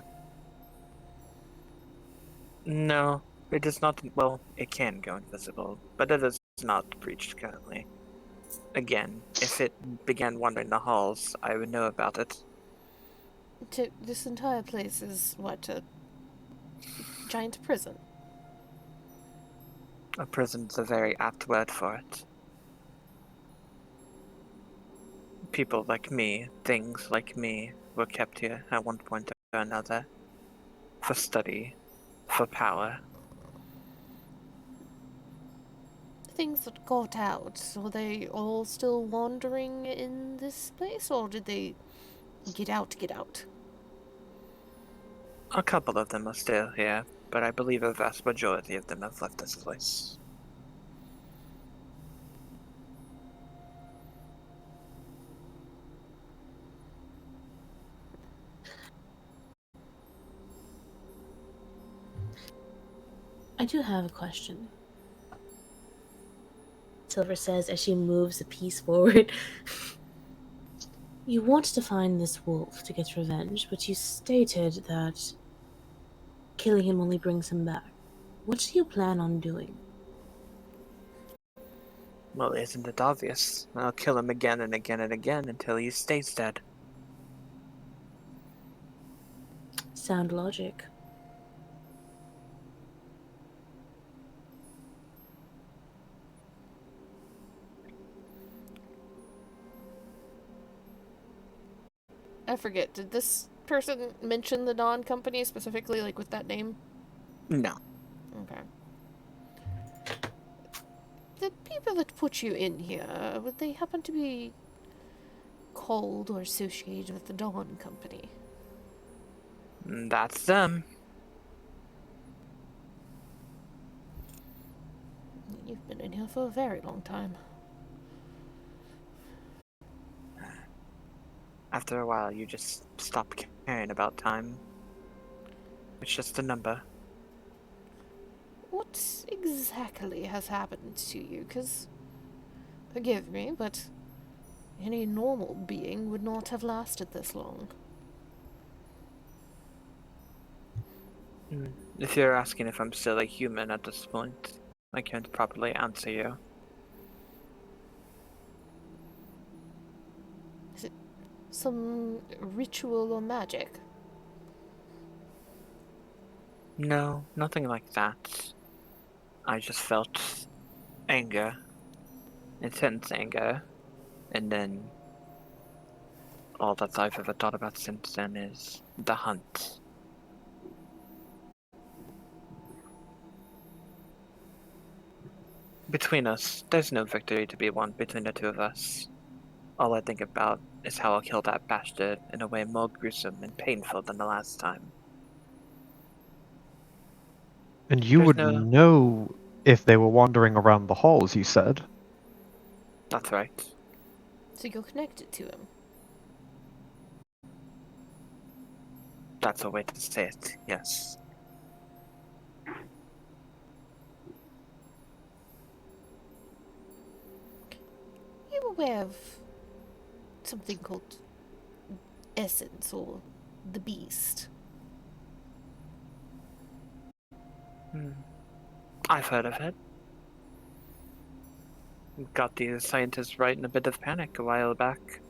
No, it is not. Well, it can go invisible, but it is not breached currently. Again, if it began wandering the halls, I would know about it. This entire place is what, a giant prison? A prison's a very apt word for it. People like me, things like me, were kept here at one point or another. For study, for power. Things that got out, were they all still wandering in this place, or did they get out? A couple of them are still here, but I believe a vast majority of them have left this place. I do have a question. Silver says as she moves a piece forward. You want to find this wolf to get revenge, but you stated that killing him only brings him back. What do you plan on doing? Well, isn't it obvious? I'll kill him again and again and again until he stays dead. Sound logic. I forget, did this person mention the Dawn Company specifically, like with that name? No. Okay. The people that put you in here, would they happen to be called or associated with the Dawn Company? That's them. Been in here for a very long time. After a while, you just stop caring about time. It's just a number. What exactly has happened to you? 'Cause, forgive me, but any normal being would not have lasted this long. If you're asking if I'm still a human at this point, I can't properly answer you. Some ritual or magic? No, nothing like that. I just felt anger, intense anger, and then all that I've ever thought about since then is the hunt. Between us, there's no victory to be won between the two of us. All I think about is how I'll kill that bastard in a way more gruesome and painful than the last time. And you There's would no- know if they were wandering around the halls, you said. That's right. So you're connected to him. That's a way to say it, yes. You aware of something called Essence or the Beast? I've heard of it. Got the scientists right in a bit of panic a while back.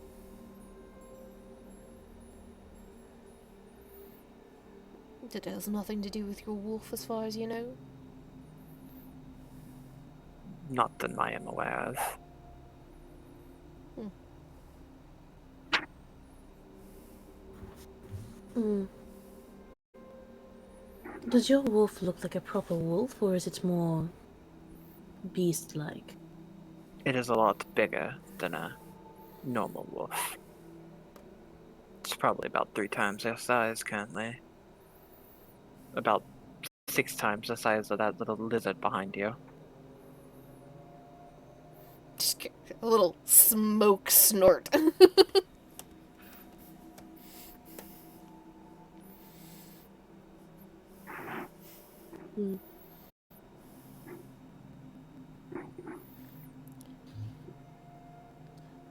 It has nothing to do with your wolf as far as you know? Not that I am aware of. Hmm. Does your wolf look like a proper wolf, or is it more beast-like? It is a lot bigger than a normal wolf. It's probably about 3 times their size currently. About 6 times the size of that little lizard behind you. Just a little smoke snort. Hmm.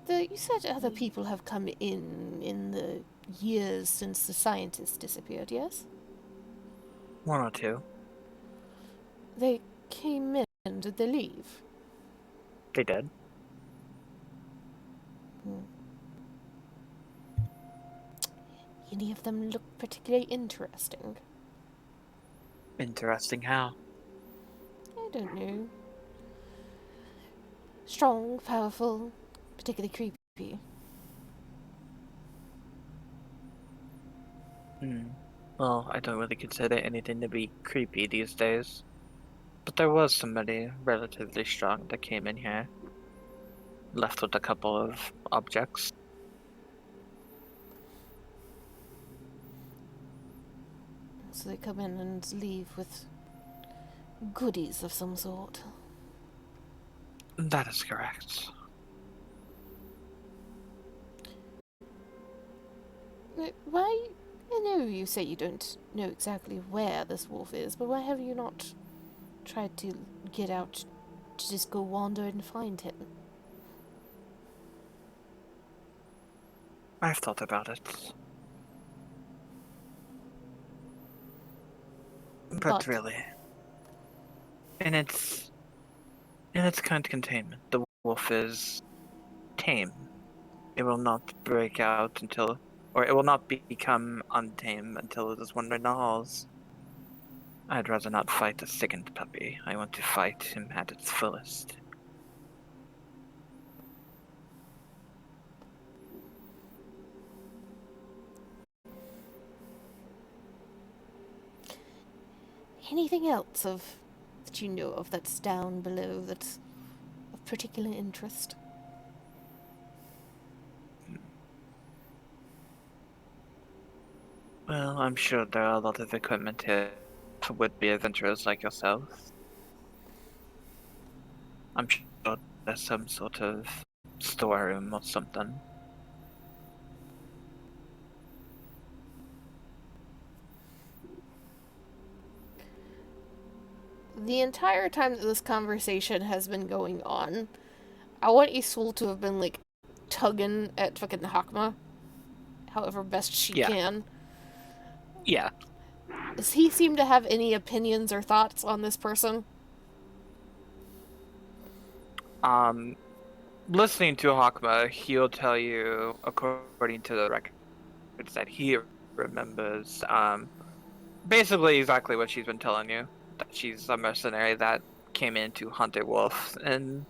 You said other people have come in the years since the scientists disappeared, yes? 1 or 2. They came in, did they leave? They did. Any of them look particularly interesting? Interesting how. I don't know. Strong, powerful, particularly creepy. Well, I don't really consider anything to be creepy these days. But there was somebody relatively strong that came in here. Left with a couple of objects. So they come in and leave with goodies of some sort. That is correct. Why? I know you say you don't know exactly where this wolf is, but why have you not tried to get out to just go wander and find him? I've thought about it. But really, in its kind of containment, the wolf is tame. It will not break out until, or it will not become untamed until it is wandering the halls. I'd rather not fight a sickened puppy. I want to fight him at its fullest. Anything else that you know of that's down below that's of particular interest? Well, I'm sure there are a lot of equipment here for would-be adventurers like yourself. I'm sure there's some sort of storeroom or something. The entire time that this conversation has been going on, I want Isul to have been, like, tugging at fucking Hakma, however best she Yeah. can. Yeah. Does he seem to have any opinions or thoughts on this person? Listening to Hakma, he'll tell you, according to the records, that he remembers, basically exactly what she's been telling you. That she's a mercenary that came in to hunt a wolf, and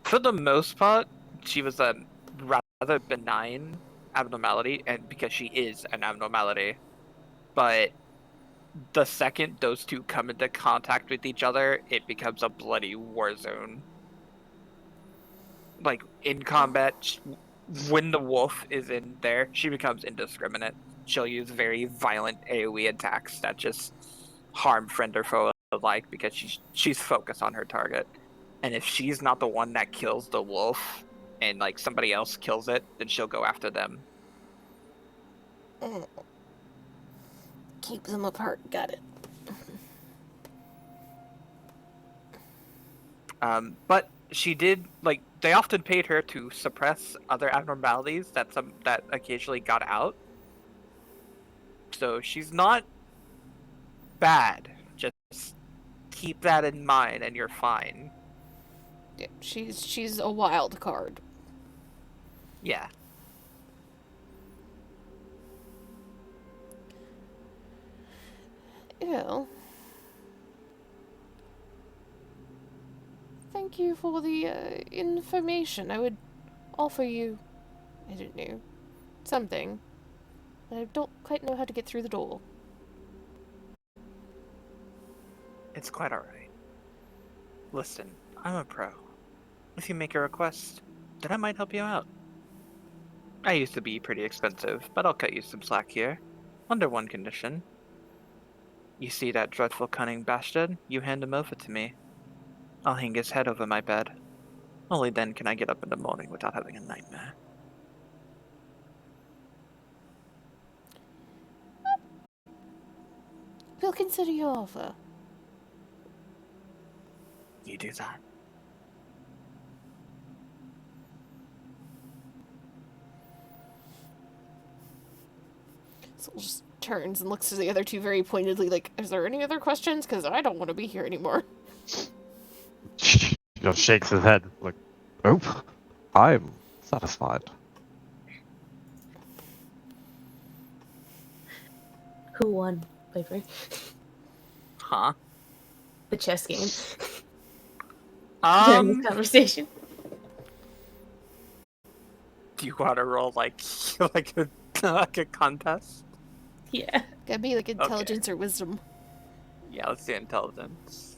for the most part, she was a rather benign abnormality, and because she is an abnormality. But the second those two come into contact with each other, it becomes a bloody war zone. Like, in combat, when the wolf is in there, she becomes indiscriminate. She'll use very violent AoE attacks that just harm friend or foe alike because she's focused on her target. And if she's not the one that kills the wolf and like somebody else kills it, then she'll go after them. Keep them apart. Got it. But she did, like, they often paid her to suppress other abnormalities that occasionally got out. So she's not bad. Just keep that in mind and you're fine. Yeah, she's a wild card. Yeah. Yeah. Thank you for the information. I would offer you, I don't know, something. I don't quite know how to get through the door. It's quite alright. Listen, I'm a pro. If you make a request, then I might help you out. I used to be pretty expensive, but I'll cut you some slack here. Under one condition. You see that dreadful cunning bastard? You hand him over to me. I'll hang his head over my bed. Only then can I get up in the morning without having a nightmare. We'll consider your offer. You do that. Soul just turns and looks to the other two very pointedly, like, is there any other questions? Because I don't want to be here anymore. He just shakes his head, like, "Nope, I'm satisfied." Who won, Piper? Huh? The chess game. During this conversation. Do you want to roll like like a contest? Yeah. Gotta be like intelligence or wisdom. Yeah, let's do intelligence.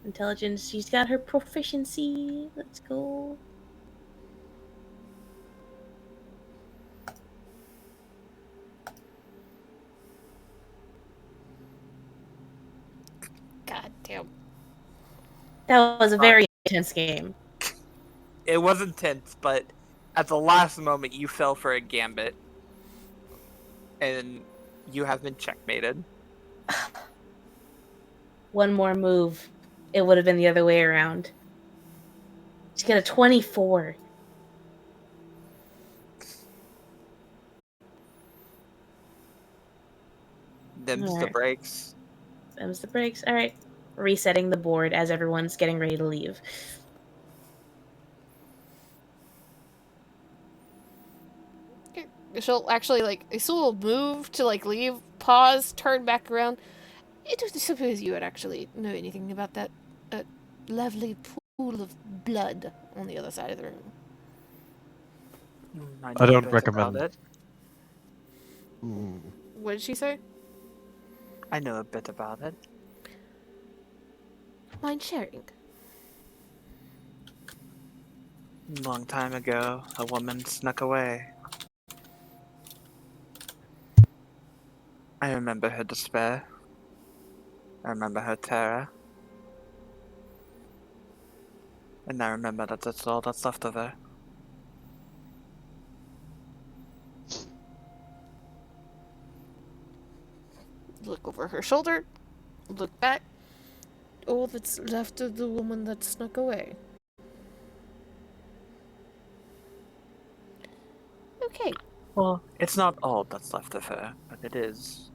Intelligence. She's got her proficiency. Let's go. God damn. That was a very intense game. It was intense, but at the last moment you fell for a gambit. And you have been checkmated. One more move, it would have been the other way around. She got a 24. Them's the Alright. breaks. Them's the breaks. Alright. Resetting the board as everyone's getting ready to leave. She'll actually, like, Isul will move to, like, leave, pause, turn back around. I don't suppose you would actually know anything about that lovely pool of blood on the other side of the room. I I know a don't bit recommend- about it. Hmm. What did she say? I know a bit about it. Mind sharing? Long time ago, a woman snuck away. I remember her despair. I remember her terror. And I remember that that's all that's left of her. Look over her shoulder. Look back. All that's left of the woman that snuck away. Okay. Well, it's not all that's left of her, but it is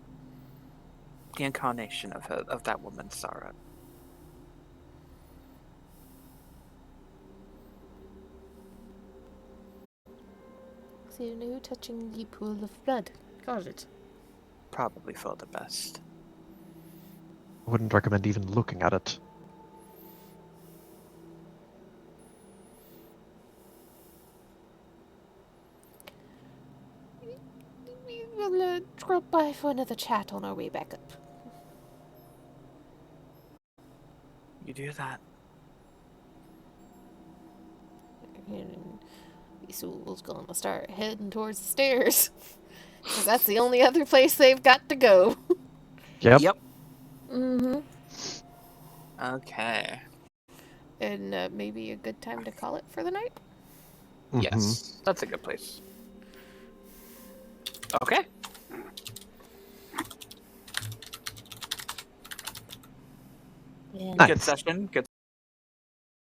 the incarnation of that woman's sorrow. So no touching the pool of blood. Got it. Probably for the best. I wouldn't recommend even looking at it. We will drop by for another chat on our way back up. You do that. And Isul's gonna start heading towards the stairs. Because that's the only other place they've got to go. Yep. Yep. Mm-hmm. Okay. And maybe a good time to call it for the night? Mhm. Yes, that's a good place. Okay. Yeah. Nice. Good session. Good